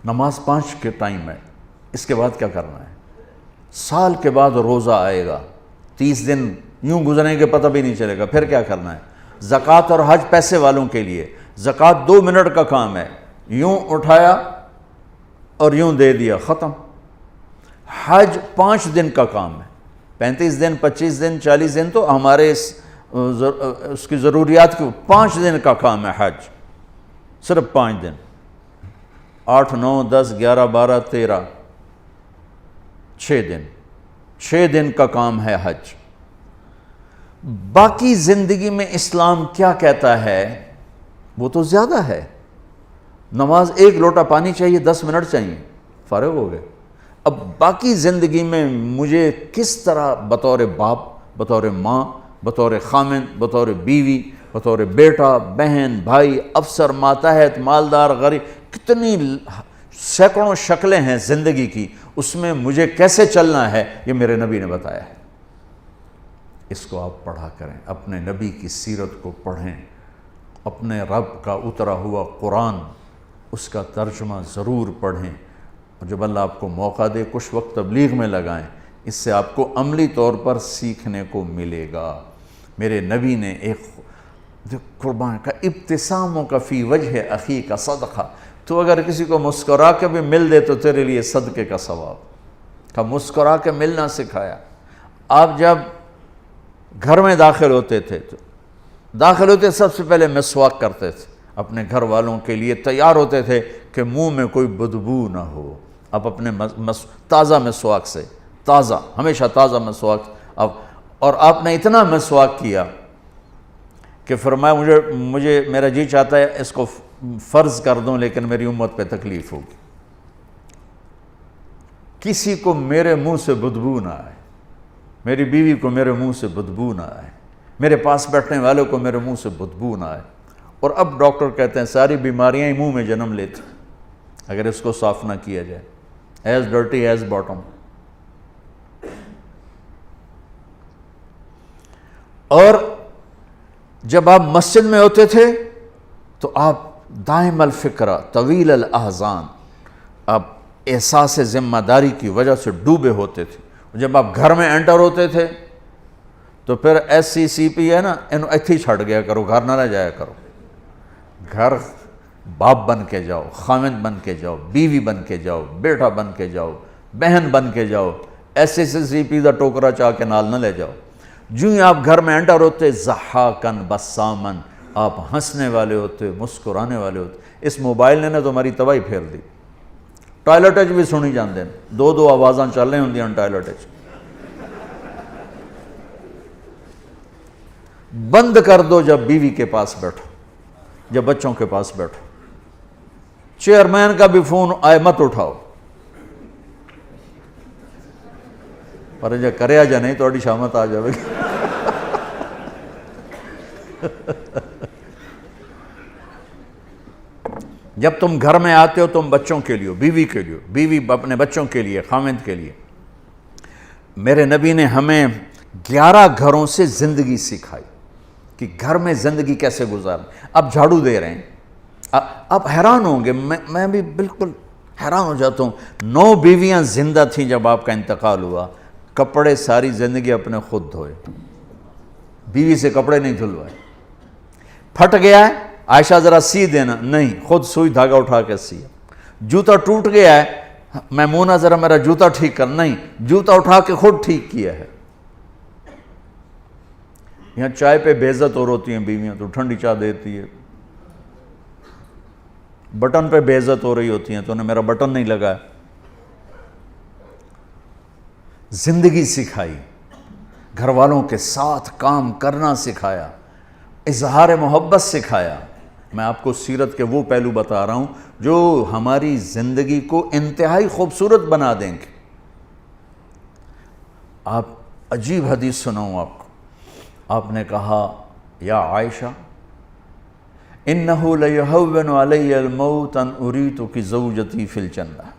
نماز 5 کے ٹائم ہے، اس کے بعد کیا کرنا ہے؟ سال کے بعد روزہ آئے گا، 30 دن یوں گزریں گے پتہ بھی نہیں چلے گا، پھر کیا کرنا ہے؟ زکوٰۃ اور حج پیسے والوں کے لیے، زکوٰۃ 2 منٹ کا کام ہے، یوں اٹھایا اور یوں دے دیا، ختم۔ حج 5 دن کا کام ہے، 35 دن 25 دن 40 دن تو ہمارے اس کی ضروریات کی، 5 دن کا کام ہے حج، صرف 5 دن، 8 9 10 11 12 13 6 دن، 6 دن کا کام ہے حج۔ باقی زندگی میں اسلام کیا کہتا ہے وہ تو زیادہ ہے۔ نماز 1 لوٹا پانی چاہیے، 10 منٹ چاہیے، فارغ ہو گئے۔ اب باقی زندگی میں مجھے کس طرح بطور باپ، بطور ماں، بطور خامن، بطور بیوی، بطور بیٹا، بہن، بھائی، افسر، ماتحت، مالدار، غریب، کتنی سینکڑوں شکلیں ہیں زندگی کی، اس میں مجھے کیسے چلنا ہے یہ میرے نبی نے بتایا ہے۔ اس کو آپ پڑھا کریں، اپنے نبی کی سیرت کو پڑھیں، اپنے رب کا اترا ہوا قرآن، اس کا ترجمہ ضرور پڑھیں، اور جب اللہ آپ کو موقع دے کچھ وقت تبلیغ میں لگائیں، اس سے آپ کو عملی طور پر سیکھنے کو ملے گا۔ میرے نبی نے ایک قربان کا ابتساموں کا فی وجہ اخی کا صدقہ، تو اگر کسی کو مسکرا کے بھی مل دے تو تیرے لیے صدقے کا ثواب کا، مسکرا کے ملنا سکھایا۔ آپ جب گھر میں داخل ہوتے تھے تو داخل ہوتے سب سے پہلے مسواک کرتے تھے، اپنے گھر والوں کے لیے تیار ہوتے تھے کہ منہ میں کوئی بدبو نہ ہو. اب اپنے تازہ مسواک سے، تازہ، ہمیشہ تازہ مسواک. اور آپ نے اتنا مسواک کیا کہ فرمایا مجھے میرا جی چاہتا ہے اس کو فرض کر دوں، لیکن میری امت پہ تکلیف ہوگی. کسی کو میرے منہ سے بدبو نہ آئے، میری بیوی کو میرے منہ سے بدبو نہ آئے، میرے پاس بیٹھنے والوں کو میرے منہ سے بدبو نہ آئے. اور اب ڈاکٹر کہتے ہیں ساری بیماریاں ہی منہ میں جنم لیتی اگر اس کو صاف نہ کیا جائے. As dirty as bottom. اور جب آپ مسجد میں ہوتے تھے تو آپ دائم الفکرہ طویل الاحزان، آپ احساس ذمہ داری کی وجہ سے ڈوبے ہوتے تھے. جب آپ گھر میں انٹر ہوتے تھے تو پھر SCCP ہے نا، انہوں ایتھی چھڑ گیا کرو، گھر نہ جایا کرو. گھر باپ بن کے جاؤ، خاوند بن کے جاؤ، بیوی بن کے جاؤ، بیٹا بن کے جاؤ، بہن بن کے جاؤ. SCCP دا ٹوکرا چاہ کے نال نہ لے جاؤ. جو ہی آپ گھر میں انٹر ہوتے ضحاکن بسامن، آپ ہنسنے والے ہوتے، مسکرانے والے ہوتے. اس موبائل نے نا تو ہماری تباہی پھیر دی. ٹوائلٹ وچ بھی سنی جاندے ہیں، دو آوازاں چل رہی ہوندیاں ٹوائلٹ وچ. بند کر دو جب بیوی کے پاس بیٹھو، جب بچوں کے پاس بیٹھو. چیئرمین کا بھی فون آئے مت اٹھاؤ، پر جے کریا جا نہیں تو شامت آ جائے گی. جب تم گھر میں آتے ہو تم بچوں کے لیے، بیوی کے لیے، بیوی اپنے بچوں کے لیے، خاوند کے لیے. میرے نبی نے ہمیں 11 گھروں سے زندگی سکھائی کہ گھر میں زندگی کیسے گزاریں. اب جھاڑو دے رہے ہیں، اب حیران ہوں گے، میں بھی بالکل حیران ہو جاتا ہوں. 9 بیویاں زندہ تھیں جب آپ کا انتقال ہوا. کپڑے ساری زندگی اپنے خود دھوئے، بیوی سے کپڑے نہیں دھلوائے. پھٹ گیا ہے عائشہ ذرا سی دینا، نہیں، خود سوئی دھاگا اٹھا کے سیا. جوتا ٹوٹ گیا ہے میمونہ ذرا میرا جوتا ٹھیک کر، نہیں، جوتا اٹھا کے خود ٹھیک کیا ہے. یہاں چائے پہ بے عزت اور ہوتی ہیں بیویاں تو ٹھنڈی چائے دیتی ہے. بٹن پہ بے عزت ہو رہی ہوتی ہیں تو انہیں میرا بٹن نہیں لگا. زندگی سکھائی، گھر والوں کے ساتھ کام کرنا سکھایا، اظہار محبت سکھایا. میں آپ کو سیرت کے وہ پہلو بتا رہا ہوں جو ہماری زندگی کو انتہائی خوبصورت بنا دیں گے. آپ عجیب حدیث سناؤں آپ کو. آپ نے کہا یا عائشہ انہو لیہون علی الموت ان اریتک زوجتی فی الجنہ.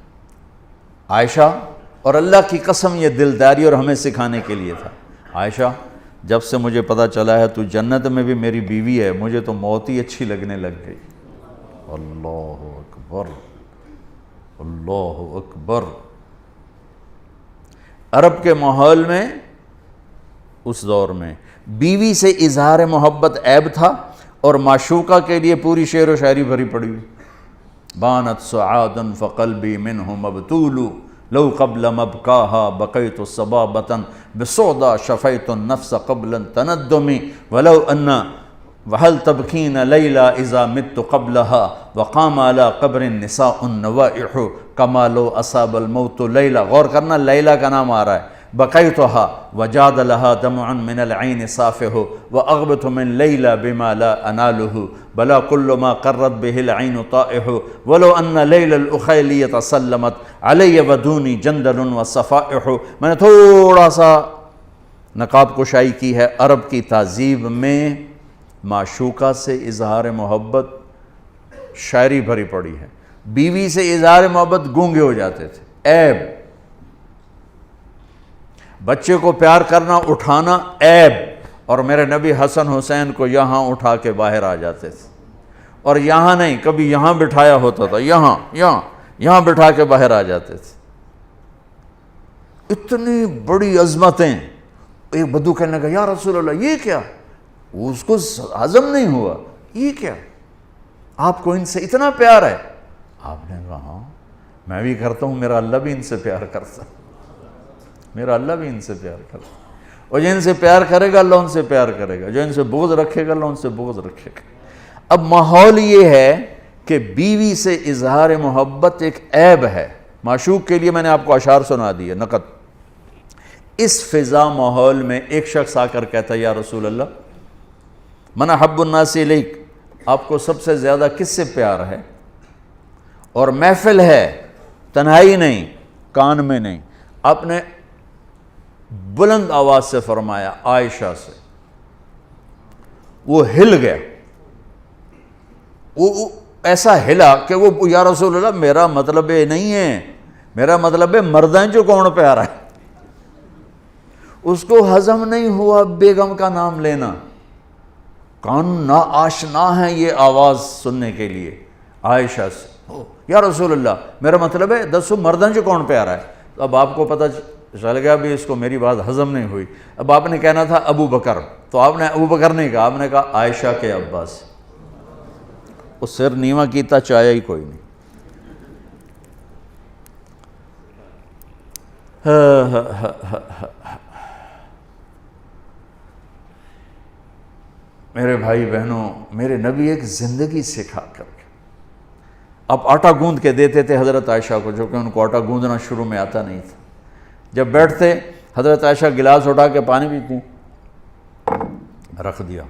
عائشہ، اور اللہ کی قسم یہ دلداری اور ہمیں سکھانے کے لیے تھا. عائشہ، جب سے مجھے پتا چلا ہے تو جنت میں بھی میری بیوی ہے، مجھے تو موت ہی اچھی لگنے لگ گئی. اللہ اکبر، اللہ اکبر. عرب کے ماحول میں اس دور میں بیوی سے اظہار محبت عیب تھا اور معشوقہ کے لیے پوری شعر و شاعری بھری پڑی ہوئی. بانت سعاد فقلبی منہ مبتول لو قبل مبکاها بقیت صبابتا بسودا شفیت النفس قبل تندمی ولو ان وهل تبکین لیلا اذا مت قبلها وقام على قبر النساء النوائح کما لو اصاب الموت لیلا. غور کرنا، لیلا کا نام آ رہا ہے. بقیتها وجاد لها دمع من العین صافح واغبت من لیلا بما لا اناله بلا كل ما قرت به العین طائح ولو ان لیل الاخیلیۃ سلمت علی ودونی جندل وصفائح. میں نے تھوڑا سا نقاب کشائی کی ہے. عرب کی تہذیب میں معشوقہ سے اظہار محبت شاعری بھری پڑی ہے. بیوی سے اظہار محبت گونگے ہو جاتے تھے، عیب. بچے کو پیار کرنا، اٹھانا، عیب. اور میرے نبی حسن حسین کو یہاں اٹھا کے باہر آ جاتے تھے، اور یہاں نہیں، کبھی یہاں بٹھایا ہوتا تھا، یہاں بٹھا کے باہر آ جاتے تھے. اتنی بڑی عظمتیں. ایک بدو کہنے لگا یا رسول اللہ یہ کیا؟ اس کو ہضم نہیں ہوا. یہ کیا؟ آپ کو ان سے اتنا پیار ہے؟ آپ نے کہا ہاں میں بھی کرتا ہوں، میرا اللہ بھی ان سے پیار کرتا، میرا اللہ بھی ان سے پیار کرتا. اور جن سے پیار کرے گا اللہ ان سے پیار کرے گا، جو ان سے بغض رکھے گا اللہ ان سے بغض رکھے گا۔ اب ماحول یہ ہے کہ بیوی سے اظہار محبت ایک عیب ہے، معشوق کے لیے میں نے آپ کو اشعار سنا دی ہے نقد۔ اس فضا ماحول میں ایک شخص آ کر کہتا ہے یا رسول اللہ من احب الناس الیک، آپ کو سب سے زیادہ کس سے پیار ہے؟ اور محفل ہے، تنہائی نہیں، کان میں نہیں، آپ نے بلند آواز سے فرمایا عائشہ سے۔ وہ ہل گیا، وہ ایسا ہلا کہ وہ یا رسول اللہ میرا مطلب یہ نہیں ہے، میرا مطلب ہے مردیں جو کون پیارا ہے۔ اس کو ہضم نہیں ہوا بیگم کا نام لینا، کان نا آشنا ہے یہ آواز سننے کے لیے عائشہ سے۔ یا رسول اللہ میرا مطلب ہے دسو مردیں جو کون پیارا ہے۔ تو اب آپ کو پتہ چل گیا بھی اس کو میری بات ہضم نہیں ہوئی۔ اب آپ نے کہنا تھا ابو بکر، تو آپ نے ابو بکر نہیں کہا، آپ نے کہا عائشہ کے ابا سے۔ وہ سر نیواں کیتا چاہیا ہی کوئی نہیں۔ میرے بھائی بہنوں، میرے نبی ایک زندگی سکھا کر کے اب آٹا گوندھ کے دیتے تھے حضرت عائشہ کو، جو کہ ان کو آٹا گوندھنا شروع میں آتا نہیں تھا۔ جب بیٹھتے حضرت عائشہ گلاس اٹھا کے پانی پیتی، رکھ دیا۔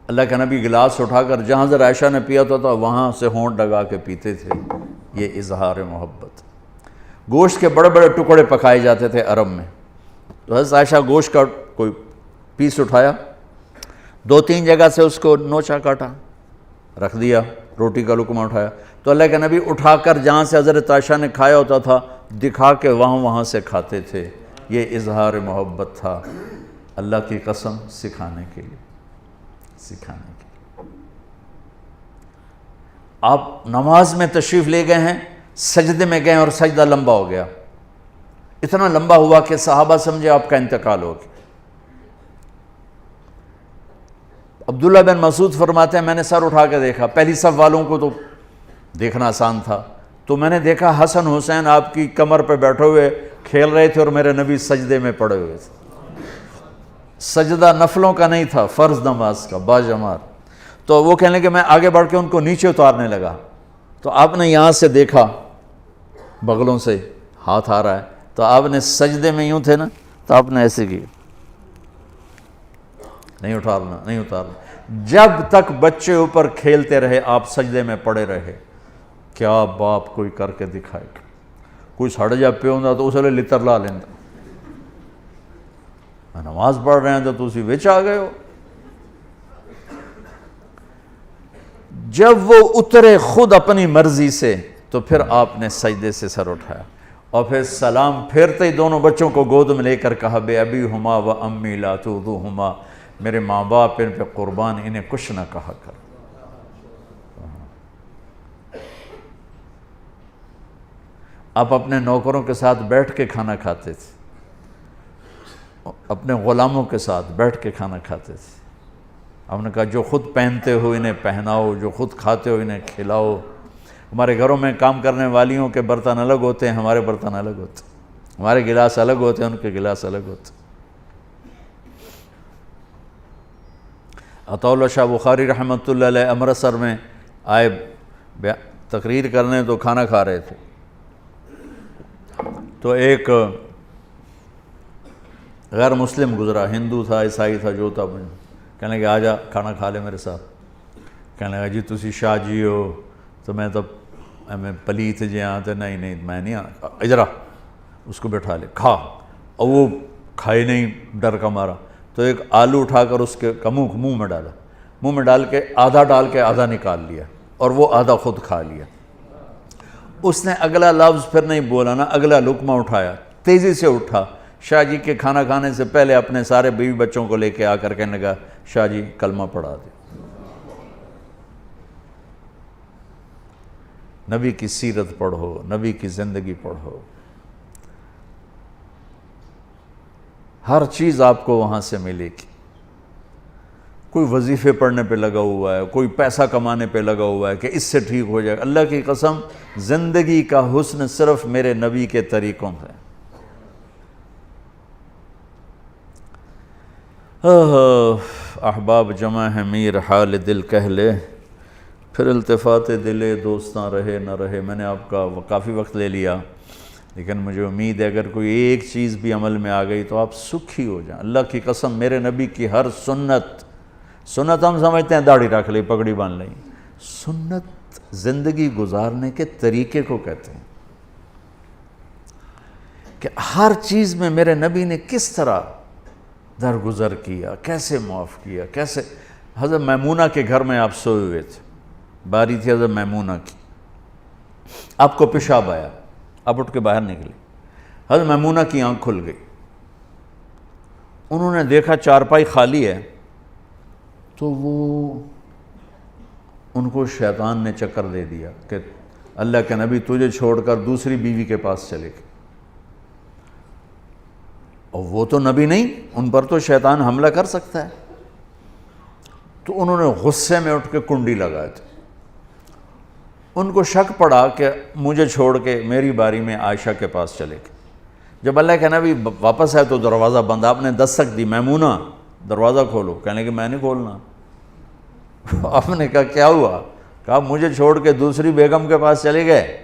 اللہ کے نبی گلاس اٹھا کر جہاں حضرت عائشہ نے پیا تھا وہاں سے ہونٹ لگا کے پیتے تھے۔ یہ اظہار محبت۔ گوشت کے بڑے بڑے ٹکڑے پکائے جاتے تھے عرب میں، تو حضرت عائشہ گوشت کا کوئی پیس اٹھایا، 2-3 جگہ سے اس کو نوچا کاٹا، رکھ دیا۔ روٹی کا لقمہ اٹھایا تو اللہ کے نبی اٹھا کر جہاں سے حضرت عائشہ نے کھایا ہوتا تھا دکھا کے وہاں سے کھاتے تھے۔ یہ اظہار محبت تھا، اللہ کی قسم سکھانے کے لیے۔ آپ نماز میں تشریف لے گئے ہیں، سجدے میں گئے اور سجدہ لمبا ہو گیا، اتنا لمبا ہوا کہ صحابہ سمجھے آپ کا انتقال ہو گیا۔ عبداللہ بن مسعود فرماتے ہیں میں نے سر اٹھا کے دیکھا، پہلی صف والوں کو تو دیکھنا آسان تھا، تو میں نے دیکھا حسن حسین آپ کی کمر پہ بیٹھے ہوئے کھیل رہے تھے اور میرے نبی سجدے میں پڑے ہوئے تھے۔ سجدہ نفلوں کا نہیں تھا، فرض نماز کا باجماعت۔ تو وہ کہنے کہ میں آگے بڑھ کے ان کو نیچے اتارنے لگا، تو آپ نے یہاں سے دیکھا بغلوں سے ہاتھ آ رہا ہے، تو آپ نے سجدے میں یوں تھے نا، تو آپ نے ایسے کیا، نہیں اتارنا۔ جب تک بچے اوپر کھیلتے رہے آپ سجدے میں پڑے رہے۔ کیا باپ کوئی کر کے دکھائے، کوئی سڑ جا پہ ہوتا تو اس لئے لتر لا لینا، نماز پڑھ رہے ہیں تو اسی وچ آ گئے ہو۔ جب وہ اترے خود اپنی مرضی سے تو پھر آپ نے سجدے سے سر اٹھایا اور پھر سلام پھیرتے ہی دونوں بچوں کو گود میں لے کر کہا بے ابی ہما و امی لا تؤذوہما، میرے ماں باپ ان پہ قربان، انہیں کچھ نہ کہا کر۔ آپ اپنے نوکروں کے ساتھ بیٹھ کے کھانا کھاتے تھے، اپنے غلاموں کے ساتھ بیٹھ کے کھانا کھاتے تھے۔ آپ نے کہا جو خود پہنتے ہو انہیں پہناؤ، جو خود کھاتے ہو انہیں کھلاؤ۔ ہمارے گھروں میں کام کرنے والیوں کے برتن الگ ہوتے ہیں، ہمارے برتن الگ ہوتے ہیں، ہمارے گلاس الگ ہوتے ہیں، ان کے گلاس الگ ہوتے ہیں۔ عطا اللہ شاہ بخاری رحمۃ اللہ علیہ امرتسر میں آئے تقریر کرنے، تو کھانا کھا رہے تھے، تو ایک غیر مسلم گزرا، ہندو تھا عیسائی تھا جو تھا، کہنے لگا آجا کھانا کھا لے میرے ساتھ۔ کہنے لگا جی تسی شاہ جی ہو، تو میں تو میں پلیت جی ہاں، تو نہیں میں نہیں آنا، ادھر آ، اس کو بٹھا لے کھا، اور وہ کھائے نہیں ڈر کا مارا، تو ایک آلو اٹھا کر اس کے منہ میں ڈالا، منہ میں ڈال کے آدھا نکال لیا اور وہ آدھا خود کھا لیا۔ اس نے اگلا لفظ پھر نہیں بولا، نا اگلا لقمہ اٹھایا، تیزی سے اٹھا، شاہ جی کے کھانا کھانے سے پہلے اپنے سارے بیوی بچوں کو لے کے آ کر کہنے لگا شاہ جی کلمہ پڑھا دے۔ نبی کی سیرت پڑھو، نبی کی زندگی پڑھو، ہر چیز آپ کو وہاں سے ملے گی۔ کوئی وظیفے پڑھنے پہ لگا ہوا ہے، کوئی پیسہ کمانے پہ لگا ہوا ہے کہ اس سے ٹھیک ہو جائے گا، اللہ کی قسم زندگی کا حسن صرف میرے نبی کے طریقوں ہے۔ احباب جمع ہے میر حال دل کہہ لے، پھر التفات دلے دوستاں رہے نہ رہے۔ میں نے آپ کا کافی وقت لے لیا، لیکن مجھے امید ہے اگر کوئی ایک چیز بھی عمل میں آ گئی تو آپ سکھی ہو جائیں۔ اللہ کی قسم، میرے نبی کی ہر سنت ہم سمجھتے ہیں داڑھی رکھ لی، پگڑی باندھ لیں، سنت زندگی گزارنے کے طریقے کو کہتے ہیں کہ ہر چیز میں میرے نبی نے کس طرح درگزر کیا، کیسے معاف کیا، کیسے۔ حضرت میمونہ کے گھر میں آپ سوئے ہوئے تھے، باری تھی حضرت میمونہ کی، آپ کو پیشاب آیا، آپ اٹھ کے باہر نکلے، حضرت میمونہ کی آنکھ کھل گئی، انہوں نے دیکھا چارپائی خالی ہے، تو وہ ان کو شیطان نے چکر دے دیا کہ اللہ کے نبی تجھے چھوڑ کر دوسری بیوی کے پاس چلے گئے، اور وہ تو نبی نہیں، ان پر تو شیطان حملہ کر سکتا ہے۔ تو انہوں نے غصے میں اٹھ کے کنڈی لگائے تھے۔ ان کو شک پڑا کہ مجھے چھوڑ کے میری باری میں عائشہ کے پاس چلے گئے۔ جب اللہ کے نبی واپس آئے تو دروازہ بند، آپ نے دستک دی، میمونہ دروازہ کھولو، کہنے لگے میں نہیں کھولنا۔ آپ نے کہا کیا ہوا؟ کہا مجھے چھوڑ کے دوسری بیگم کے پاس چلے گئے،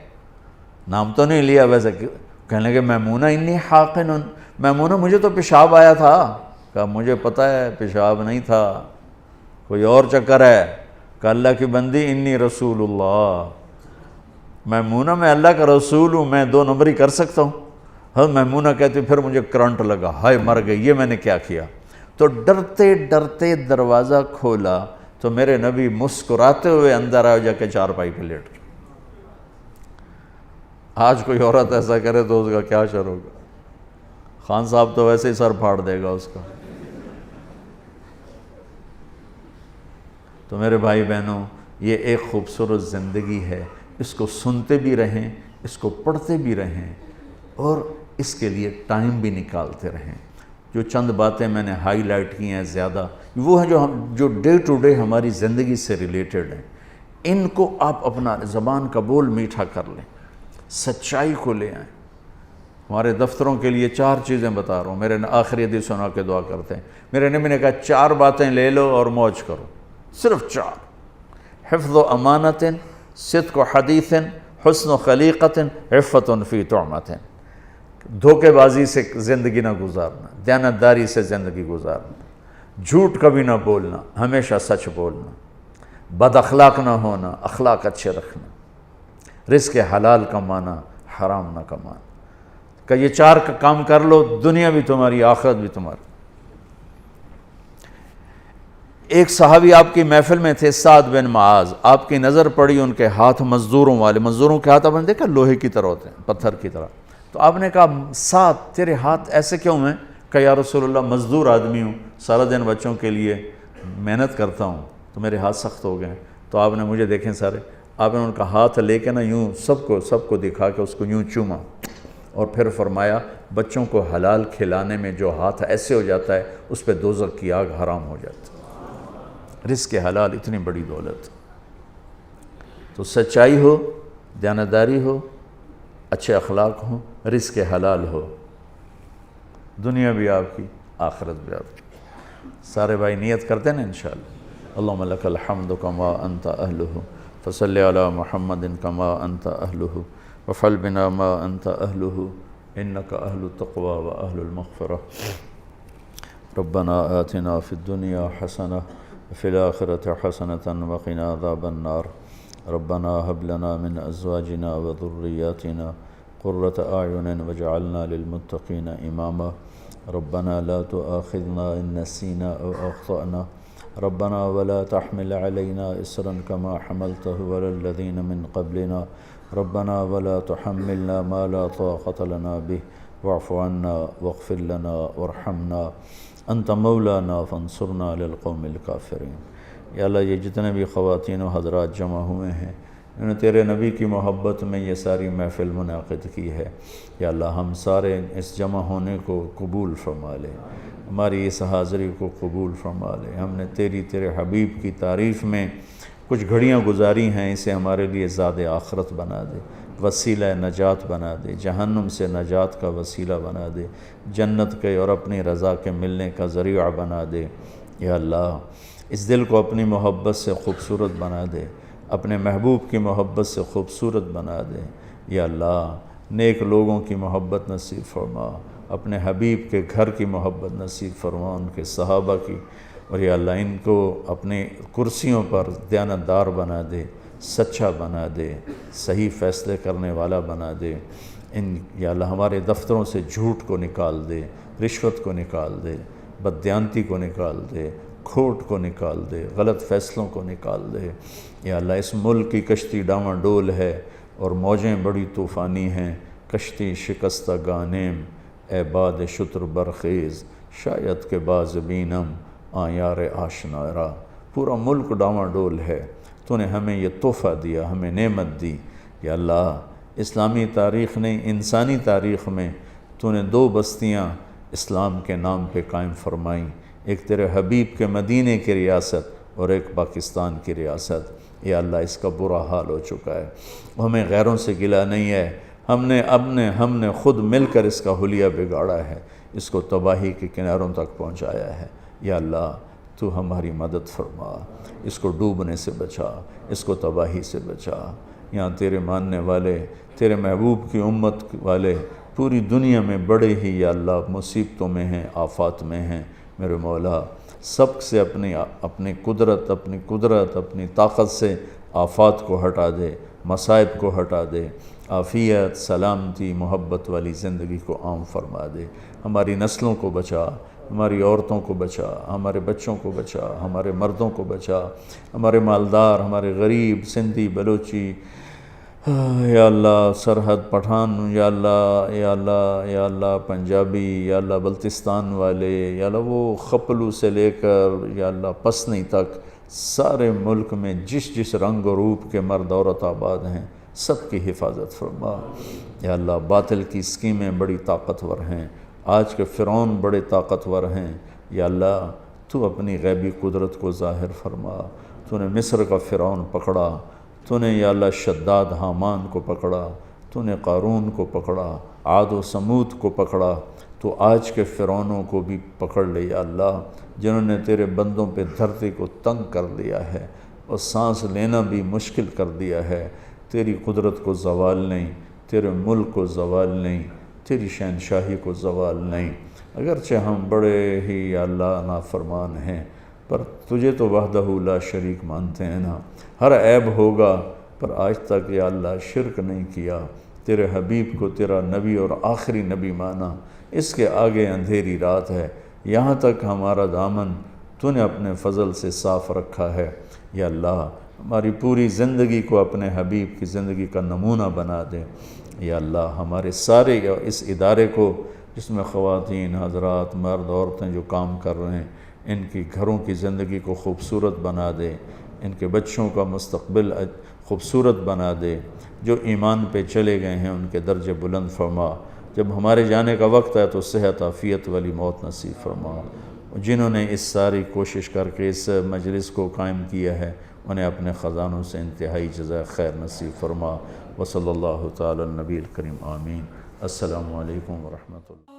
نام تو نہیں لیا ویسے، کہنے لگے میمونہ انی حاقن، میمونہ مجھے تو پیشاب آیا تھا۔ کہا مجھے پتہ ہے پیشاب نہیں تھا، کوئی اور چکر ہے۔ کہا اللہ کی بندی انی رسول اللہ، میمونہ میں اللہ کا رسول ہوں، میں 2 نمبری کر سکتا ہوں؟ حضرت میمونہ کہتے پھر مجھے کرنٹ لگا، ہائے مر گئی، یہ میں نے کیا کیا؟ تو ڈرتے ڈرتے دروازہ کھولا تو میرے نبی مسکراتے ہوئے اندر آئے، جا کے چارپائی پہ لیٹ گئے۔ آج کوئی عورت ایسا کرے تو اس کا کیا شر ہوگا؟ خان صاحب تو ویسے ہی سر پھاڑ دے گا اس کا۔ تو میرے بھائی بہنوں، یہ ایک خوبصورت زندگی ہے، اس کو سنتے بھی رہیں، اس کو پڑھتے بھی رہیں، اور اس کے لیے ٹائم بھی نکالتے رہیں۔ جو چند باتیں میں نے ہائی لائٹ کی ہیں زیادہ، وہ ہیں جو ڈے ٹو ڈے ہماری زندگی سے ریلیٹڈ ہیں۔ ان کو آپ اپنا زبان کا بول میٹھا کر لیں، سچائی کو لے آئیں۔ ہمارے دفتروں کے لیے 4 چیزیں بتا رہا ہوں، میرے آخری حدیث سنا کے دعا کرتے ہیں۔ میرے نبی نے کہا 4 باتیں لے لو اور موج کرو، صرف 4: حفظ و امانت، صدق و حدیث، حسن و خلیقت، عفت فی طعمت۔ دھوکے بازی سے زندگی نہ گزارنا، دیانتداری سے زندگی گزارنا، جھوٹ کبھی نہ بولنا، ہمیشہ سچ بولنا، بد اخلاق نہ ہونا، اخلاق اچھے رکھنا، رزق حلال کمانا، حرام نہ کمانا۔ کہ یہ 4 کا کام کر لو، دنیا بھی تمہاری، آخرت بھی تمہاری۔ ایک صحابی آپ کی محفل میں تھے، سعد بن معاذ، آپ کی نظر پڑی ان کے ہاتھ مزدوروں والے، مزدوروں کے ہاتھ آپ نے دیکھا لوہے کی طرح ہوتے ہیں، پتھر کی طرح۔ تو آپ نے کہا سعد تیرے ہاتھ ایسے کیوں ہیں؟ کہ یا رسول اللہ مزدور آدمی ہوں، سارا دن بچوں کے لیے محنت کرتا ہوں تو میرے ہاتھ سخت ہو گئے۔ تو آپ نے مجھے دیکھیں سارے، آپ نے ان کا ہاتھ لے کے نا یوں سب کو دکھا کے اس کو یوں چوما، اور پھر فرمایا بچوں کو حلال کھلانے میں جو ہاتھ ایسے ہو جاتا ہے اس پہ دوزخ کی آگ حرام ہو جاتی ہے۔ رزق حلال اتنی بڑی دولت۔ تو سچائی ہو، دیانتداری ہو، اچھے اخلاق ہوں، رزق حلال ہو، دنیا بھی آپ کی، آخرت بھی آپ کی۔ سارے بھائی نیت کرتے ہیں نا انشاءاللہ۔ اللہم لک الحمد کما انت اہلہ، فصلی علی محمد کما انت اہلہ، وفعل بنا ما انت اہلہ، انک اہل التقوی و اہل المغفرہ۔ ربنا آتنا فی الدنیا حسنہ وفی الآخرۃ حسنۃ وقنا عذاب النار۔ ربنا هب لنا من ازواجنا وذرياتنا قرة اعین واجعلنا للمتقین اماما۔ ربنا لا تؤاخذنا ان نسینا او اخطأنا، ربنا ولا تحمل علينا اصرا كما حملته على الذين من قبلنا، ربنا ولا تحملنا ما لا طاقة لنا به، واعف عنا واغفر لنا وارحمنا، انت مولانا فانصرنا على القوم الكافرين۔ یا اللہ یہ جتنے بھی خواتین و حضرات جمع ہوئے ہیں، انہوں نے تیرے نبی کی محبت میں یہ ساری محفل منعقد کی ہے، یا اللہ ہم سارے اس جمع ہونے کو قبول فرما لے، ہماری اس حاضری کو قبول فرما لے۔ ہم نے تیرے حبیب کی تعریف میں کچھ گھڑیاں گزاری ہیں، اسے ہمارے لیے زاد آخرت بنا دے۔ وسیلہ نجات بنا دے، جہنم سے نجات کا وسیلہ بنا دے، جنت کے اور اپنی رضا کے ملنے کا ذریعہ بنا دے۔ یا اللہ اس دل کو اپنی محبت سے خوبصورت بنا دے، اپنے محبوب کی محبت سے خوبصورت بنا دے۔ یا اللہ نیک لوگوں کی محبت نصیب فرما، اپنے حبیب کے گھر کی محبت نصیب فرما، ان کے صحابہ کی، اور یا اللہ ان کو اپنے کرسیوں پر دیانتدار بنا دے، سچا بنا دے، صحیح فیصلے کرنے والا بنا دے۔ یا اللہ ہمارے دفتروں سے جھوٹ کو نکال دے، رشوت کو نکال دے، بددیانتی کو نکال دے، کھوٹ کو نکال دے، غلط فیصلوں کو نکال دے۔ یا اللہ اس ملک کی کشتی ڈاواں ڈول ہے اور موجیں بڑی طوفانی ہیں، کشتی شکستہ گانیم اے باد شتر برخیز، شاید کہ باز بینم یار آشنا را۔ پورا ملک ڈاواں ڈول ہے، تو نے ہمیں یہ تحفہ دیا، ہمیں نعمت دی۔ یا اللہ اسلامی تاریخ نے، انسانی تاریخ میں تو نے 2 بستیاں اسلام کے نام پہ قائم فرمائیں، ایک تیرے حبیب کے مدینے کی ریاست اور ایک پاکستان کی ریاست۔ یا اللہ اس کا برا حال ہو چکا ہے، ہمیں غیروں سے گلہ نہیں ہے، ہم نے خود مل کر اس کا حلیہ بگاڑا ہے، اس کو تباہی کے کناروں تک پہنچایا ہے۔ یا اللہ تو ہماری مدد فرما، اس کو ڈوبنے سے بچا، اس کو تباہی سے بچا۔ یہاں تیرے ماننے والے، تیرے محبوب کی امت والے پوری دنیا میں بڑے ہی یا اللہ مصیبتوں میں ہیں، آفات میں ہیں۔ میرے مولا سب سے اپنی قدرت، اپنی طاقت سے آفات کو ہٹا دے، مصائب کو ہٹا دے، عافیت، سلامتی، محبت والی زندگی کو عام فرما دے۔ ہماری نسلوں کو بچا، ہماری عورتوں کو بچا، ہمارے بچوں کو بچا، ہمارے مردوں کو بچا، ہمارے مالدار، ہمارے غریب، سندھی، بلوچی، یا اللہ سرحد پٹھان، یا اللہ پنجابی، یا اللہ بلتستان والے، یا اللہ وہ خپلو سے لے کر یا اللہ پسنی تک سارے ملک میں جس رنگ و روپ کے مرد عورت آباد ہیں، سب کی حفاظت فرما۔ یا اللہ باطل کی اسکیمیں بڑی طاقتور ہیں، آج کے فرعون بڑے طاقتور ہیں۔ یا اللہ تو اپنی غیبی قدرت کو ظاہر فرما۔ تو نے مصر کا فرعون پکڑا، تو نے یا اللہ شداد حامان کو پکڑا، تو نے قارون کو پکڑا، عاد و سمود کو پکڑا، تو آج کے فرعونوں کو بھی پکڑ لے یا اللہ، جنہوں نے تیرے بندوں پہ دھرتی کو تنگ کر دیا ہے اور سانس لینا بھی مشکل کر دیا ہے۔ تیری قدرت کو زوال نہیں، تیرے ملک کو زوال نہیں، تیری شہنشاہی کو زوال نہیں۔ اگرچہ ہم بڑے ہی یا اللہ نافرمان ہیں، پر تجھے تو وحدہ لا شریک مانتے ہیں نا۔ ہر عیب ہوگا پر آج تک یا اللہ شرک نہیں کیا، تیرے حبیب کو تیرا نبی اور آخری نبی مانا۔ اس کے آگے اندھیری رات ہے، یہاں تک ہمارا دامن تو نے اپنے فضل سے صاف رکھا ہے۔ یا اللہ ہماری پوری زندگی کو اپنے حبیب کی زندگی کا نمونہ بنا دے۔ یا اللہ ہمارے سارے اس ادارے کو، جس میں خواتین، حضرات، مرد، عورتیں جو کام کر رہے ہیں، ان کی گھروں کی زندگی کو خوبصورت بنا دے، ان کے بچوں کا مستقبل خوبصورت بنا دے، جو ایمان پہ چلے گئے ہیں ان کے درجے بلند فرما۔ جب ہمارے جانے کا وقت ہے تو صحت عافیت والی موت نصیب فرما۔ جنہوں نے اس ساری کوشش کر کے اس مجلس کو قائم کیا ہے، انہیں اپنے خزانوں سے انتہائی جزائے خیر نصیب فرما۔ وصلی اللہ تعالی النبی الکریم، آمین۔ السلام علیکم ورحمۃ اللہ۔